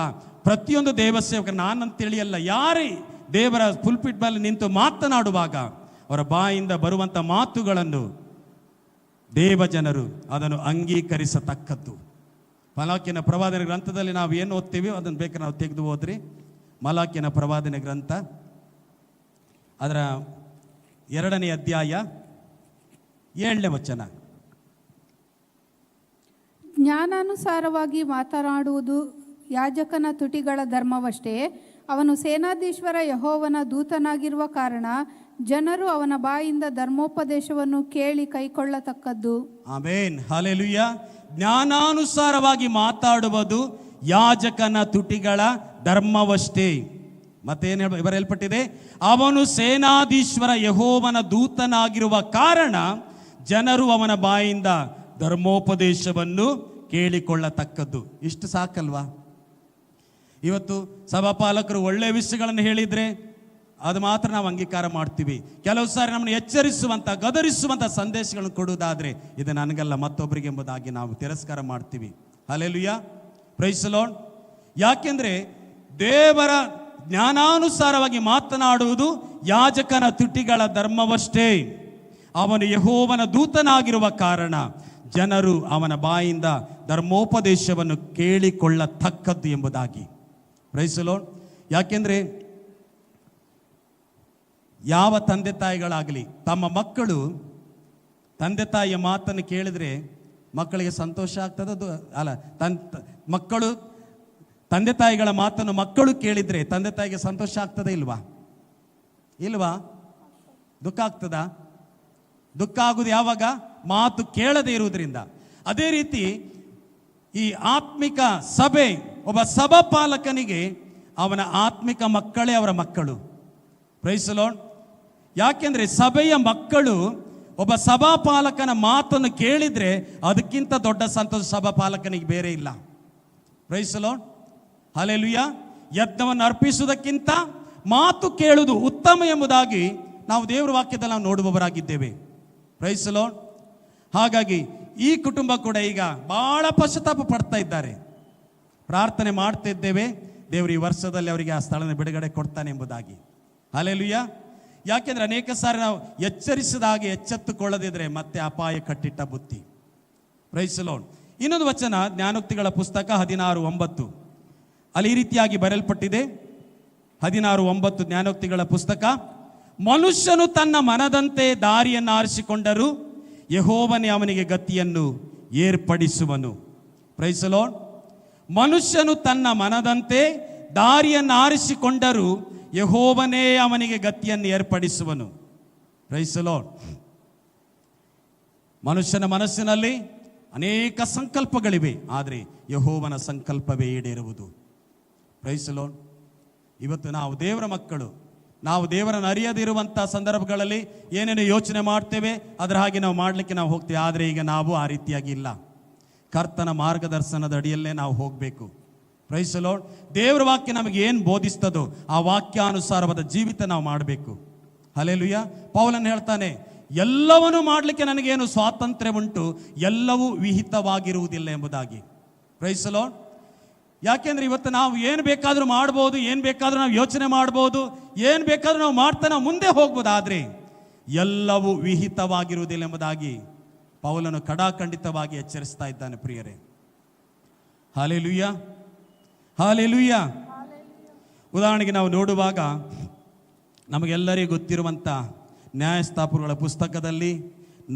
ಪ್ರತಿಯೊಂದು ದೇವಸೇವಕರು, ನಾನಂತೇಳಿ ಅಲ್ಲ, ಯಾರೇ ದೇವರ ಪುಲ್ಪಿಟ್ ಮೇಲೆ ನಿಂತು ಮಾತನಾಡುವಾಗ ಅವರ ಬಾಯಿಂದ ಬರುವಂಥ ಮಾತುಗಳನ್ನು ದೇವಜನರು ಅದನ್ನು ಅಂಗೀಕರಿಸತಕ್ಕದ್ದು. ಮಲಾಕಿನ ಪ್ರವಾದನೆ ಗ್ರಂಥದಲ್ಲಿ ನಾವು ಏನು ಓದ್ತೀವಿ ಅದನ್ನು ಬೇಕಾದ್ರೆ ನಾವು ತೆಗೆದು ಹೋದ್ರಿ. ಮಲಾಕಿನ ಪ್ರವಾದನೆ ಗ್ರಂಥ ಅದರ 2ನೇ ಅಧ್ಯಾಯ 7ನೇ ವಚನ. ಜ್ಞಾನಾನುಸಾರವಾಗಿ ಮಾತನಾಡುವುದು ಯಾಜಕನ ತುಟಿಗಳ ಧರ್ಮವಷ್ಟೇ. ಅವನು ಸೇನಾಧೀಶ್ವರ ಯೆಹೋವನ ದೂತನಾಗಿರುವ ಕಾರಣ ಜನರು ಅವನ ಬಾಯಿಂದ ಧರ್ಮೋಪದೇಶವನ್ನು ಕೇಳಿ ಕೈಕೊಳ್ಳತಕ್ಕದ್ದು. Amen, hallelujah. ಜ್ಞಾನಾನುಸಾರವಾಗಿ ಮಾತಾಡುವುದು ಯಾಜಕನ ತುಟಿಗಳ ಧರ್ಮವಷ್ಟೇ. ಮತ್ತೇನು ಬರೆಯಲ್ಪಟ್ಟಿದೆ? ಅವನು ಸೇನಾಧೀಶ್ವರ ಯೆಹೋವನ ದೂತನಾಗಿರುವ ಕಾರಣ ಜನರು ಅವನ ಬಾಯಿಂದ ಧರ್ಮೋಪದೇಶವನ್ನು ಕೇಳಿಕೊಳ್ಳತಕ್ಕದ್ದು. ಇಷ್ಟು ಸಾಕಲ್ವಾ? ಇವತ್ತು ಸಭಾಪಾಲಕರು ಒಳ್ಳೆಯ ವಿಷಯಗಳನ್ನು ಹೇಳಿದರೆ ಅದು ಮಾತ್ರ ನಾವು ಅಂಗೀಕಾರ ಮಾಡ್ತೀವಿ. ಕೆಲವು ಸಾರಿ ನಮ್ಮನ್ನು ಎಚ್ಚರಿಸುವಂಥ, ಗದರಿಸುವಂಥ ಸಂದೇಶಗಳನ್ನು ಕೊಡುವುದಾದರೆ ಇದು ನನಗಲ್ಲ ಮತ್ತೊಬ್ಬರಿಗೆ ಎಂಬುದಾಗಿ ನಾವು ತಿರಸ್ಕಾರ ಮಾಡ್ತೀವಿ. Hallelujah, praise the Lord. ಯಾಕೆಂದರೆ ದೇವರ ಜ್ಞಾನಾನುಸಾರವಾಗಿ ಮಾತನಾಡುವುದು ಯಾಜಕನ ತುಟಿಗಳ ಧರ್ಮವಷ್ಟೇ. ಅವನು ಯೆಹೋವನ ದೂತನಾಗಿರುವ ಕಾರಣ ಜನರು ಅವನ ಬಾಯಿಂದ ಧರ್ಮೋಪದೇಶವನ್ನು ಕೇಳಿಕೊಳ್ಳತಕ್ಕದ್ದು ಎಂಬುದಾಗಿ. Praise the Lord. ಯಾಕೆಂದರೆ ಯಾವ ತಂದೆ ತಾಯಿಗಳಾಗಲಿ ತಮ್ಮ ಮಕ್ಕಳು ತಂದೆ ತಾಯಿಯ ಮಾತನ್ನು ಕೇಳಿದರೆ ಮಕ್ಕಳಿಗೆ ಸಂತೋಷ ಆಗ್ತದದು ಅಲ್ಲ. ಮಕ್ಕಳು ತಂದೆ ತಾಯಿಗಳ ಮಾತನ್ನು ಮಕ್ಕಳು ಕೇಳಿದರೆ ತಂದೆ ತಾಯಿಗೆ ಸಂತೋಷ ಆಗ್ತದೆ ಇಲ್ವಾ? ಇಲ್ವಾ? ದುಃಖ ಆಗ್ತದಾ? ದುಃಖ ಆಗುವುದು ಯಾವಾಗ? ಮಾತು ಕೇಳದೇ ಇರುವುದರಿಂದ. ಅದೇ ರೀತಿ ಈ ಆತ್ಮಿಕ ಸಭೆ, ಒಬ್ಬ ಸಭಾಪಾಲಕನಿಗೆ ಅವನ ಆತ್ಮಿಕ ಮಕ್ಕಳೇ ಅವರ ಮಕ್ಕಳು. Praise the Lord. ಯಾಕೆಂದರೆ ಸಭೆಯ ಮಕ್ಕಳು ಒಬ್ಬ ಸಭಾಪಾಲಕನ ಮಾತನ್ನು ಕೇಳಿದರೆ ಅದಕ್ಕಿಂತ ದೊಡ್ಡ ಸಂತೋಷ ಸಭಾಪಾಲಕನಿಗೆ ಬೇರೆ ಇಲ್ಲ. Praise the lord, hallelujah. ಯಜ್ಞವನ್ನು ಅರ್ಪಿಸುವುದಕ್ಕಿಂತ ಮಾತು ಕೇಳುವುದು ಉತ್ತಮ ಎಂಬುದಾಗಿ ನಾವು ದೇವರ ವಾಕ್ಯದಲ್ಲಿ ನಾವು ನೋಡುವವರಾಗಿದ್ದೇವೆ. Price the lord. ಹಾಗಾಗಿ ಈ ಕುಟುಂಬ ಕೂಡ ಈಗ ಬಹಳ ಪಶ್ಚಾತ್ತಾಪ ಪಡ್ತಾ ಇದ್ದಾರೆ. ಪ್ರಾರ್ಥನೆ ಮಾಡ್ತಿದ್ದೇವೆ, ದೇವರು ಈ ವರ್ಷದಲ್ಲಿ ಅವರಿಗೆ ಆ ಸ್ಥಳನ ಬಿಡುಗಡೆ ಕೊಡ್ತಾನೆ ಎಂಬುದಾಗಿ. ಹಲ್ಲೆಲೂಯಾ. ಯಾಕೆಂದರೆ ಅನೇಕ ಸಾರಿ ನಾವು ಎಚ್ಚರಿಸಿದ ಹಾಗೆ ಎಚ್ಚೆತ್ತುಕೊಳ್ಳದಿದ್ರೆ ಮತ್ತೆ ಅಪಾಯ ಕಟ್ಟಿಟ್ಟ ಬುತ್ತಿ. Praise the Lord. ಇನ್ನೊಂದು ವಚನ ಜ್ಞಾನೋಕ್ತಿಗಳ ಪುಸ್ತಕ 16:9 ಅಲ್ಲಿ ಈ ರೀತಿಯಾಗಿ ಬರೆಯಲ್ಪಟ್ಟಿದೆ. 16:9 ಜ್ಞಾನೋಕ್ತಿಗಳ ಪುಸ್ತಕ. ಮನುಷ್ಯನು ತನ್ನ ಮನದಂತೆ ದಾರಿಯನ್ನು ಆರಿಸಿಕೊಂಡರೂ ಯೆಹೋವನೇ ಅವನಿಗೆ ಗತಿಯನ್ನು ಏರ್ಪಡಿಸುವನು. Price the lord. ಮನುಷ್ಯನು ತನ್ನ ಮನದಂತೆ ದಾರಿಯನ್ನು ಆರಿಸಿಕೊಂಡರೂ ಯೆಹೋವನೇ ಅವನಿಗೆ ಗತಿಯನ್ನು ಏರ್ಪಡಿಸುವನು. Price the Lord. ಮನುಷ್ಯನ ಮನಸ್ಸಿನಲ್ಲಿ ಅನೇಕ ಸಂಕಲ್ಪಗಳಿವೆ, ಆದರೆ ಯೆಹೋವನ ಸಂಕಲ್ಪವೇ ಈಡೇರುವುದು. Praise the Lord. ಇವತ್ತು ನಾವು ದೇವರ ಮಕ್ಕಳು, ನಾವು ದೇವರನ್ನು ಅರಿಯದಿರುವಂಥ ಸಂದರ್ಭಗಳಲ್ಲಿ ಏನೇನು ಯೋಚನೆ ಮಾಡ್ತೇವೆ ಅದರ ಹಾಗೆ ನಾವು ಮಾಡಲಿಕ್ಕೆ ನಾವು ಹೋಗ್ತೇವೆ. ಆದರೆ ಈಗ ನಾವು ಆ ರೀತಿಯಾಗಿ ಇಲ್ಲ. ಕರ್ತನ ಮಾರ್ಗದರ್ಶನದ ಅಡಿಯಲ್ಲೇ ನಾವು ಹೋಗಬೇಕು. Praise the Lord. ದೇವರ ವಾಕ್ಯ ನಮಗೆ ಏನು ಬೋಧಿಸ್ತದೋ ಆ ವಾಕ್ಯಾನುಸಾರವಾದ ಜೀವಿತ ನಾವು ಮಾಡಬೇಕು. ಹಲ್ಲೆಲೂಯಾ. ಪೌಲನು ಹೇಳ್ತಾನೆ, ಎಲ್ಲವನ್ನೂ ಮಾಡಲಿಕ್ಕೆ ನನಗೇನು ಸ್ವಾತಂತ್ರ್ಯ ಉಂಟು, ಎಲ್ಲವೂ ವಿಹಿತವಾಗಿರುವುದಿಲ್ಲ ಎಂಬುದಾಗಿ. Praise the Lord. ಯಾಕೆಂದರೆ ಇವತ್ತು ನಾವು ಏನು ಬೇಕಾದರೂ ಮಾಡ್ಬೋದು, ಏನು ಬೇಕಾದರೂ ನಾವು ಯೋಚನೆ ಮಾಡ್ಬೋದು, ಏನು ಬೇಕಾದರೂ ನಾವು ಮಾಡ್ತಾ ನಾವು ಮುಂದೆ ಹೋಗ್ಬೋದು. ಆದರೆ ಎಲ್ಲವೂ ವಿಹಿತವಾಗಿರುವುದಿಲ್ಲ ಎಂಬುದಾಗಿ ಪೌಲನು ಕಡಾಖಂಡಿತವಾಗಿ ಎಚ್ಚರಿಸ್ತಾ ಇದ್ದಾನೆ. ಪ್ರಿಯರೇ, ಹಲ್ಲೆಲೂಯಾ, ಹಲ್ಲೆಲೂಯಾ. ಉದಾಹರಣೆಗೆ ನಾವು ನೋಡುವಾಗ ನಮಗೆಲ್ಲರಿಗೂ ಗೊತ್ತಿರುವಂಥ ನ್ಯಾಯಸ್ಥಾಪಕರ ಪುಸ್ತಕದಲ್ಲಿ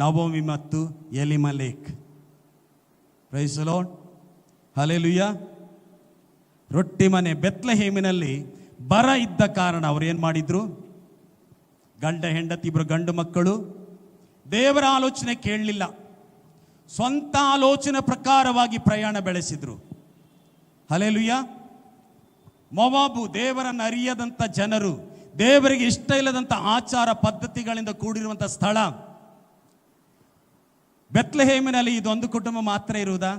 ನವೋಮಿ ಮತ್ತು Elimelech. Praise the lord, hallelujah. ರೊಟ್ಟಿ ಮನೆ ಬೆತ್ಲೆಹೇಮಿನಲ್ಲಿ ಬರ ಇದ್ದ ಕಾರಣ ಅವರು ಏನು ಮಾಡಿದ್ರು? ಗಂಡ ಹೆಂಡತಿ ಇಬ್ಬರು ಗಂಡು ಮಕ್ಕಳು ದೇವರ ಆಲೋಚನೆ ಕೇಳಲಿಲ್ಲ, ಸ್ವಂತ ಆಲೋಚನೆ ಪ್ರಕಾರವಾಗಿ ಪ್ರಯಾಣ ಬೆಳೆಸಿದ್ರು. ಹಲ್ಲೆಲೂಯಾ. ಮೋವಾಬು ದೇವರನ್ನು ಅರಿಯದಂಥ ಜನರು, ದೇವರಿಗೆ ಇಷ್ಟ ಇಲ್ಲದಂಥ ಆಚಾರ ಪದ್ಧತಿಗಳಿಂದ ಕೂಡಿರುವಂಥ ಸ್ಥಳ. ಬೆತ್ಲೆಹೇಮಿನಲ್ಲಿ ಇದೊಂದು ಕುಟುಂಬ ಮಾತ್ರ ಇರುವುದಾ?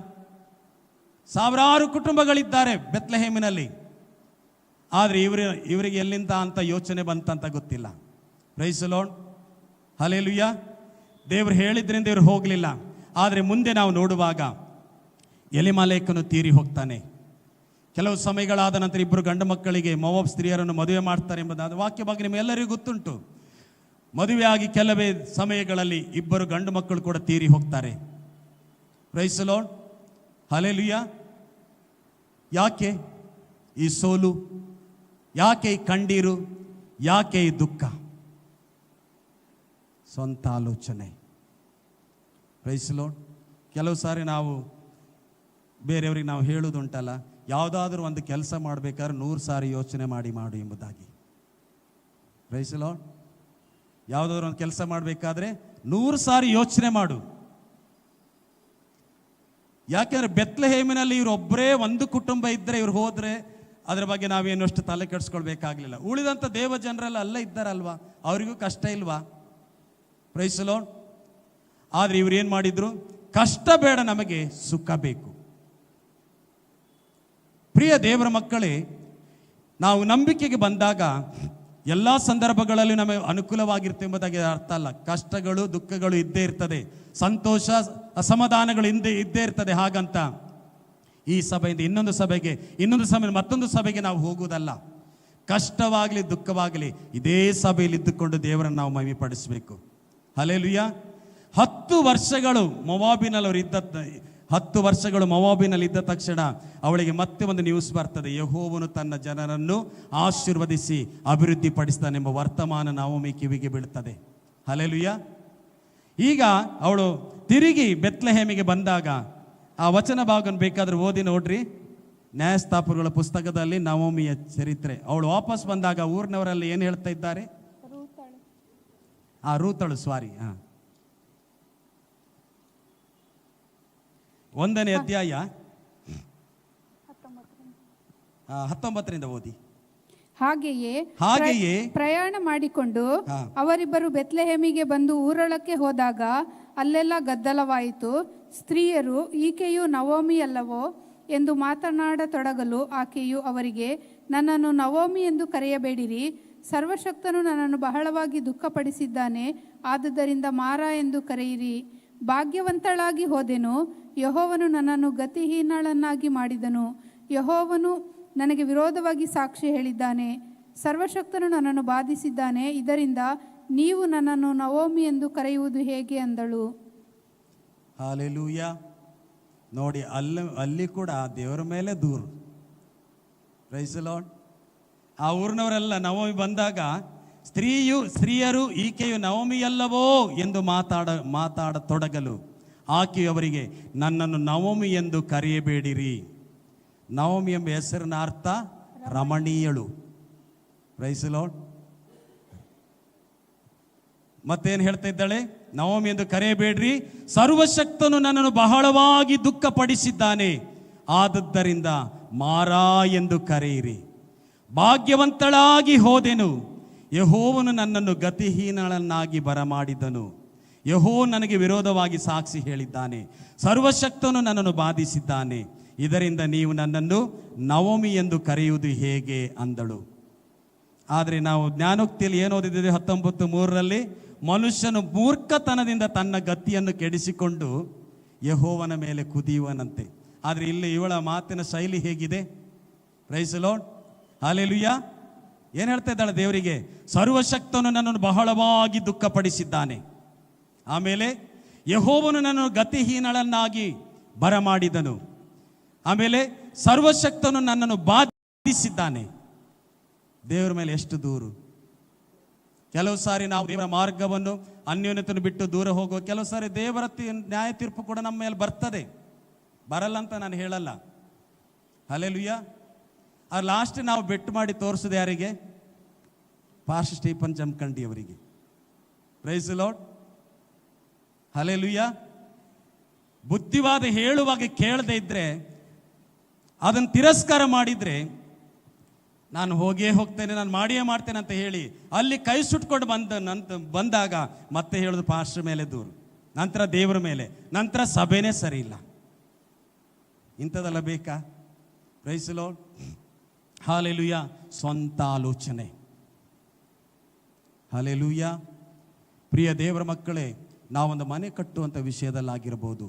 ಸಾವಿರಾರು ಕುಟುಂಬಗಳಿದ್ದಾರೆ ಬೆತ್ಲೆಹೇಮಿನಲ್ಲಿ. ಆದರೆ ಇವರಿಗೆ ಎಲ್ಲಿಂದ ಅಂತ ಯೋಚನೆ ಬಂತಂತ ಗೊತ್ತಿಲ್ಲ. Praise the lord, hallelujah. ದೇವರು ಹೇಳಿದ್ರಿಂದ ಇವರು ಹೋಗಲಿಲ್ಲ. ಆದರೆ ಮುಂದೆ ನಾವು ನೋಡುವಾಗ ಎಲಿಮಲೇಕನು ತೀರಿ ಹೋಗ್ತಾನೆ. ಕೆಲವು ಸಮಯಗಳಾದ ನಂತರ ಇಬ್ಬರು ಗಂಡು ಮಕ್ಕಳಿಗೆ ಮೋವಾಬ್ ಸ್ತ್ರೀಯರನ್ನು ಮದುವೆ ಮಾಡ್ತಾರೆ ಎಂಬುದಾದ ವಾಕ್ಯ ಬಗ್ಗೆ ನಿಮ್ಮೆಲ್ಲರಿಗೂ ಗೊತ್ತುಂಟು. ಮದುವೆಯಾಗಿ ಕೆಲವೇ ಸಮಯಗಳಲ್ಲಿ ಇಬ್ಬರು ಗಂಡು ಮಕ್ಕಳು ಕೂಡ ತೀರಿ ಹೋಗ್ತಾರೆ. Praise the lord, hallelujah. ಯಾಕೆ ಈ ಸೋಲು? ಯಾಕೆ ಈ ಕಣ್ಣೀರು? ಯಾಕೆ ಈ ದುಃಖ? ಸ್ವಂತ ಆಲೋಚನೆ. Praise the Lord. ಕೆಲವು ಸಾರಿ ನಾವು ಬೇರೆಯವ್ರಿಗೆ ನಾವು ಹೇಳೋದುಂಟಲ್ಲ, ಯಾವುದಾದ್ರೂ ಒಂದು ಕೆಲಸ ಮಾಡಬೇಕಾದ್ರೆ 100 ಸಾರಿ ಯೋಚನೆ ಮಾಡಿ ಮಾಡು ಎಂಬುದಾಗಿ. Praise the Lord. ಯಾವುದಾದ್ರೂ ಒಂದು ಕೆಲಸ ಮಾಡಬೇಕಾದ್ರೆ 100 ಸಾರಿ ಯೋಚನೆ ಮಾಡು. ಯಾಕೆಂದ್ರೆ ಬೆತ್ಲೆಹೇಮಿನಲ್ಲಿ ಇವರೊಬ್ಬರೇ ಒಂದು ಕುಟುಂಬ ಇದ್ದರೆ, ಇವ್ರು ಹೋದ್ರೆ ಅದರ ಬಗ್ಗೆ ನಾವೇನು ಅಷ್ಟು ತಲೆ ಕೆಡಿಸ್ಕೊಳ್ಬೇಕಾಗ್ಲಿಲ್ಲ. ಉಳಿದಂಥ ದೇವ ಜನರೆಲ್ಲ ಅಲ್ಲೇ ಇದ್ದಾರಲ್ವಾ, ಅವರಿಗೂ ಕಷ್ಟ ಇಲ್ವಾ? Praise the Lord. ಆದರೆ ಇವ್ರು ಏನು ಮಾಡಿದ್ರು? ಕಷ್ಟ ಬೇಡ, ನಮಗೆ ಸುಖ ಬೇಕು. ಪ್ರಿಯ ದೇವರ ಮಕ್ಕಳೇ, ನಾವು ನಂಬಿಕೆಗೆ ಬಂದಾಗ ಎಲ್ಲ ಸಂದರ್ಭಗಳಲ್ಲಿ ನಮಗೆ ಅನುಕೂಲವಾಗಿರುತ್ತೆ ಎಂಬುದಾಗಿ ಅರ್ಥ ಅಲ್ಲ. ಕಷ್ಟಗಳು ದುಃಖಗಳು ಇದ್ದೇ ಇರ್ತದೆ, ಸಂತೋಷ ಅಸಮಾಧಾನಗಳು ಇದ್ದೇ ಇರ್ತದೆ. ಹಾಗಂತ ಈ ಸಭೆಯಿಂದ ಇನ್ನೊಂದು ಸಭೆಗೆ, ಇನ್ನೊಂದು ಸಭೆ ಮತ್ತೊಂದು ಸಭೆಗೆ ನಾವು ಹೋಗುವುದಲ್ಲ. ಕಷ್ಟವಾಗಲಿ ದುಃಖವಾಗಲಿ ಇದೇ ಸಭೆಯಲ್ಲಿ ಇದ್ದುಕೊಂಡು ದೇವರನ್ನು ನಾವು ಮಹಿಮೆಪಡಿಸಬೇಕು. ಹಲ್ಲೆಲೂಯಾ. 10 ವರ್ಷಗಳು ಮೊವಾಬಿನಲ್ಲಿ ಇದ್ದ 10 ವರ್ಷಗಳು ಮೊವಾಬಿನಲ್ಲಿ ಇದ್ದ ತಕ್ಷಣ ಅವಳಿಗೆ ಮತ್ತೆ ಒಂದು ನ್ಯೂಸ್ ಬರ್ತದೆ, ಯೆಹೋವನು ತನ್ನ ಜನರನ್ನು ಆಶೀರ್ವದಿಸಿ ಅಭಿವೃದ್ಧಿ ಪಡಿಸ್ತಾನೆಂಬ ವರ್ತಮಾನ ನವೋಮಿ ಕಿವಿಗೆ ಬೀಳ್ತದೆ. ಹಲ್ಲೆಲೂಯಾ. ಈಗ ಅವಳು ತಿರುಗಿ ಬೆತ್ಲೆಹೇಮಿಗೆ ಬಂದಾಗ ಆ ವಚನ ಭಾಗವನ್ನು ಬೇಕಾದ್ರೆ ಓದಿ ನೋಡ್ರಿ. ನ್ಯಾಯಸ್ಥಾಪಕಗಳ ಪುಸ್ತಕದಲ್ಲಿ ನವೋಮಿಯ ಚರಿತ್ರೆ. ಅವಳು ವಾಪಸ್ ಬಂದಾಗ ಊರಿನವರಲ್ಲಿ ಏನು ಹೇಳ್ತಾ ಇದ್ದಾರೆ? ರೂತಳು, ಸಾರಿ, 1ನೇ ಅಧ್ಯಾಯ 19ರಿಂದ ಓದಿ. ಹಾಗೆಯೇ ಪ್ರಯಾಣ ಮಾಡಿಕೊಂಡು ಅವರಿಬ್ಬರು ಬೆತ್ಲೆಹೇಮಿಗೆ ಬಂದು ಊರೊಳಕ್ಕೆ ಹೋದಾಗ ಅಲ್ಲೆಲ್ಲ ಗದ್ದಲವಾಯಿತು. ಸ್ತ್ರೀಯರು, ಈಕೆಯು ನವೋಮಿ ಅಲ್ಲವೋ ಎಂದು ಮಾತನಾಡತೊಡಗಲು ಆಕೆಯು ಅವರಿಗೆ, ನನ್ನನ್ನು ನವೋಮಿ ಎಂದು ಕರೆಯಬೇಡಿರಿ, ಸರ್ವಶಕ್ತನು ನನ್ನನ್ನು ಬಹಳವಾಗಿ ದುಃಖಪಡಿಸಿದ್ದಾನೆ, ಆದುದರಿಂದ ಮಾರಾ ಎಂದು ಕರೆಯಿರಿ. ಭಾಗ್ಯವಂತಳಾಗಿ ಹೋದೆನು, ಯೆಹೋವನು ನನ್ನನ್ನು ಗತಿಹೀನಳನ್ನಾಗಿ ಮಾಡಿದನು. ಯೆಹೋವನು ನನಗೆ ವಿರೋಧವಾಗಿ ಸಾಕ್ಷಿ ಹೇಳಿದ್ದಾನೆ, ಸರ್ವಶಕ್ತನು ನನ್ನನ್ನು ಬಾಧಿಸಿದ್ದಾನೆ, ಇದರಿಂದ ನೀವು ನನ್ನನ್ನು ನವೋಮಿ ಎಂದು ಕರೆಯುವುದು ಹೇಗೆ ಅಂದಳು. ಹಲ್ಲೆಲೂಯಾ. ನೋಡಿ, ಅಲ್ಲಿ ಕೂಡ ದೇವರ ಮೇಲೆ ದೂರು. Praise the Lord. ಆ ಊರಿನವರೆಲ್ಲ ನವೋಮಿ ಬಂದಾಗ ಸ್ತ್ರೀಯರು, ಈಕೆಯು ನವೋಮಿಯಲ್ಲವೋ ಎಂದು ಮಾತಾಡತೊಡಗಲು ಆಕೆಯು ಅವರಿಗೆ, ನನ್ನನ್ನು ನವೋಮಿ ಎಂದು ಕರೆಯಬೇಡಿರಿ. ನವೋಮಿ ಎಂಬ ಹೆಸರಿನ ಅರ್ಥ ರಮಣೀಯಳು. Price the lord. ಮತ್ತೇನು ಹೇಳ್ತಾ ಇದ್ದಾಳೆ? ನವೋಮಿ ಎಂದು ಕರೆಯಬೇಡ್ರಿ, ಸರ್ವಶಕ್ತನು ನನ್ನನ್ನು ಬಹಳವಾಗಿ ದುಃಖಪಡಿಸಿದ್ದಾನೆ, ಆದದ್ದರಿಂದ ಮಾರಾ ಎಂದು ಕರೆಯಿರಿ. ಭಾಗ್ಯವಂತಳಾಗಿ ಹೋದೆನು, ಯೆಹೋವನು ನನ್ನನ್ನು ಗತಿಹೀನಳನ್ನಾಗಿ ಬರಮಾಡಿದನು. ಯೆಹೋವ ನನಗೆ ವಿರೋಧವಾಗಿ ಸಾಕ್ಷಿ ಹೇಳಿದ್ದಾನೆ, ಸರ್ವಶಕ್ತನು ನನ್ನನ್ನು ಬಾಧಿಸಿದ್ದಾನೆ, ಇದರಿಂದ ನೀವು ನನ್ನನ್ನು ನವೋಮಿ ಎಂದು ಕರೆಯುವುದು ಹೇಗೆ ಅಂದಳು. ಆದರೆ ನಾವು ಜ್ಞಾನೋಕ್ತಿಯಲ್ಲಿ ಏನು ಓದಿದ್ದೇವೆ? 19:3 ಮನುಷ್ಯನು ಮೂರ್ಖತನದಿಂದ ತನ್ನ ಗತಿಯನ್ನು ಕೆಡಿಸಿಕೊಂಡು ಯೆಹೋವನ ಮೇಲೆ ಕುದಿಯುವನಂತೆ. ಆದರೆ ಇಲ್ಲಿ ಇವಳ ಮಾತಿನ ಶೈಲಿ ಹೇಗಿದೆ? Praise the lord, hallelujah. ಏನು ಹೇಳ್ತಾ ಇದ್ದಾಳೆ ದೇವರಿಗೆ? ಸರ್ವಶಕ್ತನು ನನ್ನನ್ನು ಬಹಳವಾಗಿ ದುಃಖಪಡಿಸಿದ್ದಾನೆ, ಆಮೇಲೆ ಯೆಹೋವನು ನನ್ನನ್ನು ಗತಿಹೀನಳನ್ನಾಗಿ ಬರಮಾಡಿದನು, ಆಮೇಲೆ ಸರ್ವಶಕ್ತನು ನನ್ನನ್ನು ಬಾಧಿಸಿದ್ದಾನೆ. ದೇವರ ಮೇಲೆ ಎಷ್ಟು ದೂರು. ಕೆಲವು ಸಾರಿ ನಾವು ದೇವರ ಮಾರ್ಗವನ್ನು ಅನ್ಯೋನ್ಯತೆಯನ್ನು ಬಿಟ್ಟು ದೂರ ಹೋಗುವ, ಕೆಲವು ಸಾರಿ ದೇವರ ನ್ಯಾಯ ತೀರ್ಪು ಕೂಡ ನಮ್ಮ ಮೇಲೆ ಬರ್ತದೆ, ಬರಲ್ಲ ಅಂತ ನಾನು ಹೇಳಲ್ಲ. ಹಲ್ಲೆಲೂಯಾ. ಆ ಲಾಸ್ಟ್ ನಾವು ಬೆಟ್ಟು ಮಾಡಿ ತೋರಿಸೋದು ಯಾರಿಗೆ? ಪಾಸ್ಟರ್ ಸ್ಟೀಫನ್ ಜಮಖಂಡಿ ಅವರಿಗೆ. Praise the lord, hallelujah. ಬುದ್ಧಿವಾದ ಹೇಳುವಾಗ ಕೇಳದೆ ಇದ್ರೆ, ಅದನ್ನು ತಿರಸ್ಕಾರ ಮಾಡಿದ್ರೆ, ನಾನು ಹೋಗೇ ಹೋಗ್ತೇನೆ, ನಾನು ಮಾಡಿಯೇ ಮಾಡ್ತೇನೆ ಅಂತ ಹೇಳಿ ಅಲ್ಲಿ ಕೈ ಸುಟ್ಕೊಂಡು ಬಂದಾಗ ಮತ್ತೆ ಹೇಳೋದು ಪಾಸ್ಟರ್ ಮೇಲೆ ದೂರು, ನಂತರ ದೇವರ ಮೇಲೆ, ನಂತರ ಸಭೆನೇ ಸರಿ ಇಲ್ಲ. ಇಂಥದ್ದೆಲ್ಲ ಬೇಕಾ? Praise the lord, hallelujah. ಸ್ವಂತ ಆಲೋಚನೆ. ಹಲ್ಲೆಲೂಯಾ. ಪ್ರಿಯ ದೇವರ ಮಕ್ಕಳೇ, ನಾವೊಂದು ಮನೆ ಕಟ್ಟುವಂಥ ವಿಷಯದಲ್ಲಾಗಿರ್ಬೋದು,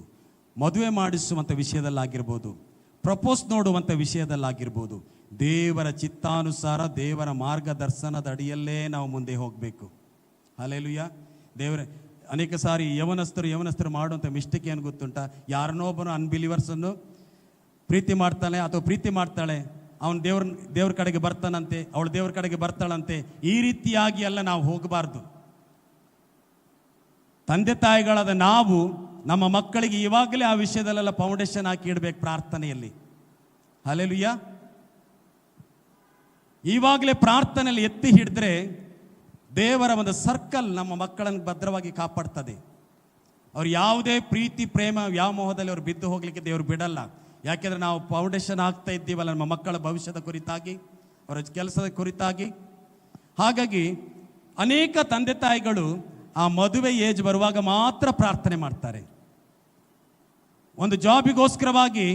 ಮದುವೆ ಮಾಡಿಸುವಂಥ ವಿಷಯದಲ್ಲಾಗಿರ್ಬೋದು, ಪ್ರಪೋಸ್ ನೋಡುವಂಥ ವಿಷಯದಲ್ಲಾಗಿರ್ಬೋದು, ದೇವರ ಚಿತ್ತಾನುಸಾರ ದೇವರ ಮಾರ್ಗದರ್ಶನದ ಅಡಿಯಲ್ಲೇ ನಾವು ಮುಂದೆ ಹೋಗಬೇಕು. ಹಲ್ಲೆಲೂಯಾ. ದೇವರೇ, ಅನೇಕ ಸಾರಿ ಯವನಸ್ಥರು ಮಾಡುವಂಥ ಮಿಸ್ಟೇಕ್ ಏನು ಗೊತ್ತುಂಟ? ಯಾರನ್ನೋ ಒಬ್ಬನು ಅನ್ಬಿಲೀವರ್ಸನ್ನು ಪ್ರೀತಿ ಮಾಡ್ತಾನೆ ಅಥವಾ ಪ್ರೀತಿ ಮಾಡ್ತಾಳೆ, ಅವನು ದೇವ್ರ ಕಡೆಗೆ ಬರ್ತಾನಂತೆ, ಅವಳು ದೇವ್ರ ಕಡೆಗೆ ಬರ್ತಾಳಂತೆ. ಈ ರೀತಿಯಾಗಿ ಎಲ್ಲ ನಾವು ಹೋಗಬಾರ್ದು. ತಂದೆ ತಾಯಿಗಳಾದ ನಾವು ನಮ್ಮ ಮಕ್ಕಳಿಗೆ ಇವಾಗಲೇ ಆ ವಿಷಯದಲ್ಲೆಲ್ಲ ಫೌಂಡೇಶನ್ ಹಾಕಿ ಇಡಬೇಕು ಪ್ರಾರ್ಥನೆಯಲ್ಲಿ. ಹಲ್ಲೆಲೂಯಾ. ಇವಾಗಲೇ ಪ್ರಾರ್ಥನೆಯಲ್ಲಿ ಎತ್ತಿ ಹಿಡಿದ್ರೆ ದೇವರ ಒಂದು ಸರ್ಕಲ್ ನಮ್ಮ ಮಕ್ಕಳನ್ನು ಭದ್ರವಾಗಿ ಕಾಪಾಡ್ತದೆ. ಅವ್ರು ಯಾವುದೇ ಪ್ರೀತಿ ಪ್ರೇಮ ವ್ಯಾಮೋಹದಲ್ಲಿ ಅವ್ರು ಬಿದ್ದು ಹೋಗ್ಲಿಕ್ಕೆ ದೇವರು ಬಿಡಲ್ಲ. ಯಾಕೆಂದರೆ ನಾವು ಫೌಂಡೇಶನ್ ಆಗ್ತಾ ಇದ್ದೀವಲ್ಲ ನಮ್ಮ ಮಕ್ಕಳ ಭವಿಷ್ಯದ ಕುರಿತಾಗಿ, ಅವರ ಕೆಲಸದ ಕುರಿತಾಗಿ. ಹಾಗಾಗಿ ಅನೇಕ ತಂದೆ ತಾಯಿಗಳು ಆ ಮದುವೆ ಏಜ್ ಬರುವಾಗ ಮಾತ್ರ ಪ್ರಾರ್ಥನೆ ಮಾಡ್ತಾರೆ. ಒಂದು ಜಾಬಿಗೋಸ್ಕರವಾಗಿ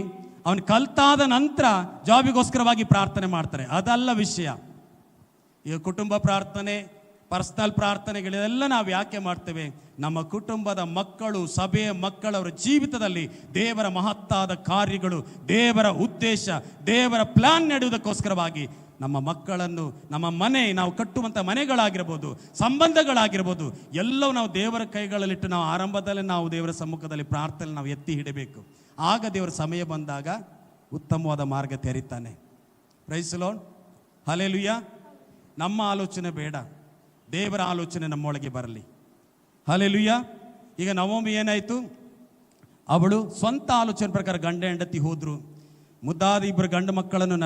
ಅವನು ಕಲ್ತಾದ ನಂತರ ಜಾಬಿಗೋಸ್ಕರವಾಗಿ ಪ್ರಾರ್ಥನೆ ಮಾಡ್ತಾರೆ. ಅದಲ್ಲ ವಿಷಯ. ಈಗ ಕುಟುಂಬ ಪ್ರಾರ್ಥನೆ, ಪರ್ಸನಲ್ ಪ್ರಾರ್ಥನೆಗಳೆಲ್ಲ ನಾವು ಯಾಕೆ ಮಾಡ್ತೇವೆ? ನಮ್ಮ ಕುಟುಂಬದ ಮಕ್ಕಳು, ಸಭೆಯ ಮಕ್ಕಳವರ ಜೀವಿತದಲ್ಲಿ ದೇವರ ಮಹತ್ತಾದ ಕಾರ್ಯಗಳು, ದೇವರ ಉದ್ದೇಶ, ದೇವರ ಪ್ಲಾನ್ ನಡೆಯುವುದಕ್ಕೋಸ್ಕರವಾಗಿ ನಮ್ಮ ಮಕ್ಕಳನ್ನು, ನಮ್ಮ ಮನೆ, ನಾವು ಕಟ್ಟುವಂಥ ಮನೆಗಳಾಗಿರ್ಬೋದು, ಸಂಬಂಧಗಳಾಗಿರ್ಬೋದು, ಎಲ್ಲವೂ ನಾವು ದೇವರ ಕೈಗಳಲ್ಲಿಟ್ಟು ನಾವು ಆರಂಭದಲ್ಲೇ ನಾವು ದೇವರ ಸಮ್ಮುಖದಲ್ಲಿ ಪ್ರಾರ್ಥನೆ ನಾವು ಎತ್ತಿ ಹಿಡಬೇಕು. ಆಗ ದೇವರ ಸಮಯ ಬಂದಾಗ ಉತ್ತಮವಾದ ಮಾರ್ಗ ತೆರೀತಾನೆ. Praise the lord. ಹಲ್ಲೆಲೂಯಾ. ನಮ್ಮ ಆಲೋಚನೆ ಬೇಡ, ದೇವರ ಆಲೋಚನೆ ನಮ್ಮೊಳಗೆ ಬರಲಿ. ಹಲ್ಲೆಲೂಯಾ. ಈಗ ನವೋಮಿ ಏನಾಯಿತು? ಅವಳು ಸ್ವಂತ ಆಲೋಚನೆ ಪ್ರಕಾರ ಗಂಡ ಹೆಂಡತಿ ಹೋದ್ರು, ಮುದ್ದಾದ ಇಬ್ಬರು ಗಂಡು ಮಕ್ಕಳನ್ನು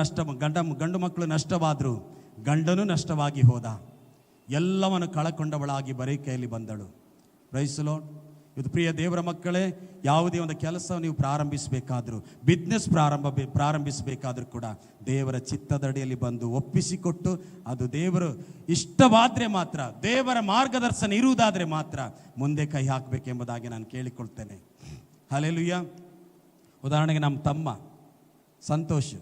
ಗಂಡು ಮಕ್ಕಳು ನಷ್ಟವಾದ್ರು, ಗಂಡನು ನಷ್ಟವಾಗಿ ಹೋದ. ಎಲ್ಲವನ್ನು ಕಳಕೊಂಡವಳಾಗಿ ಬರೀ ಕೈಯಲ್ಲಿ ಬಂದಳು. Praise the lord. ಇದು ಪ್ರಿಯ ದೇವರ ಮಕ್ಕಳೇ, ಯಾವುದೇ ಒಂದು ಕೆಲಸ ನೀವು ಪ್ರಾರಂಭಿಸಬೇಕಾದ್ರೂ, ಬಿಸ್ನೆಸ್ ಪ್ರಾರಂಭಿಸಬೇಕಾದ್ರೂ ಕೂಡ ದೇವರ ಚಿತ್ತದಡಿಯಲ್ಲಿ ಬಂದು ಒಪ್ಪಿಸಿಕೊಟ್ಟು, ಅದು ದೇವರು ಇಷ್ಟವಾದರೆ ಮಾತ್ರ, ದೇವರ ಮಾರ್ಗದರ್ಶನ ಇರುವುದಾದರೆ ಮಾತ್ರ ಮುಂದೆ ಕೈ ಹಾಕಬೇಕೆಂಬುದಾಗಿ ನಾನು ಕೇಳಿಕೊಳ್ತೇನೆ. ಹಲ್ಲೆಲೂಯಾ. ಉದಾಹರಣೆಗೆ ನಮ್ಮ ತಮ್ಮ ಸಂತೋಷ್,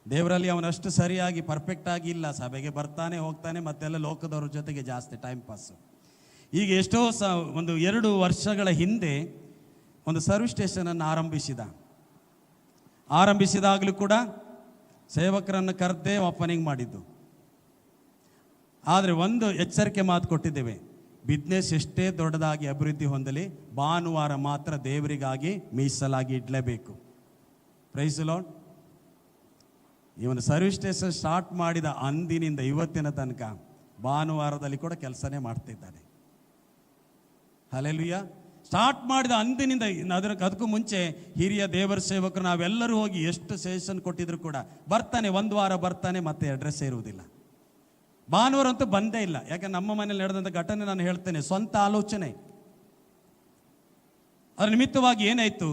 ದೇವರಲ್ಲಿ ಅವನಷ್ಟು ಸರಿಯಾಗಿ ಪರ್ಫೆಕ್ಟಾಗಿ ಇಲ್ಲ. ಸಭೆಗೆ ಬರ್ತಾನೆ ಹೋಗ್ತಾನೆ, ಮತ್ತೆಲ್ಲ ಲೋಕದವ್ರ ಜೊತೆಗೆ ಜಾಸ್ತಿ ಟೈಮ್ ಪಾಸು. ಈಗ ಎಷ್ಟೋ ಒಂದು 2 ವರ್ಷಗಳ ಹಿಂದೆ ಒಂದು ಸರ್ವಿಸ್ ಸ್ಟೇಷನನ್ನು ಆರಂಭಿಸಿದಾಗಲೂ ಕೂಡ ಸೇವಕರನ್ನು ಕರೆದೇ ಓಪನಿಂಗ್ ಮಾಡಿದ್ದು. ಆದರೆ ಒಂದು ಎಚ್ಚರಿಕೆ ಮಾತು ಕೊಟ್ಟಿದ್ದೇವೆ, ಬಿಸ್ನೆಸ್ ಎಷ್ಟೇ ದೊಡ್ಡದಾಗಿ ಅಭಿವೃದ್ಧಿ ಹೊಂದಲಿ, ಭಾನುವಾರ ಮಾತ್ರ ದೇವರಿಗಾಗಿ ಮೀಸಲಾಗಿ ಇಡಲೇಬೇಕು. Praise the Lord. ಇವನು ಸರ್ವಿಸ್ ಸ್ಟೇಷನ್ ಸ್ಟಾರ್ಟ್ ಮಾಡಿದ ಅಂದಿನಿಂದ ಇವತ್ತಿನ ತನಕ ಭಾನುವಾರದಲ್ಲಿ ಕೂಡ ಕೆಲಸನೇ ಮಾಡ್ತಿದ್ದಾನೆ. ಹಲ್ಲೆಲೂಯಾ. ಸ್ಟಾರ್ಟ್ ಮಾಡಿದ ಅಂದಿನಿಂದ ಅದಕ್ಕೂ ಮುಂಚೆ ಹಿರಿಯ ದೇವರ ಸೇವಕರು ನಾವೆಲ್ಲರೂ ಹೋಗಿ ಎಷ್ಟು ಸೆಷನ್ ಕೊಟ್ಟಿದ್ರು ಕೂಡ ಬರ್ತಾನೆ, 1 ವಾರ ಬರ್ತಾನೆ, ಮತ್ತೆ ಅಡ್ರೆಸ್ ಇರುವುದಿಲ್ಲ. ಭಾನುವಾರ ಅಂತೂ ಬಂದೇ ಇಲ್ಲ. ಯಾಕಂದ್ರೆ ನಮ್ಮ ಮನೇಲಿ ನಡೆದಂಥ ಘಟನೆ ನಾನು ಹೇಳ್ತೇನೆ, ಸ್ವಂತ ಆಲೋಚನೆ. ಅದರ ನಿಮಿತ್ತವಾಗಿ ಏನಾಯಿತು,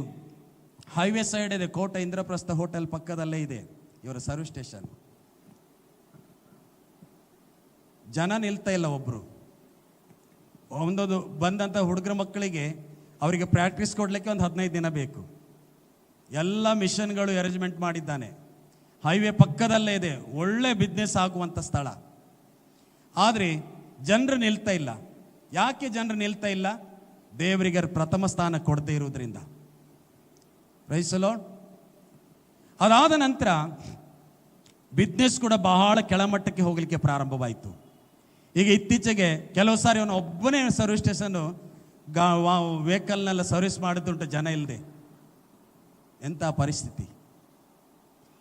ಹೈವೇ ಸೈಡ್ ಇದೆ, ಕೋಟೆ ಇಂದ್ರಪ್ರಸ್ಥ ಹೋಟೆಲ್ ಪಕ್ಕದಲ್ಲೇ ಇದೆ ಇವರ ಸರ್ವಿಸ್ ಸ್ಟೇಷನ್. ಜನ ನಿಲ್ತಾ ಇಲ್ಲ. ಒಂದೊಂದು ಬಂದಂಥ ಹುಡುಗರ ಮಕ್ಕಳಿಗೆ ಅವರಿಗೆ ಪ್ರಾಕ್ಟೀಸ್ ಕೊಡಲಿಕ್ಕೆ ಒಂದು 15 ದಿನ ಬೇಕು. ಎಲ್ಲ ಮಿಷನ್ಗಳು ಅರೇಂಜ್ಮೆಂಟ್ ಮಾಡಿದ್ದಾನೆ. ಹೈವೇ ಪಕ್ಕದಲ್ಲೇ ಇದೆ, ಒಳ್ಳೆ ಬಿಸ್ನೆಸ್ ಆಗುವಂಥ ಸ್ಥಳ. ಆದರೆ ಜನರು ನಿಲ್ತಾ ಇಲ್ಲ. ಯಾಕೆ ಜನರು ನಿಲ್ತಾ ಇಲ್ಲ? ದೇವರಿಗೆ ಪ್ರಥಮ ಸ್ಥಾನ ಕೊಡದೇ ಇರುವುದರಿಂದ. Praise the lord. ಅದಾದ ನಂತರ ಬಿಸ್ನೆಸ್ ಕೂಡ ಬಹಳ ಕೆಳಮಟ್ಟಕ್ಕೆ ಹೋಗಲಿಕ್ಕೆ ಪ್ರಾರಂಭವಾಯಿತು. ಈಗ ಇತ್ತೀಚೆಗೆ ಕೆಲವು ಸಾರಿ ಅವನು ಒಬ್ಬನೇ ಸರ್ವಿಸ್ ಸ್ಟೇಷನ್ನು ವೆಹಿಕಲ್ನೆಲ್ಲ ಸರ್ವಿಸ್ ಮಾಡಿದ್ದುಂಟು, ಜನ ಇಲ್ಲದೆ. ಎಂಥ ಪರಿಸ್ಥಿತಿ.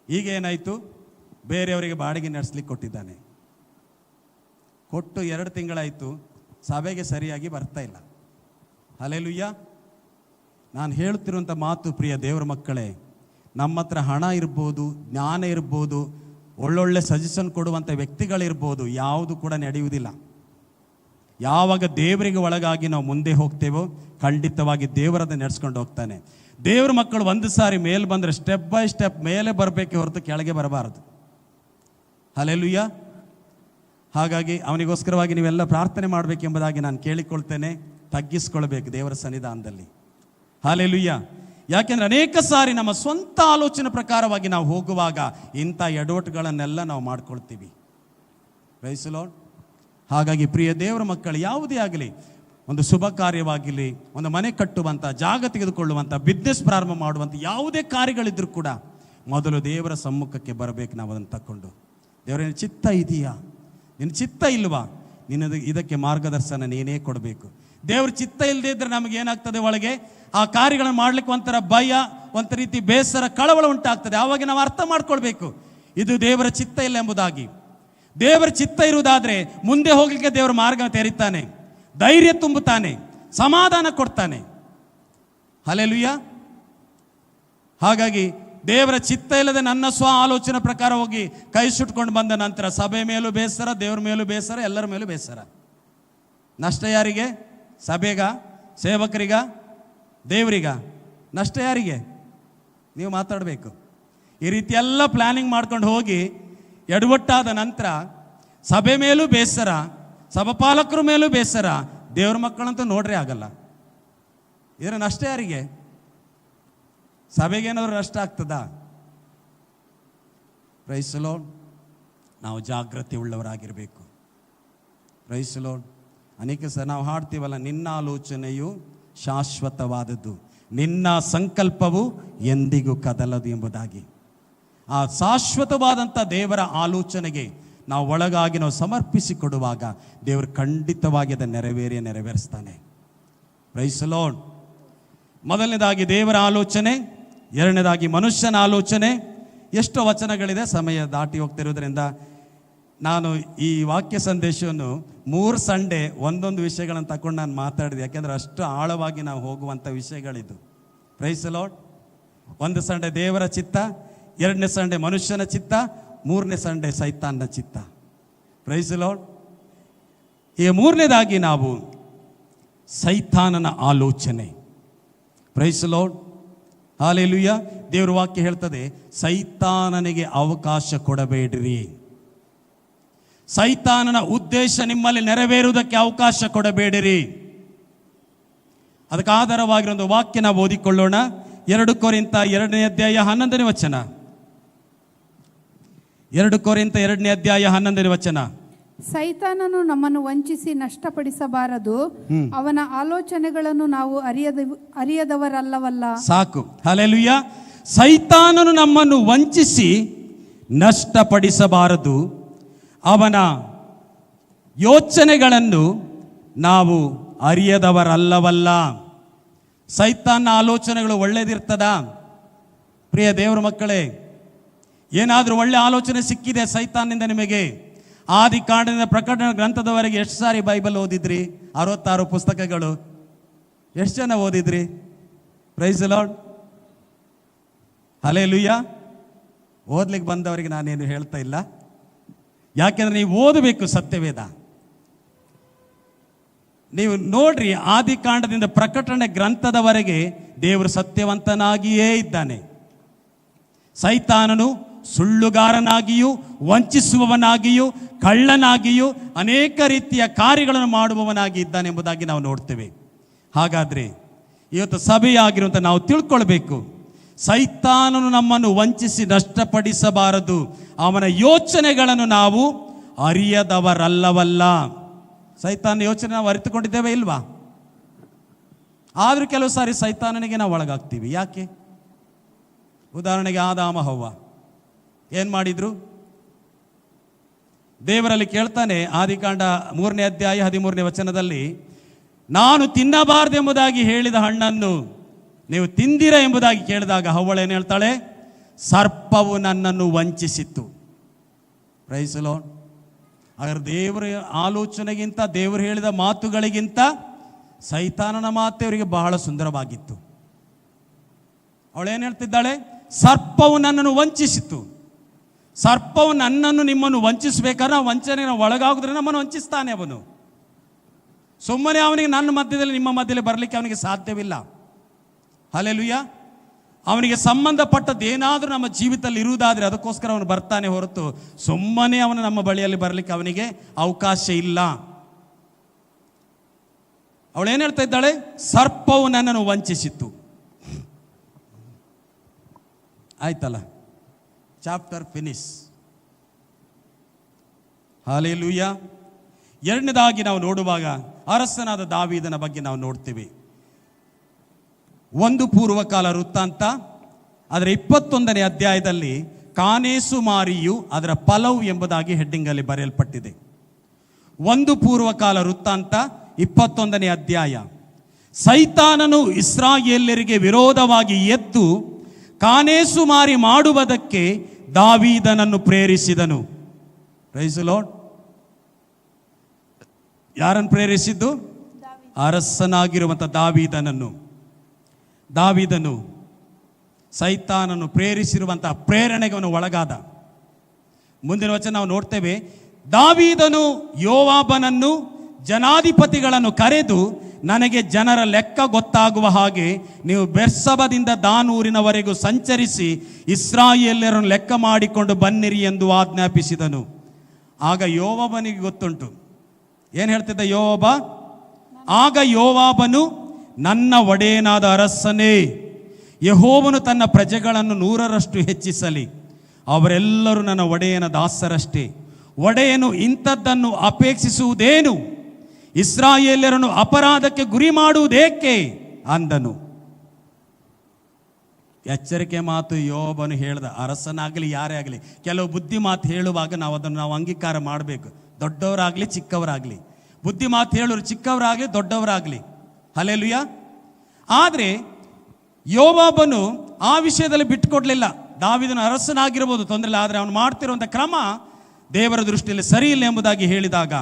ಈಗ ಏನಾಯಿತು, ಬೇರೆಯವರಿಗೆ ಬಾಡಿಗೆ ನಡೆಸಲಿಕ್ಕೆ ಕೊಟ್ಟಿದ್ದಾನೆ. ಕೊಟ್ಟು 2 ತಿಂಗಳಾಯಿತು, ಸಭೆಗೆ ಸರಿಯಾಗಿ ಬರ್ತಾ ಇಲ್ಲ. ಹಲ್ಲೆಲೂಯಾ. ನಾನು ಹೇಳ್ತಿರುವಂಥ ಮಾತು ಪ್ರಿಯ ದೇವರ ಮಕ್ಕಳೇ, ನಮ್ಮ ಹತ್ರ ಹಣ ಇರ್ಬೋದು, ಜ್ಞಾನ ಇರ್ಬೋದು, ಒಳ್ಳೊಳ್ಳೆ ಸಜೆಷನ್ ಕೊಡುವಂಥ ವ್ಯಕ್ತಿಗಳಿರ್ಬೋದು, ಯಾವುದು ಕೂಡ ನಡೆಯುವುದಿಲ್ಲ. ಯಾವಾಗ ದೇವರಿಗೆ ಒಳಗಾಗಿ ನಾವು ಮುಂದೆ ಹೋಗ್ತೇವೋ ಖಂಡಿತವಾಗಿ ದೇವರನ್ನು ನಡೆಸ್ಕೊಂಡು ಹೋಗ್ತಾನೆ. ದೇವರ ಮಕ್ಕಳು ಒಂದು ಸಾರಿ ಮೇಲೆ ಬಂದರೆ ಸ್ಟೆಪ್ ಬೈ ಸ್ಟೆಪ್ ಮೇಲೆ ಬರಬೇಕೆ ಹೊರತು ಕೆಳಗೆ ಬರಬಾರದು. ಹಲ್ಲೆಲೂಯಾ. ಹಾಗಾಗಿ ಅವನಿಗೋಸ್ಕರವಾಗಿ ನೀವೆಲ್ಲ ಪ್ರಾರ್ಥನೆ ಮಾಡಬೇಕೆಂಬುದಾಗಿ ನಾನು ಕೇಳಿಕೊಳ್ತೇನೆ. ತಗ್ಗಿಸ್ಕೊಳ್ಬೇಕು ದೇವರ ಸನ್ನಿಧಾನದಲ್ಲಿ. ಹಲ್ಲೆಲೂಯಾ. ಯಾಕೆಂದರೆ ಅನೇಕ ಸಾರಿ ನಮ್ಮ ಸ್ವಂತ ಆಲೋಚನೆ ಪ್ರಕಾರವಾಗಿ ನಾವು ಹೋಗುವಾಗ ಇಂಥ ಎಡವಟ್ಟುಗಳನ್ನೆಲ್ಲ ನಾವು ಮಾಡ್ಕೊಳ್ತೀವಿ. Praise the lord. ಹಾಗಾಗಿ ಪ್ರಿಯ ದೇವರ ಮಕ್ಕಳು, ಯಾವುದೇ ಆಗಲಿ, ಒಂದು ಶುಭ ಕಾರ್ಯವಾಗಿರಲಿ, ಒಂದು ಮನೆ ಕಟ್ಟುವಂಥ, ಜಾಗ ತೆಗೆದುಕೊಳ್ಳುವಂಥ, ಬಿಸ್ನೆಸ್ ಪ್ರಾರಂಭ ಮಾಡುವಂಥ ಯಾವುದೇ ಕಾರ್ಯಗಳಿದ್ರೂ ಕೂಡ ಮೊದಲು ದೇವರ ಸಮ್ಮುಖಕ್ಕೆ ಬರಬೇಕು. ನಾವು ಅದನ್ನು ತಕ್ಕೊಂಡು, ದೇವರ ಚಿತ್ತ ಇದೆಯಾ, ನಿನ್ನ ಚಿತ್ತ ಇಲ್ವಾ, ಇದಕ್ಕೆ ಮಾರ್ಗದರ್ಶನ ನೀನೇ ಕೊಡಬೇಕು. ದೇವ್ರ ಚಿತ್ತ ಇಲ್ಲದೆ ಇದ್ರೆ ನಮಗೆ ಏನಾಗ್ತದೆ, ಒಳಗೆ ಆ ಕಾರ್ಯಗಳನ್ನು ಮಾಡ್ಲಿಕ್ಕೆ ಒಂಥರ ಭಯ, ಒಂಥ ರೀತಿ ಬೇಸರ, ಕಳವಳ ಉಂಟಾಗ್ತದೆ. ಆವಾಗ ನಾವು ಅರ್ಥ ಮಾಡ್ಕೊಳ್ಬೇಕು ಇದು ದೇವರ ಚಿತ್ತ ಇಲ್ಲ ಎಂಬುದಾಗಿ. ದೇವರ ಚಿತ್ತ ಇರುವುದಾದ್ರೆ ಮುಂದೆ ಹೋಗ್ಲಿಕ್ಕೆ ದೇವರ ಮಾರ್ಗ ತೆರೀತಾನೆ, ಧೈರ್ಯ ತುಂಬುತ್ತಾನೆ, ಸಮಾಧಾನ ಕೊಡ್ತಾನೆ. ಹಲ್ಲೆಲೂಯಾ. ಹಾಗಾಗಿ ದೇವರ ಚಿತ್ತ ಇಲ್ಲದೆ ನನ್ನ ಸ್ವ ಆಲೋಚನೆ ಪ್ರಕಾರ ಹೋಗಿ ಕೈ ಸುಟ್ಕೊಂಡು ಬಂದ ನಂತರ ಸಭೆ ಮೇಲೂ ಬೇಸರ, ದೇವ್ರ ಮೇಲೂ ಬೇಸರ, ಎಲ್ಲರ ಮೇಲೂ ಬೇಸರ. ನಷ್ಟ ಯಾರಿಗೆ? ಸಭೆಗ, ಸೇವಕರಿಗ, ದೇವರಿಗ? ನಷ್ಟ ಯಾರಿಗೆ? ನೀವು ಮಾತಾಡಬೇಕು. ಈ ರೀತಿ ಎಲ್ಲ ಪ್ಲಾನಿಂಗ್ ಮಾಡ್ಕೊಂಡು ಹೋಗಿ ಎಡವಟ್ಟಾದ ನಂತರ ಸಭೆ ಮೇಲೂ ಬೇಸರ, ಸಭಾಪಾಲಕರ ಮೇಲೂ ಬೇಸರ, ದೇವ್ರ ಮಕ್ಕಳಂತೂ ನೋಡ್ರಿ ಆಗಲ್ಲ. ಇದರ ನಷ್ಟ ಯಾರಿಗೆ? ಸಭೆಗೇನಾದ್ರು ನಷ್ಟ ಆಗ್ತದಾ? Praise the lord. ನಾವು ಜಾಗೃತಿ ಉಳ್ಳವರಾಗಿರಬೇಕು. Price the lord. ಅನೇಕ ಸಹ ನಾವು ಹಾಡ್ತೀವಲ್ಲ, ನಿನ್ನ ಆಲೋಚನೆಯು ಶಾಶ್ವತವಾದದ್ದು, ನಿನ್ನ ಸಂಕಲ್ಪವು ಎಂದಿಗೂ ಕದಲದು ಎಂಬುದಾಗಿ. ಆ ಶಾಶ್ವತವಾದಂಥ ದೇವರ ಆಲೋಚನೆಗೆ ನಾವು ಒಳಗಾಗಿ ನಾವು ಸಮರ್ಪಿಸಿಕೊಡುವಾಗ ದೇವರು ಖಂಡಿತವಾಗಿ ಅದನ್ನು ನೆರವೇರಿಸ್ತಾನೆ. Price the lord. ಮೊದಲನೇದಾಗಿ ದೇವರ ಆಲೋಚನೆ, ಎರಡನೇದಾಗಿ ಮನುಷ್ಯನ ಆಲೋಚನೆ. ಎಷ್ಟೋ ವಚನಗಳಿದೆ, ಸಮಯ ದಾಟಿ ಹೋಗ್ತಿರೋದ್ರಿಂದ ನಾನು ಈ ವಾಕ್ಯ ಸಂದೇಶವನ್ನು 3 ಸಂಡೇ ಒಂದೊಂದು ವಿಷಯಗಳನ್ನು ತಗೊಂಡು ನಾನು ಮಾತಾಡಿದೆ. ಯಾಕೆಂದರೆ ಅಷ್ಟು ಆಳವಾಗಿ ನಾವು ಹೋಗುವಂಥ ವಿಷಯಗಳಿದ್ದು. Praise the Lord. ಒಂದು ಸಂಡೇ ದೇವರ ಚಿತ್ತ, ಎರಡನೇ ಸಂಡೇ ಮನುಷ್ಯನ ಚಿತ್ತ, ಮೂರನೇ ಸಂಡೇ ಸೈತಾನನ ಚಿತ್ತ. Praise the lord. ಈ ಮೂರನೇದಾಗಿ ನಾವು ಸೈತಾನನ ಆಲೋಚನೆ. Praise the lord. ಹಲ್ಲೆಲೂಯಾ. ದೇವರ ವಾಕ್ಯ ಹೇಳ್ತದೆ, ಸೈತಾನನಿಗೆ ಅವಕಾಶ ಕೊಡಬೇಡಿರಿ. ಸೈತಾನನ ಉದ್ದೇಶ ನಿಮ್ಮಲ್ಲಿ ನೆರವೇರುವುದಕ್ಕೆ ಅವಕಾಶ ಕೊಡಬೇಡಿರಿ. ಅದಕ್ಕೆ ಆಧಾರವಾಗಿರೋ ಒಂದು ವಾಕ್ಯ ನಾವು ಓದಿಕೊಳ್ಳೋಣ. 2 ಕೊರಿಂಥ 2ನೇ ಅಧ್ಯಾಯ 11ನೇ ವಚನ. 2 ಕೊರಿಂಥ 2ನೇ ಅಧ್ಯಾಯ 11ನೇ ವಚನ. ಸೈತಾನನು ನಮ್ಮನ್ನು ವಂಚಿಸಿ ನಷ್ಟಪಡಿಸಬಾರದು, ಅವನ ಆಲೋಚನೆಗಳನ್ನು ನಾವು ಅರಿಯದವರಲ್ಲವಲ್ಲ. ಸಾಕು. ಹಲ್ಲೆಲೂಯಾ. ಸೈತಾನನು ನಮ್ಮನ್ನು ವಂಚಿಸಿ ನಷ್ಟಪಡಿಸಬಾರದು, ಅವನ ಯೋಚನೆಗಳನ್ನು ನಾವು ಅರಿಯದವರಲ್ಲವಲ್ಲ. ಸೈತಾನ ಆಲೋಚನೆಗಳು ಒಳ್ಳೇದಿರ್ತದ? ಪ್ರಿಯ ದೇವರ ಮಕ್ಕಳೇ, ಏನಾದರೂ ಒಳ್ಳೆ ಆಲೋಚನೆ ಸಿಕ್ಕಿದೆ ಸೈತಾನಿಂದ ನಿಮಗೆ? ಆದಿಕಾಂಡದಿಂದ ಪ್ರಕಟಣೆ ಗ್ರಂಥದವರೆಗೆ ಎಷ್ಟು ಸಾರಿ ಬೈಬಲ್ ಓದಿದ್ರಿ? 66 ಪುಸ್ತಕಗಳು. ಎಷ್ಟು ಜನ ಓದಿದ್ರಿ? Praise the lord. ಹಲ್ಲೆಲೂಯಾ. ಓದ್ಲಿಕ್ಕೆ ಬಂದವರಿಗೆ ನಾನೇನು ಹೇಳ್ತಾ ಇಲ್ಲ, ಯಾಕೆಂದ್ರೆ ನೀವು ಓದಬೇಕು ಸತ್ಯವೇದ. ನೀವು ನೋಡ್ರಿ, ಆದಿಕಾಂಡದಿಂದ ಪ್ರಕಟಣೆ ಗ್ರಂಥದವರೆಗೆ ದೇವರು ಸತ್ಯವಂತನಾಗಿಯೇ ಇದ್ದಾನೆ. ಸೈತಾನನು ಸುಳ್ಳುಗಾರನಾಗಿಯೂ, ವಂಚಿಸುವವನಾಗಿಯೂ, ಕಳ್ಳನಾಗಿಯೂ, ಅನೇಕ ರೀತಿಯ ಕಾರ್ಯಗಳನ್ನು ಮಾಡುವವನಾಗಿ ಇದ್ದಾನೆ ಎಂಬುದಾಗಿ ನಾವು ನೋಡ್ತೇವೆ. ಹಾಗಾದರೆ ಇವತ್ತು ಸಭೆಯಾಗಿರುವಂಥ ನಾವು ತಿಳ್ಕೊಳ್ಬೇಕು, ಸೈತಾನನು ನಮ್ಮನ್ನು ವಂಚಿಸಿ ನಷ್ಟಪಡಿಸಬಾರದು, ಅವನ ಯೋಚನೆಗಳನ್ನು ನಾವು ಅರಿಯದವರಲ್ಲವಲ್ಲ. ಸೈತಾನ ಯೋಚನೆ ನಾವು ಅರಿತುಕೊಂಡಿದ್ದೇವೆ ಇಲ್ವಾ? ಆದರೂ ಕೆಲವು ಸಾರಿ ಸೈತಾನನಿಗೆ ನಾವು ಒಳಗಾಗ್ತೀವಿ. ಯಾಕೆ? ಉದಾಹರಣೆಗೆ ಆದಾಮ ಹವ್ವ ಏನು ಮಾಡಿದ್ರು? ದೇವರಲ್ಲಿ ಕೇಳ್ತಾನೆ, ಆದಿಕಾಂಡ 3ನೇ ಅಧ್ಯಾಯ 13ನೇ ವಚನದಲ್ಲಿ, ನಾನು ತಿನ್ನಬಾರದೆಂಬುದಾಗಿ ಹೇಳಿದ ಹಣ್ಣನ್ನು ನೀವು ತಿಂದಿರ ಎಂಬುದಾಗಿ ಕೇಳಿದಾಗ ಹವ್ವಳು ಏನು ಹೇಳ್ತಾಳೆ? ಸರ್ಪವು ನನ್ನನ್ನು ವಂಚಿಸಿತ್ತು. Price the lord. ಹಾಗಾದ್ರೆ ದೇವರ ಆಲೋಚನೆಗಿಂತ, ದೇವರು ಹೇಳಿದ ಮಾತುಗಳಿಗಿಂತ ಸೈತಾನನ ಮಾತು ಅವರಿಗೆ ಬಹಳ ಸುಂದರವಾಗಿತ್ತು. ಅವಳೇನು ಹೇಳ್ತಿದ್ದಾಳೆ? ಸರ್ಪವು ನನ್ನನ್ನು ವಂಚಿಸಿತು. ಸರ್ಪವು ನನ್ನನ್ನು, ನಿಮ್ಮನ್ನು ವಂಚಿಸಬೇಕಾದ್ರೆ ನಾವು ವಂಚನೆಗೆ ಒಳಗಾಗಿದ್ರೆ ನಮ್ಮನ್ನು ವಂಚಿಸ್ತಾನೆ ಅವನು. ಸುಮ್ಮನೆ ಅವನಿಗೆ ನನ್ನ ಮಧ್ಯದಲ್ಲಿ ನಿಮ್ಮ ಮಧ್ಯದಲ್ಲಿ ಬರಲಿಕ್ಕೆ ಅವನಿಗೆ ಸಾಧ್ಯವಿಲ್ಲ. ಹಲ್ಲೆಲೂಯಾ. ಅವನಿಗೆ ಸಂಬಂಧಪಟ್ಟದ್ದು ಏನಾದರೂ ನಮ್ಮ ಜೀವಿತದಲ್ಲಿ ಇರುವುದಾದರೆ ಅದಕ್ಕೋಸ್ಕರ ಅವನು ಬರ್ತಾನೆ ಹೊರತು ಸುಮ್ಮನೆ ಅವನು ನಮ್ಮ ಬಳಿಯಲ್ಲಿ ಬರಲಿಕ್ಕೆ ಅವನಿಗೆ ಅವಕಾಶ ಇಲ್ಲ. ಅವಳೇನು ಹೇಳ್ತಾ ಇದ್ದಾಳೆ? ಸರ್ಪವು ನನ್ನನ್ನು ವಂಚಿಸಿತ್ತು. ಆಯ್ತಲ್ಲ, ಚಾಪ್ಟರ್ ಫಿನಿಶ್. ಹಲ್ಲೆಲೂಯಾ. ಎರಡನೇದಾಗಿ ನಾವು ನೋಡುವಾಗ ಅರಸನಾದ ದಾವೀದನ ಬಗ್ಗೆ ನಾವು ನೋಡ್ತೀವಿ. 1 ಪೂರ್ವಕಾಲ ವೃತ್ತಾಂತ ಅದರ 21ನೇ ಅಧ್ಯಾಯದಲ್ಲಿ ಕಾನೇಸು ಮಾರಿಯು ಅದರ ಫಲವು ಎಂಬುದಾಗಿ ಹೆಡ್ಡಿಂಗಲ್ಲಿ ಬರೆಯಲ್ಪಟ್ಟಿದೆ. 1 ಪೂರ್ವಕಾಲ ವೃತ್ತಾಂತ 21ನೇ ಅಧ್ಯಾಯ. ಸೈತಾನನು ಇಸ್ರಾಯೇಲ್ಯರಿಗೆ ವಿರೋಧವಾಗಿ ಎದ್ದು ಕಾನೇಸುಮಾರಿ ಮಾಡುವುದಕ್ಕೆ ದಾವೀದನನ್ನು ಪ್ರೇರಿಸಿದನು. Price the lord. ಯಾರನ್ನು ಪ್ರೇರಿಸಿದ್ದು? ಅರಸನಾಗಿರುವಂಥ ದಾವೀದನು ಸೈತಾನನು ಪ್ರೇರಿಸಿರುವಂತಹ ಪ್ರೇರಣೆಗೆ ಅವನು ಒಳಗಾದ. ಮುಂದಿನ ವಚನ ನಾವು ನೋಡ್ತೇವೆ. ದಾವೀದನು ಯೋವಾಬನನ್ನು ಜನಾಧಿಪತಿಗಳನ್ನು ಕರೆದು, ನನಗೆ ಜನರ ಲೆಕ್ಕ ಗೊತ್ತಾಗುವ ಹಾಗೆ ನೀವು ಬೆರ್ಸಬದಿಂದ ದಾನೂರಿನವರೆಗೂ ಸಂಚರಿಸಿ ಇಸ್ರಾಯೇಲ್ಯರನ್ನು ಲೆಕ್ಕ ಮಾಡಿಕೊಂಡು ಬನ್ನಿರಿ ಎಂದು ಆಜ್ಞಾಪಿಸಿದನು. ಆಗ ಯೋವಾಬನಿಗೆ ಗೊತ್ತುಂಟು. ಏನು ಹೇಳ್ತಿದ್ದ ಯೋವಾಬ? ಆಗ ಯೋವಾಬನು, ನನ್ನ ಒಡೆಯನಾದ ಅರಸನೇ, ಯೆಹೋವನು ತನ್ನ ಪ್ರಜೆಗಳನ್ನು 100ರಷ್ಟು ಹೆಚ್ಚಿಸಲಿ, ಅವರೆಲ್ಲರೂ ನನ್ನ ಒಡೆಯನ ದಾಸರಷ್ಟೇ. ಒಡೆಯನು ಇಂಥದ್ದನ್ನು ಅಪೇಕ್ಷಿಸುವುದೇನು? ಇಸ್ರಾಯೇಲ್ಯರನ್ನು ಅಪರಾಧಕ್ಕೆ ಗುರಿ ಮಾಡುವುದೇಕೆ ಅಂದನು. ಎಚ್ಚರಿಕೆ ಮಾತು ಯೋಬನು ಹೇಳ್ದ. ಅರಸನಾಗಲಿ ಯಾರೇ ಆಗಲಿ ಕೆಲವು ಬುದ್ಧಿ ಮಾತು ಹೇಳುವಾಗ ನಾವು ಅಂಗೀಕಾರ ಮಾಡಬೇಕು. ದೊಡ್ಡವರಾಗಲಿ ಚಿಕ್ಕವರಾಗಲಿ, ಬುದ್ಧಿ ಮಾತು ಹೇಳೋರು ಚಿಕ್ಕವರಾಗಲಿ ದೊಡ್ಡವರಾಗಲಿ. ಹಲ್ಲೆಲೂಯಾ. ಆದರೆ ಯೋವಾಬನು ಆ ವಿಷಯದಲ್ಲಿ ಬಿಟ್ಟುಕೊಡ್ಲಿಲ್ಲ. ದಾವೀದನ ಅರಸನಾಗಿರ್ಬೋದು, ತೊಂದರೆ ಇಲ್ಲ, ಆದರೆ ಅವನು ಮಾಡ್ತಿರುವಂಥ ಕ್ರಮ ದೇವರ ದೃಷ್ಟಿಯಲ್ಲಿ ಸರಿ ಇಲ್ಲ ಎಂಬುದಾಗಿ ಹೇಳಿದಾಗ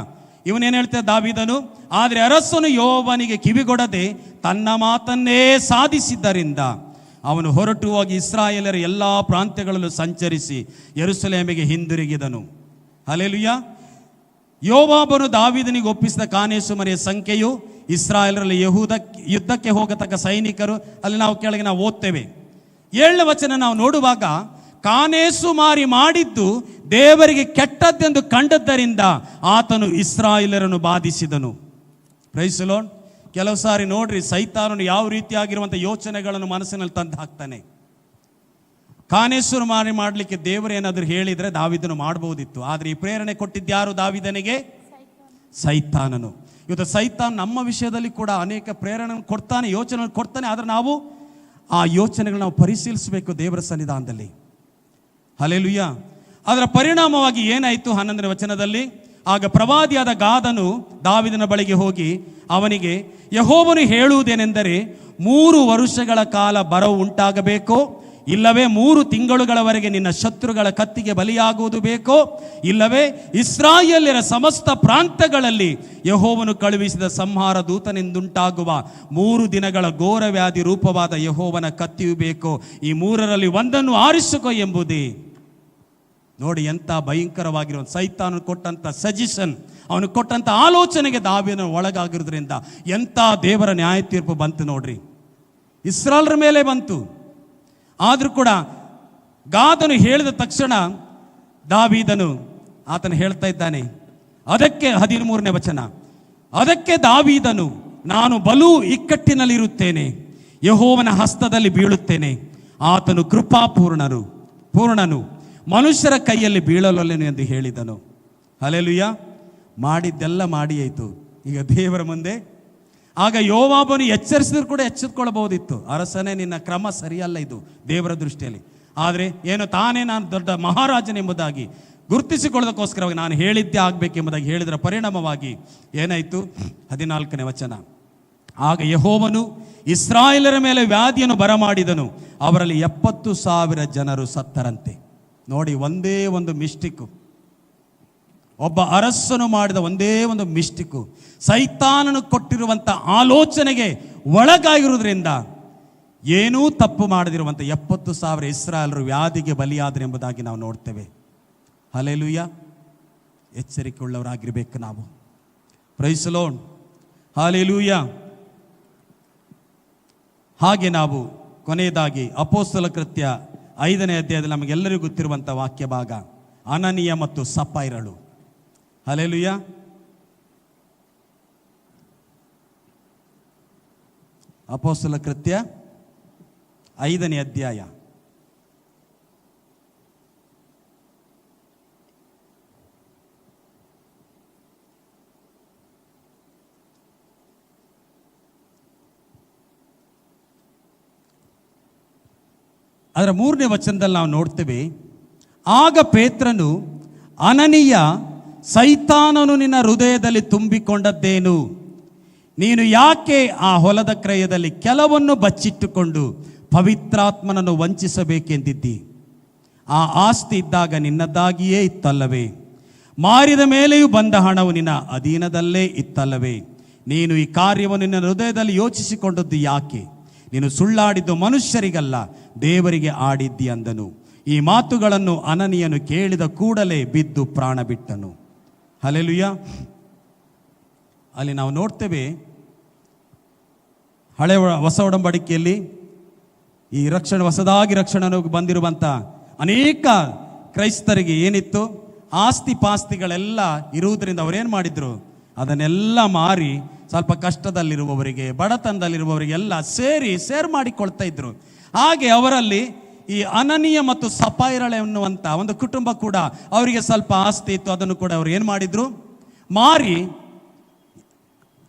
ಇವನೇನು ಹೇಳ್ತಾರೆ ದಾವೀದನು? ಆದರೆ ಅರಸನು ಯೋವಾಬನಿಗೆ ಕಿವಿಗೊಡದೆ ತನ್ನ ಮಾತನ್ನೇ ಸಾಧಿಸಿದ್ದರಿಂದ ಅವನು ಹೊರಟು ಹೋಗಿ ಇಸ್ರಾಯೇಲರ ಎಲ್ಲ ಪ್ರಾಂತ್ಯಗಳಲ್ಲೂ ಸಂಚರಿಸಿ ಯೆರೂಸಲೇಮಿಗೆ ಹಿಂದಿರುಗಿದನು. ಹಲ್ಲೆಲೂಯಾ. ಯೋವಾಬನು ದಾವೀದನಿಗೆ ಒಪ್ಪಿಸಿದ ಕಾನೇಸುಮರಿಯ ಸಂಖ್ಯೆಯು ಇಸ್ರಾಯೇಲರಲ್ಲಿ ಯುದ್ಧಕ್ಕೆ ಹೋಗತಕ್ಕ ಸೈನಿಕರು, ಅಲ್ಲಿ ನಾವು ಕೆಳಗೆ ನಾವು ಓದ್ತೇವೆ. 7ನೇ ವಚನ ನಾವು ನೋಡುವಾಗ, ಕಾನೇಸುಮಾರಿ ಮಾಡಿದ್ದು ದೇವರಿಗೆ ಕೆಟ್ಟದ್ದೆಂದು ಕಂಡದ್ದರಿಂದ ಆತನು ಇಸ್ರಾಯೇಲರನ್ನು ಬಾಧಿಸಿದನು. Price the Lord. ಕೆಲವು ಸಾರಿ ನೋಡ್ರಿ, ಸೈತಾನನು ಯಾವ ರೀತಿಯಾಗಿರುವಂಥ ಯೋಚನೆಗಳನ್ನು ಮನಸ್ಸಿನಲ್ಲಿ ತಂದು ಹಾಕ್ತಾನೆ. ಕಾನೇಸುಮಾರಿ ಮಾಡಲಿಕ್ಕೆ ದೇವರೇನಾದರೂ ಹೇಳಿದರೆ ದಾವೀದನು ಮಾಡಬಹುದಿತ್ತು. ಆದರೆ ಈ ಪ್ರೇರಣೆ ಕೊಟ್ಟಿದ್ಯಾರು ದಾವೀದನಿಗೆ? ಸೈತಾನನು. ಇವತ್ತು ಸೈತಾನ್ ನಮ್ಮ ವಿಷಯದಲ್ಲಿ ಕೂಡ ಅನೇಕ ಪ್ರೇರಣೆ ಕೊಡ್ತಾನೆ, ಯೋಚನೆ ಕೊಡ್ತಾನೆ. ಆದರೆ ನಾವು ಆ ಯೋಚನೆಗಳನ್ನ ನಾವು ಪರಿಶೀಲಿಸಬೇಕು ದೇವರ ಸನ್ನಿಧಾನದಲ್ಲಿ. ಹಲ್ಲೆಲೂಯಾ. ಅದರ ಪರಿಣಾಮವಾಗಿ ಏನಾಯಿತು? 11ನೇ ವಚನದಲ್ಲಿ, ಆಗ ಪ್ರವಾದಿಯಾದ ಗಾದನು ದಾವೀದನ ಬಳಿಗೆ ಹೋಗಿ ಅವನಿಗೆ, ಯೆಹೋವನು ಹೇಳುವುದೇನೆಂದರೆ, 3 ವರುಷಗಳ ಕಾಲ ಬರವು ಉಂಟಾಗಬೇಕೋ, ಇಲ್ಲವೇ 3 ತಿಂಗಳುಗಳವರೆಗೆ ನಿನ್ನ ಶತ್ರುಗಳ ಕತ್ತಿಗೆ ಬಲಿಯಾಗುವುದು ಬೇಕೋ, ಇಲ್ಲವೇ ಇಸ್ರಾಯೇಲ್ಯರ ಸಮಸ್ತ ಪ್ರಾಂತ್ಯಗಳಲ್ಲಿ ಯೆಹೋವನು ಕಳುಹಿಸಿದ ಸಂಹಾರ ದೂತನಿಂದುಂಟಾಗುವ 3 ದಿನಗಳ ಘೋರ ವ್ಯಾಧಿ ರೂಪವಾದ ಯೆಹೋವನ ಕತ್ತಿಯು ಬೇಕೋ, ಈ 3ರಲ್ಲಿ ಒಂದನ್ನು ಆರಿಸಿಕೋ ಎಂಬುದೇ. ನೋಡಿ, ಎಂಥ ಭಯಂಕರವಾಗಿರುವ ಸೈತಾನು ಕೊಟ್ಟಂಥ ಸಜೆಷನ್, ಅವನು ಕೊಟ್ಟಂಥ ಆಲೋಚನೆಗೆ ದಾವೀದನು ಒಳಗಾಗಿರೋದ್ರಿಂದ ಎಂಥ ದೇವರ ನ್ಯಾಯ ತೀರ್ಪು ಬಂತು ನೋಡ್ರಿ. ಇಸ್ರಾಯೇಲ್ರ ಮೇಲೆ ಬಂತು. ಆದರೂ ಕೂಡ ಗಾದನು ಹೇಳಿದ ತಕ್ಷಣ ದಾವೀದನು ಆತನು ಹೇಳ್ತಾ ಇದ್ದಾನೆ. ಅದಕ್ಕೆ 13ನೇ ವಚನ, ಅದಕ್ಕೆ ದಾವೀದನು, ನಾನು ಬಲು ಇಕ್ಕಟ್ಟಿನಲ್ಲಿರುತ್ತೇನೆ, ಯೆಹೋವನ ಹಸ್ತದಲ್ಲಿ ಬೀಳುತ್ತೇನೆ, ಆತನು ಪೂರ್ಣನು, ಮನುಷ್ಯರ ಕೈಯಲ್ಲಿ ಬೀಳಲೊಲ್ಲೆನು ಎಂದು ಹೇಳಿದನು. ಹಲ್ಲೆಲೂಯಾ. ಮಾಡಿದ್ದೆಲ್ಲ ಮಾಡಿ ಆಯಿತು. ಈಗ ದೇವರ ಮುಂದೆ ಆಗ ಯೋವಾಬನು ಎಚ್ಚರಿಸಿದ್ರು ಕೂಡ ಎಚ್ಚೆತ್ಕೊಳ್ಬಹುದಿತ್ತು. ಅರಸನೇ, ನಿನ್ನ ಕ್ರಮ ಸರಿಯಲ್ಲ ಇದು ದೇವರ ದೃಷ್ಟಿಯಲ್ಲಿ. ಆದರೆ ಏನು ತಾನೇ ನಾನು ದೊಡ್ಡ ಮಹಾರಾಜನೆಂಬುದಾಗಿ ಗುರುತಿಸಿಕೊಳ್ಳೋದಕ್ಕೋಸ್ಕರವಾಗಿ ನಾನು ಹೇಳಿದ್ದೇ ಆಗಬೇಕೆಂಬುದಾಗಿ ಹೇಳಿದರ ಪರಿಣಾಮವಾಗಿ ಏನಾಯಿತು? 14ನೇ ವಚನ, ಆಗ ಯೆಹೋವನು ಇಸ್ರಾಯೇಲರ ಮೇಲೆ ವ್ಯಾಧಿಯನ್ನು ಬರಮಾಡಿದನು, ಅವರಲ್ಲಿ 70,000 ಜನರು ಸತ್ತರಂತೆ. ನೋಡಿ, ಒಂದೇ ಒಂದು ಮಿಸ್ಟಿಕ್ಕು, ಒಬ್ಬ ಅರಸನು ಮಾಡಿದ ಒಂದೇ ಒಂದು ಮಿಸ್ಟಿಕ್ಕು, ಸೈತಾನನು ಕೊಟ್ಟಿರುವಂಥ ಆಲೋಚನೆಗೆ ಒಳಗಾಗಿರುವುದರಿಂದ ಏನೂ ತಪ್ಪು ಮಾಡದಿರುವಂಥ 70,000 ಇಸ್ರಾಯೇಲರು ವ್ಯಾಧಿಗೆ ಬಲಿಯಾದರು ಎಂಬುದಾಗಿ ನಾವು ನೋಡ್ತೇವೆ. ಹಲ್ಲೆಲೂಯಾ. ಎಚ್ಚರಿಕೆ ಉಳ್ಳವರಾಗಿರಬೇಕು ನಾವು. Praise the lord. ಹಲ್ಲೆಲೂಯಾ. ಹಾಗೆ ನಾವು ಕೊನೆಯದಾಗಿ ಅಪೊಸ್ತಲ ಕೃತ್ಯ 5ನೇ ಅಧ್ಯಾಯದಲ್ಲಿ ನಮಗೆಲ್ಲರಿಗೂ ಗೊತ್ತಿರುವಂಥ ವಾಕ್ಯ ಭಾಗ, ಅನನೀಯ ಮತ್ತು ಸಫೈರಳು. ಹಲ್ಲೆಲೂಯಾ. ಅಪೊಸ್ತಲ ಕೃತ್ಯ 5ನೇ ಅಧ್ಯಾಯ. ಅದರ 3ನೇ ವಚನದಲ್ಲಿ ನಾವು ನೋಡ್ತೇವೆ, ಆಗ ಪೇತ್ರನು, ಅನನೀಯ, ಸೈತಾನನು ನಿನ್ನ ಹೃದಯದಲ್ಲಿ ತುಂಬಿಕೊಂಡದ್ದೇನು? ನೀನು ಯಾಕೆ ಆ ಹೊಲದ ಕ್ರಯದಲ್ಲಿ ಕೆಲವನ್ನು ಬಚ್ಚಿಟ್ಟುಕೊಂಡು ಪವಿತ್ರಾತ್ಮನನ್ನು ವಂಚಿಸಬೇಕೆಂದಿದ್ದಿ? ಆ ಆಸ್ತಿ ಇದ್ದಾಗ ನಿನ್ನದಾಗಿಯೇ ಇತ್ತಲ್ಲವೇ? ಮಾರಿದ ಮೇಲೆಯೂ ಬಂದ ಹಣವು ನಿನ್ನ ಅಧೀನದಲ್ಲೇ ಇತ್ತಲ್ಲವೇ? ನೀನು ಈ ಕಾರ್ಯವನ್ನು ನಿನ್ನ ಹೃದಯದಲ್ಲಿ ಯೋಚಿಸಿಕೊಂಡದ್ದು ಯಾಕೆ? ನೀನು ಸುಳ್ಳಾಡಿದ್ದು ಮನುಷ್ಯರಿಗಲ್ಲ, ದೇವರಿಗೆ ಆಡಿದ್ದಿ ಅಂದನು. ಈ ಮಾತುಗಳನ್ನು ಅನನೀಯನು ಕೇಳಿದ ಕೂಡಲೇ ಬಿದ್ದು ಪ್ರಾಣ ಬಿಟ್ಟನು. ಹಲ್ಲೆಲೂಯಾ. ಅಲ್ಲಿ ನಾವು ನೋಡ್ತೇವೆ, ಹಳೆ ಹೊಸ ಒಡಂಬಡಿಕೆಯಲ್ಲಿ ಈ ಹೊಸದಾಗಿ ರಕ್ಷಣೆ ಬಂದಿರುವಂಥ ಅನೇಕ ಕ್ರೈಸ್ತರಿಗೆ ಏನಿತ್ತು, ಆಸ್ತಿ ಪಾಸ್ತಿಗಳೆಲ್ಲ ಇರುವುದರಿಂದ ಅವರೇನು ಮಾಡಿದ್ರು, ಅದನ್ನೆಲ್ಲ ಮಾರಿ ಸ್ವಲ್ಪ ಕಷ್ಟದಲ್ಲಿರುವವರಿಗೆ, ಬಡತನದಲ್ಲಿರುವವರಿಗೆಲ್ಲ ಸೇರ್ ಮಾಡಿಕೊಳ್ತಾ ಇದ್ರು. ಹಾಗೆ ಅವರಲ್ಲಿ ಈ ಅನನೀಯ ಮತ್ತು ಸಫೈರಳೆ ಎನ್ನುವಂಥ ಒಂದು ಕುಟುಂಬ ಕೂಡ, ಅವರಿಗೆ ಸ್ವಲ್ಪ ಆಸ್ತಿ ಇತ್ತು, ಅದನ್ನು ಕೂಡ ಅವರು ಏನು ಮಾಡಿದ್ರು, ಮಾರಿ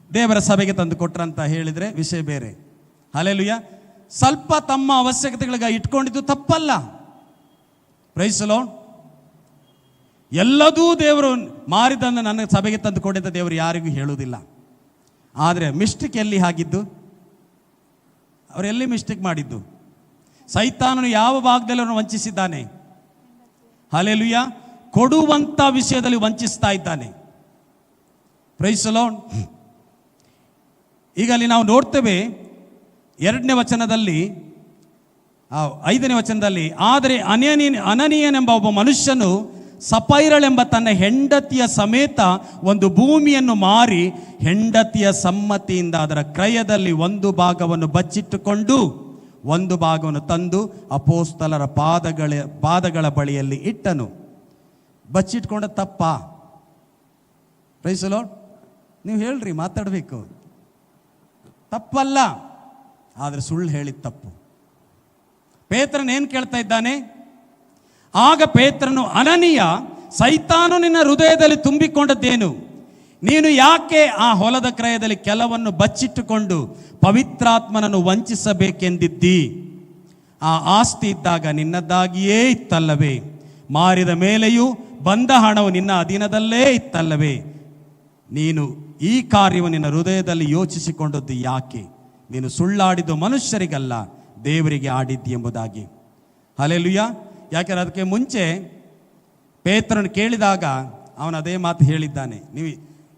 ದೇವರ ಸಭೆಗೆ ತಂದು ಕೊಟ್ರಂತ ಹೇಳಿದರೆ ವಿಷಯ ಬೇರೆ. ಹಲ್ಲೆಲೂಯಾ. ಸ್ವಲ್ಪ ತಮ್ಮ ಅವಶ್ಯಕತೆಗಳಿಗೆ ಇಟ್ಕೊಂಡಿದ್ದು ತಪ್ಪಲ್ಲ. Praise the lord. ಎಲ್ಲದೂ ದೇವರು ಮಾರಿದನ್ನು ನನ್ನ ಸಭೆಗೆ ತಂದು ಕೊಟ್ಟಿದ್ದ ದೇವರು ಯಾರಿಗೂ ಹೇಳುವುದಿಲ್ಲ. ಆದರೆ ಮಿಸ್ಟೇಕ್ ಎಲ್ಲಿ ಆಗಿದ್ದು? ಅವರೆಲ್ಲಿ ಮಿಸ್ಟೇಕ್ ಮಾಡಿದ್ದು? ಸೈತಾನನು ಯಾವ ಭಾಗದಲ್ಲಿ ಅವನು ವಂಚಿಸಿದ್ದಾನೆ? ಹಲ್ಲೆಲೂಯಾ. ಕೊಡುವಂಥ ವಿಷಯದಲ್ಲಿ ವಂಚಿಸ್ತಾ ಇದ್ದಾನೆ. Praise the lord. ಈಗ ಅಲ್ಲಿ ನಾವು ನೋಡ್ತೇವೆ 2ನೇ ವಚನದಲ್ಲಿ, 5ನೇ ವಚನದಲ್ಲಿ, ಆದರೆ ಅನನೀಯನೆಂಬ ಒಬ್ಬ ಮನುಷ್ಯನು ಸಫೈರಳೆಂಬ ತನ್ನ ಹೆಂಡತಿಯ ಸಮೇತ ಒಂದು ಭೂಮಿಯನ್ನು ಮಾರಿ ಹೆಂಡತಿಯ ಸಮ್ಮತಿಯಿಂದ ಅದರ ಕ್ರಯದಲ್ಲಿ ಒಂದು ಭಾಗವನ್ನು ಬಚ್ಚಿಟ್ಟುಕೊಂಡು ಒಂದು ಭಾಗವನ್ನು ತಂದು ಅಪೋಸ್ತಲರ ಪಾದಗಳ ಬಳಿಯಲ್ಲಿ ಇಟ್ಟನು. ಬಚ್ಚಿಟ್ಕೊಂಡ ತಪ್ಪಾ? Praise the Lord. ನೀವು ಹೇಳ್ರಿ, ಮಾತಾಡಬೇಕು. ತಪ್ಪಲ್ಲ, ಆದರೆ ಸುಳ್ಳು ಹೇಳಿದ ತಪ್ಪು. ಪೇತ್ರನು ಏನು ಕೇಳ್ತಾ ಇದ್ದಾನೆ? ಆಗ ಪೇತ್ರನು, ಅನನೀಯ, ಸೈತಾನು ನಿನ್ನ ಹೃದಯದಲ್ಲಿ ತುಂಬಿಕೊಂಡದ್ದೇನು? ನೀನು ಯಾಕೆ ಆ ಹೊಲದ ಕ್ರಯದಲ್ಲಿ ಕೆಲವನ್ನು ಬಚ್ಚಿಟ್ಟುಕೊಂಡು ಪವಿತ್ರಾತ್ಮನನ್ನು ವಂಚಿಸಬೇಕೆಂದಿದ್ದಿ? ಆ ಆಸ್ತಿ ಇದ್ದಾಗ ನಿನ್ನದಾಗಿಯೇ ಇತ್ತಲ್ಲವೇ? ಮಾರಿದ ಮೇಲೆಯೂ ಬಂದ ಹಣವು ನಿನ್ನ ಅಧೀನದಲ್ಲೇ ಇತ್ತಲ್ಲವೇ? ನೀನು ಈ ಕಾರ್ಯವನ್ನು ನಿನ್ನ ಹೃದಯದಲ್ಲಿ ಯೋಚಿಸಿಕೊಂಡದ್ದು ಯಾಕೆ? ನೀನು ಸುಳ್ಳಾಡಿದ್ದು ಮನುಷ್ಯರಿಗಲ್ಲ, ದೇವರಿಗೆ ಆಡಿದ್ದಿ ಎಂಬುದಾಗಿ. ಹಲ್ಲೆಲೂಯಾ. ಯಾಕೆಂದರೆ ಅದಕ್ಕೆ ಮುಂಚೆ ಪೇತ್ರನು ಕೇಳಿದಾಗ ಅವನು ಅದೇ ಮಾತು ಹೇಳಿದ್ದಾನೆ. ನೀವು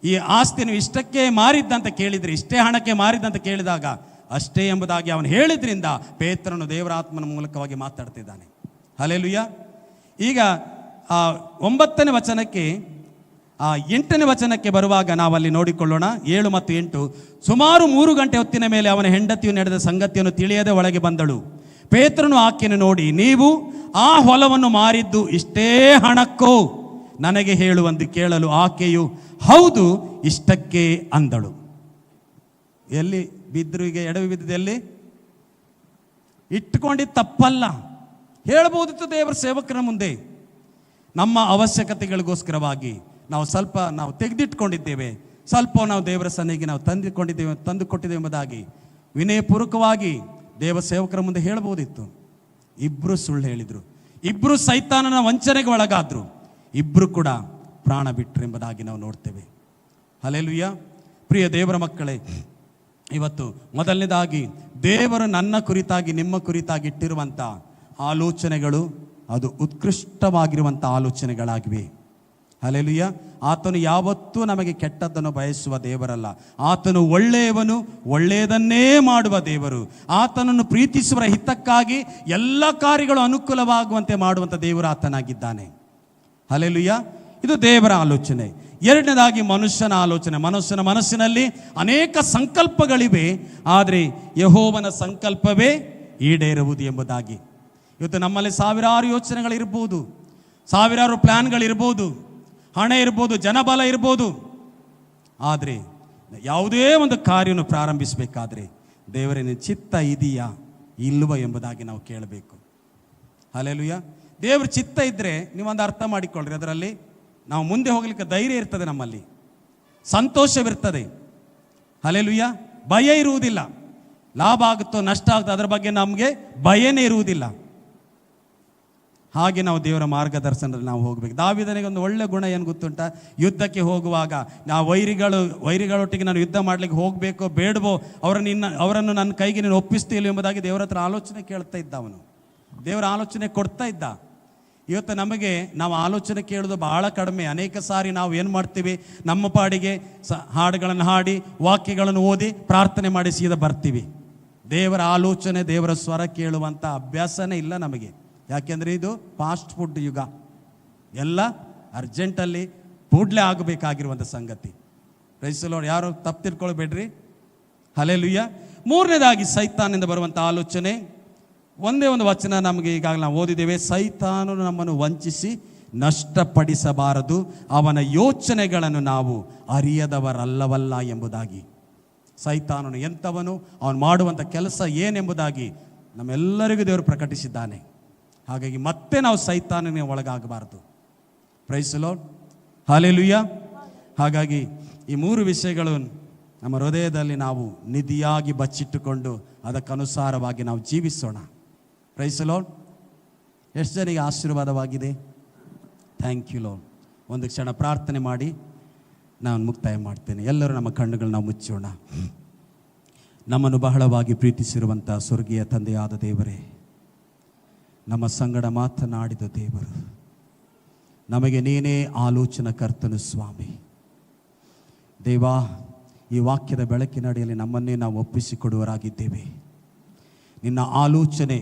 ಈ ಆಸ್ತಿ ನೀವು ಇಷ್ಟಕ್ಕೆ ಮಾರಿದ್ದಂತ ಕೇಳಿದರೆ, ಇಷ್ಟೇ ಹಣಕ್ಕೆ ಮಾರಿದ್ದಂತ ಕೇಳಿದಾಗ ಅಷ್ಟೇ ಎಂಬುದಾಗಿ ಅವನು ಹೇಳಿದ್ರಿಂದ ಪೇತ್ರನು ದೇವರ ಆತ್ಮನ ಮೂಲಕವಾಗಿ ಮಾತಾಡ್ತಿದ್ದಾನೆ. ಹಲ್ಲೆಲೂಯಾ. ಈಗ 9ನೇ ವಚನಕ್ಕೆ 8ನೇ ವಚನಕ್ಕೆ ಬರುವಾಗ ನಾವಲ್ಲಿ ನೋಡಿಕೊಳ್ಳೋಣ. 7 ಮತ್ತು 8. ಸುಮಾರು 3 ಗಂಟೆ ಹೊತ್ತಿನ ಮೇಲೆ ಅವನ ಹೆಂಡತಿಯು ನಡೆದ ಸಂಗತಿಯನ್ನು ತಿಳಿಯದೆ ಒಳಗೆ ಬಂದಳು. ಪೇತ್ರನು ಆಕೆಯನ್ನು ನೋಡಿ, ನೀವು ಆ ಹೊಲವನ್ನು ಮಾರಿದ್ದು ಇಷ್ಟೇ ಹಣಕ್ಕೋ? ನನಗೆ ಹೇಳುವಂದು ಕೇಳಲು ಆಕೆಯು ಹೌದು, ಇಷ್ಟಕ್ಕೆ ಅಂದಳು. ಎಲ್ಲಿ ಬಿದ್ದರು? ಈಗ ಎಡವಿ ಬಿದ್ದಿದ್ದು ಎಲ್ಲಿ? ಇಟ್ಟುಕೊಂಡಿದ್ದು ತಪ್ಪಲ್ಲ, ಹೇಳ್ಬೋದಿತ್ತು ದೇವರ ಸೇವಕರ ಮುಂದೆ. ನಮ್ಮ ಅವಶ್ಯಕತೆಗಳಿಗೋಸ್ಕರವಾಗಿ ನಾವು ತೆಗೆದಿಟ್ಕೊಂಡಿದ್ದೇವೆ, ಸ್ವಲ್ಪ ನಾವು ದೇವರ ಸನ್ನಿಧಿಗೆ ನಾವು ತಂದು ಕೊಟ್ಟಿದ್ದೇವೆ ಎಂಬುದಾಗಿ ವಿನಯಪೂರ್ವಕವಾಗಿ ದೇವ ಸೇವಕರ ಮುಂದೆ ಹೇಳ್ಬೋದಿತ್ತು. ಇಬ್ಬರು ಸುಳ್ಳು ಹೇಳಿದರು, ಇಬ್ಬರು ಸೈತಾನನ ವಂಚನೆಗೆ ಒಳಗಾದ್ರು, ಇಬ್ಬರು ಕೂಡ ಪ್ರಾಣ ಬಿಟ್ಟರು ಎಂಬುದಾಗಿ ನಾವು ನೋಡ್ತೇವೆ. ಹಲ್ಲೆಲೂಯಾ. ಪ್ರಿಯ ದೇವರ ಮಕ್ಕಳೇ, ಇವತ್ತು ಮೊದಲನೇದಾಗಿ ದೇವರು ನನ್ನ ಕುರಿತಾಗಿ ನಿಮ್ಮ ಕುರಿತಾಗಿ ಇಟ್ಟಿರುವಂಥ ಆಲೋಚನೆಗಳು ಅದು ಉತ್ಕೃಷ್ಟವಾಗಿರುವಂಥ ಆಲೋಚನೆಗಳಾಗಿವೆ. ಹಲ್ಲೆಲೂಯಾ. ಆತನು ಯಾವತ್ತೂ ನಮಗೆ ಕೆಟ್ಟದ್ದನ್ನು ಬಯಸುವ ದೇವರಲ್ಲ. ಆತನು ಒಳ್ಳೆಯವನು, ಒಳ್ಳೆಯದನ್ನೇ ಮಾಡುವ ದೇವರು. ಆತನನ್ನು ಪ್ರೀತಿಸುವ ಹಿತಕ್ಕಾಗಿ ಎಲ್ಲ ಕಾರ್ಯಗಳು ಅನುಕೂಲವಾಗುವಂತೆ ಮಾಡುವಂಥ ದೇವರು ಆತನಾಗಿದ್ದಾನೆ. ಹಲ್ಲೆಲೂಯಾ. ಇದು ದೇವರ ಆಲೋಚನೆ. ಎರಡನೇದಾಗಿ ಮನುಷ್ಯನ ಆಲೋಚನೆ. ಮನುಷ್ಯನ ಮನಸ್ಸಿನಲ್ಲಿ ಅನೇಕ ಸಂಕಲ್ಪಗಳಿವೆ, ಆದರೆ ಯೆಹೋವನ ಸಂಕಲ್ಪವೇ ಈಡೇರುವುದು ಎಂಬುದಾಗಿ. ಇವತ್ತು ನಮ್ಮಲ್ಲಿ ಸಾವಿರಾರು ಯೋಚನೆಗಳಿರ್ಬೋದು, ಸಾವಿರಾರು ಪ್ಲ್ಯಾನ್ಗಳಿರ್ಬೋದು, ಹಣ ಇರ್ಬೋದು, ಜನಬಲ ಇರ್ಬೋದು. ಆದರೆ ಯಾವುದೇ ಒಂದು ಕಾರ್ಯವನ್ನು ಪ್ರಾರಂಭಿಸಬೇಕಾದ್ರೆ ದೇವರಿನ ಚಿತ್ತ ಇದೆಯಾ ಇಲ್ವ ಎಂಬುದಾಗಿ ನಾವು ಕೇಳಬೇಕು. ಹಲ್ಲೆಲೂಯಾ. ದೇವ್ರ ಚಿತ್ತ ಇದ್ದರೆ ನೀವೊಂದು ಅರ್ಥ ಮಾಡಿಕೊಳ್ಳ್ರಿ, ಅದರಲ್ಲಿ ನಾವು ಮುಂದೆ ಹೋಗ್ಲಿಕ್ಕೆ ಧೈರ್ಯ ಇರ್ತದೆ, ನಮ್ಮಲ್ಲಿ ಸಂತೋಷವಿರ್ತದೆ. ಹಲ್ಲೆಲೂಯಾ. ಭಯ ಇರುವುದಿಲ್ಲ. ಲಾಭ ಆಗುತ್ತೋ ನಷ್ಟ ಆಗುತ್ತೋ ಅದರ ಬಗ್ಗೆ ನಮಗೆ ಭಯನೇ ಇರುವುದಿಲ್ಲ. ಹಾಗೆ ನಾವು ದೇವರ ಮಾರ್ಗದರ್ಶನದಲ್ಲಿ ನಾವು ಹೋಗಬೇಕು. ದಾವೀದನಿಗೆ ಒಂದು ಒಳ್ಳೆ ಗುಣ ಏನು ಗೊತ್ತುಂಟ? ಯುದ್ಧಕ್ಕೆ ಹೋಗುವಾಗ ಆ ವೈರಿಗಳೊಟ್ಟಿಗೆ ನಾನು ಯುದ್ಧ ಮಾಡಲಿಕ್ಕೆ ಹೋಗಬೇಕೋ ಬೇಡವೋ, ಅವರನ್ನು ನನ್ನ ಕೈಗೆ ನೀನು ಒಪ್ಪಿಸ್ತೀಯೋ ಎಂಬುದಾಗಿ ದೇವರ ಹತ್ರ ಆಲೋಚನೆ ಕೇಳ್ತಾ ಇದ್ದ ಅವನು. ದೇವರ ಆಲೋಚನೆ ಕೊಡ್ತಾ ಇದ್ದ. ಇವತ್ತು ನಮಗೆ ನಾವು ಆಲೋಚನೆ ಕೇಳೋದು ಬಹಳ ಕಡಿಮೆ. ಅನೇಕ ಸಾರಿ ನಾವು ಏನು ಮಾಡ್ತೀವಿ, ನಮ್ಮ ಪಾಡಿಗೆ ಹಾಡುಗಳನ್ನು ಹಾಡಿ ವಾಕ್ಯಗಳನ್ನು ಓದಿ ಪ್ರಾರ್ಥನೆ ಮಾಡಿ ಸೀದಾ ಬರ್ತೀವಿ. ದೇವರ ಆಲೋಚನೆ, ದೇವರ ಸ್ವರ ಕೇಳುವಂಥ ಅಭ್ಯಾಸನೇ ಇಲ್ಲ ನಮಗೆ. ಯಾಕೆಂದರೆ ಇದು ಫಾಸ್ಟ್ ಫುಡ್ ಯುಗ. ಎಲ್ಲ ಅರ್ಜೆಂಟಲ್ಲಿ ಕೂಡಲೇ ಆಗಬೇಕಾಗಿರುವಂಥ ಸಂಗತಿ. Praise the lord. ಯಾರು ತಪ್ಪು ತಿಳ್ಕೊಳ್ಬೇಡ್ರಿ. ಹಲ್ಲೆಲೂಯಾ. ಮೂರನೇದಾಗಿ ಸೈತಾನನಿಂದ ಬರುವಂಥ ಆಲೋಚನೆ, ಒಂದೇ ಒಂದು ವಚನ ನಮಗೆ ಈಗಾಗಲೇ ನಾವು ಓದಿದ್ದೇವೆ. ಸೈತಾನನು ನಮ್ಮನ್ನು ವಂಚಿಸಿ ನಷ್ಟಪಡಿಸಬಾರದು, ಅವನ ಯೋಚನೆಗಳನ್ನು ನಾವು ಅರಿಯದವರಲ್ಲವಲ್ಲ ಎಂಬುದಾಗಿ. ಸೈತಾನನು ಎಂಥವನು, ಅವನು ಮಾಡುವಂಥ ಕೆಲಸ ಏನೆಂಬುದಾಗಿ ನಮ್ಮೆಲ್ಲರಿಗೂ ದೇವರು ಪ್ರಕಟಿಸಿದ್ದಾನೆ. ಹಾಗಾಗಿ ಮತ್ತೆ ನಾವು ಸೈತಾನನೇ ಒಳಗಾಗಬಾರದು. Praise the lord. ಹಲ್ಲೆಲೂಯಾ. ಹಾಗಾಗಿ ಈ ಮೂರು ವಿಷಯಗಳು ನಮ್ಮ ಹೃದಯದಲ್ಲಿ ನಾವು ನಿಧಿಯಾಗಿ ಬಚ್ಚಿಟ್ಟುಕೊಂಡು ಅದಕ್ಕನುಸಾರವಾಗಿ ನಾವು ಜೀವಿಸೋಣ. Price the Lord. ಎಷ್ಟು ಜನಿಗೆ ಆಶೀರ್ವಾದವಾಗಿದೆ? Thank you Lord. ಒಂದು ಕ್ಷಣ ಪ್ರಾರ್ಥನೆ ಮಾಡಿ ನಾನು ಮುಕ್ತಾಯ ಮಾಡ್ತೇನೆ. ಎಲ್ಲರೂ ನಮ್ಮ ಕಣ್ಣುಗಳು ನಾವು ಮುಚ್ಚೋಣ. ನಮ್ಮನ್ನು ಬಹಳವಾಗಿ ಪ್ರೀತಿಸಿರುವಂಥ ಸ್ವರ್ಗೀಯ ತಂದೆಯಾದ ದೇವರೇ, ನಮ್ಮ ಸಂಗಡ ಮಾತನಾಡಿದ ದೇವರು, ನಮಗೆ ನೀನೇ ಆಲೋಚನಾ ಕರ್ತನು ಸ್ವಾಮಿ. ದೇವಾ, ಈ ವಾಕ್ಯದ ಬೆಳಕಿನಡಿಯಲ್ಲಿ ನಮ್ಮನ್ನೇ ನಾವು ಒಪ್ಪಿಸಿಕೊಡುವರಾಗಿದ್ದೇವೆ. ನಿನ್ನ ಆಲೋಚನೆ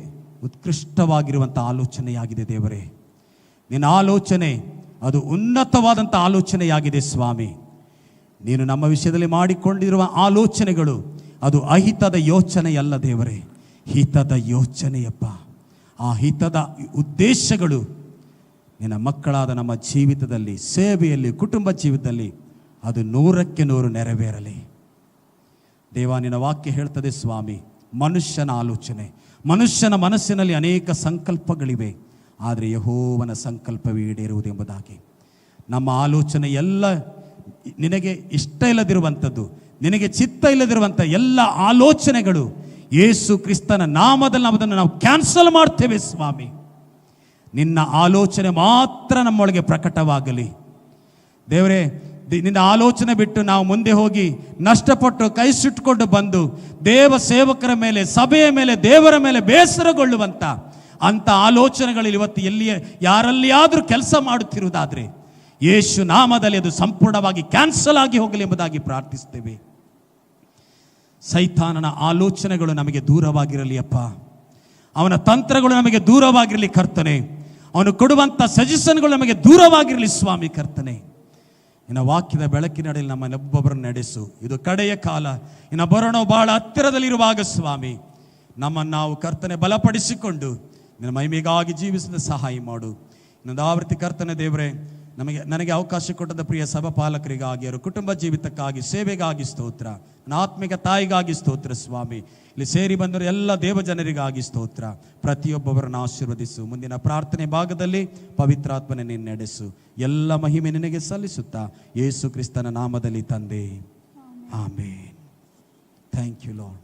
ಉತ್ಕೃಷ್ಟವಾಗಿರುವಂಥ ಆಲೋಚನೆಯಾಗಿದೆ ದೇವರೇ. ನಿನ್ನ ಆಲೋಚನೆ ಅದು ಉನ್ನತವಾದಂಥ ಆಲೋಚನೆಯಾಗಿದೆ ಸ್ವಾಮಿ. ನೀನು ನಮ್ಮ ವಿಷಯದಲ್ಲಿ ಮಾಡಿಕೊಂಡಿರುವ ಆಲೋಚನೆಗಳು ಅದು ಅಹಿತದ ಯೋಚನೆಯಲ್ಲ ದೇವರೇ, ಹಿತದ ಯೋಚನೆಯಪ್ಪ. ಆ ಹಿತದ ಉದ್ದೇಶಗಳು ನಿನ್ನ ಮಕ್ಕಳಾದ ನಮ್ಮ ಜೀವಿತದಲ್ಲಿ, ಸೇವೆಯಲ್ಲಿ, ಕುಟುಂಬ ಜೀವಿತದಲ್ಲಿ ಅದು 100ಕ್ಕೆ 100 ನೆರವೇರಲಿ. ದೇವ, ನಿನ್ನ ವಾಕ್ಯ ಹೇಳ್ತದೆ ಸ್ವಾಮಿ, ಮನುಷ್ಯನ ಆಲೋಚನೆ, ಮನುಷ್ಯನ ಮನಸ್ಸಿನಲ್ಲಿ ಅನೇಕ ಸಂಕಲ್ಪಗಳಿವೆ, ಆದರೆ ಯೆಹೋವನ ಸಂಕಲ್ಪವೇ ಈಡೇರುವುದೆಂಬುದಾಗಿ. ನಮ್ಮ ಆಲೋಚನೆ ಎಲ್ಲ ನಿನಗೆ ಇಷ್ಟ ಇಲ್ಲದಿರುವಂಥದ್ದು, ನಿನಗೆ ಚಿತ್ತ ಇಲ್ಲದಿರುವಂಥ ಎಲ್ಲ ಆಲೋಚನೆಗಳು ಯೇಸು ಕ್ರಿಸ್ತನ ನಾಮದಲ್ಲಿ ಅದನ್ನು ನಾವು ಕ್ಯಾನ್ಸಲ್ ಮಾಡ್ತೇವೆ ಸ್ವಾಮಿ. ನಿನ್ನ ಆಲೋಚನೆ ಮಾತ್ರ ನಮ್ಮೊಳಗೆ ಪ್ರಕಟವಾಗಲಿ ದೇವರೇ. ನಿನ್ನ ಆಲೋಚನೆ ಬಿಟ್ಟು ನಾವು ಮುಂದೆ ಹೋಗಿ ನಷ್ಟಪಟ್ಟು ಕೈ ಸುಟ್ಟುಕೊಂಡು ಬಂದು ದೇವ ಸೇವಕರ ಮೇಲೆ, ಸಭೆಯ ಮೇಲೆ, ದೇವರ ಮೇಲೆ ಬೇಸರಗೊಳ್ಳುವಂಥ ಅಂಥ ಆಲೋಚನೆಗಳು ಇವತ್ತು ಯಾರಲ್ಲಿಯಾದರೂ ಕೆಲಸ ಮಾಡುತ್ತಿರುವುದಾದರೆ ಯೇಸು ನಾಮದಲ್ಲಿ ಅದು ಸಂಪೂರ್ಣವಾಗಿ ಕ್ಯಾನ್ಸಲ್ ಆಗಿ ಹೋಗಲಿ ಎಂಬುದಾಗಿ ಪ್ರಾರ್ಥಿಸ್ತೇವೆ. ಸೈತಾನನ ಆಲೋಚನೆಗಳು ನಮಗೆ ದೂರವಾಗಿರಲಿ ಅಪ್ಪ. ಅವನ ತಂತ್ರಗಳು ನಮಗೆ ದೂರವಾಗಿರಲಿ ಕರ್ತನೆ. ಅವನು ಕೊಡುವಂಥ ಸಜೆಷನ್ಗಳು ನಮಗೆ ದೂರವಾಗಿರಲಿ ಸ್ವಾಮಿ ಕರ್ತನೆ. ಇನ್ನು ವಾಕ್ಯದ ಬೆಳಕಿನಡೆಯಲ್ಲಿ ನಮ್ಮನ್ನೊಬ್ಬೊಬ್ಬರನ್ನು ನಡೆಸು. ಇದು ಕಡೆಯ ಕಾಲ, ಇನ್ನು ಬರೋಣ ಬಹಳ ಹತ್ತಿರದಲ್ಲಿರುವಾಗ ಸ್ವಾಮಿ, ನಮ್ಮನ್ನು ನಾವು ಕರ್ತನೆ ಬಲಪಡಿಸಿಕೊಂಡು ನಿನ್ನ ಮಹಿಮೆಗಾಗಿ ಜೀವಿಸಲು ಸಹಾಯ ಮಾಡು. ಇನ್ನೊಂದು ಆವೃತ್ತಿ ಕರ್ತನೆ ದೇವರೇ, ನನಗೆ ಅವಕಾಶ ಕೊಟ್ಟದ ಪ್ರಿಯ ಸಭಾಪಾಲಕರಿಗಾಗಿ, ಅವರ ಕುಟುಂಬ ಜೀವಿತಕ್ಕಾಗಿ, ಸೇವೆಗಾಗಿ ಸ್ತೋತ್ರ. ನನ್ನ ಆತ್ಮಿಕ ತಾಯಿಗಾಗಿ ಸ್ತೋತ್ರ ಸ್ವಾಮಿ. ಇಲ್ಲಿ ಸೇರಿ ಬಂದರು ಎಲ್ಲ ದೇವಜನರಿಗಾಗಿ ಸ್ತೋತ್ರ. ಪ್ರತಿಯೊಬ್ಬೊಬ್ಬರನ್ನು ಆಶೀರ್ವದಿಸು. ಮುಂದಿನ ಪ್ರಾರ್ಥನೆ ಭಾಗದಲ್ಲಿ ಪವಿತ್ರಾತ್ಮನೆ ನೀನು ನಡೆಸು. ಎಲ್ಲ ಮಹಿಮೆ ನಿನಗೆ ಸಲ್ಲಿಸುತ್ತಾ ಯೇಸು ಕ್ರಿಸ್ತನ ನಾಮದಲ್ಲಿ ತಂದೆ, ಆಮೇನ್. Thank you lord.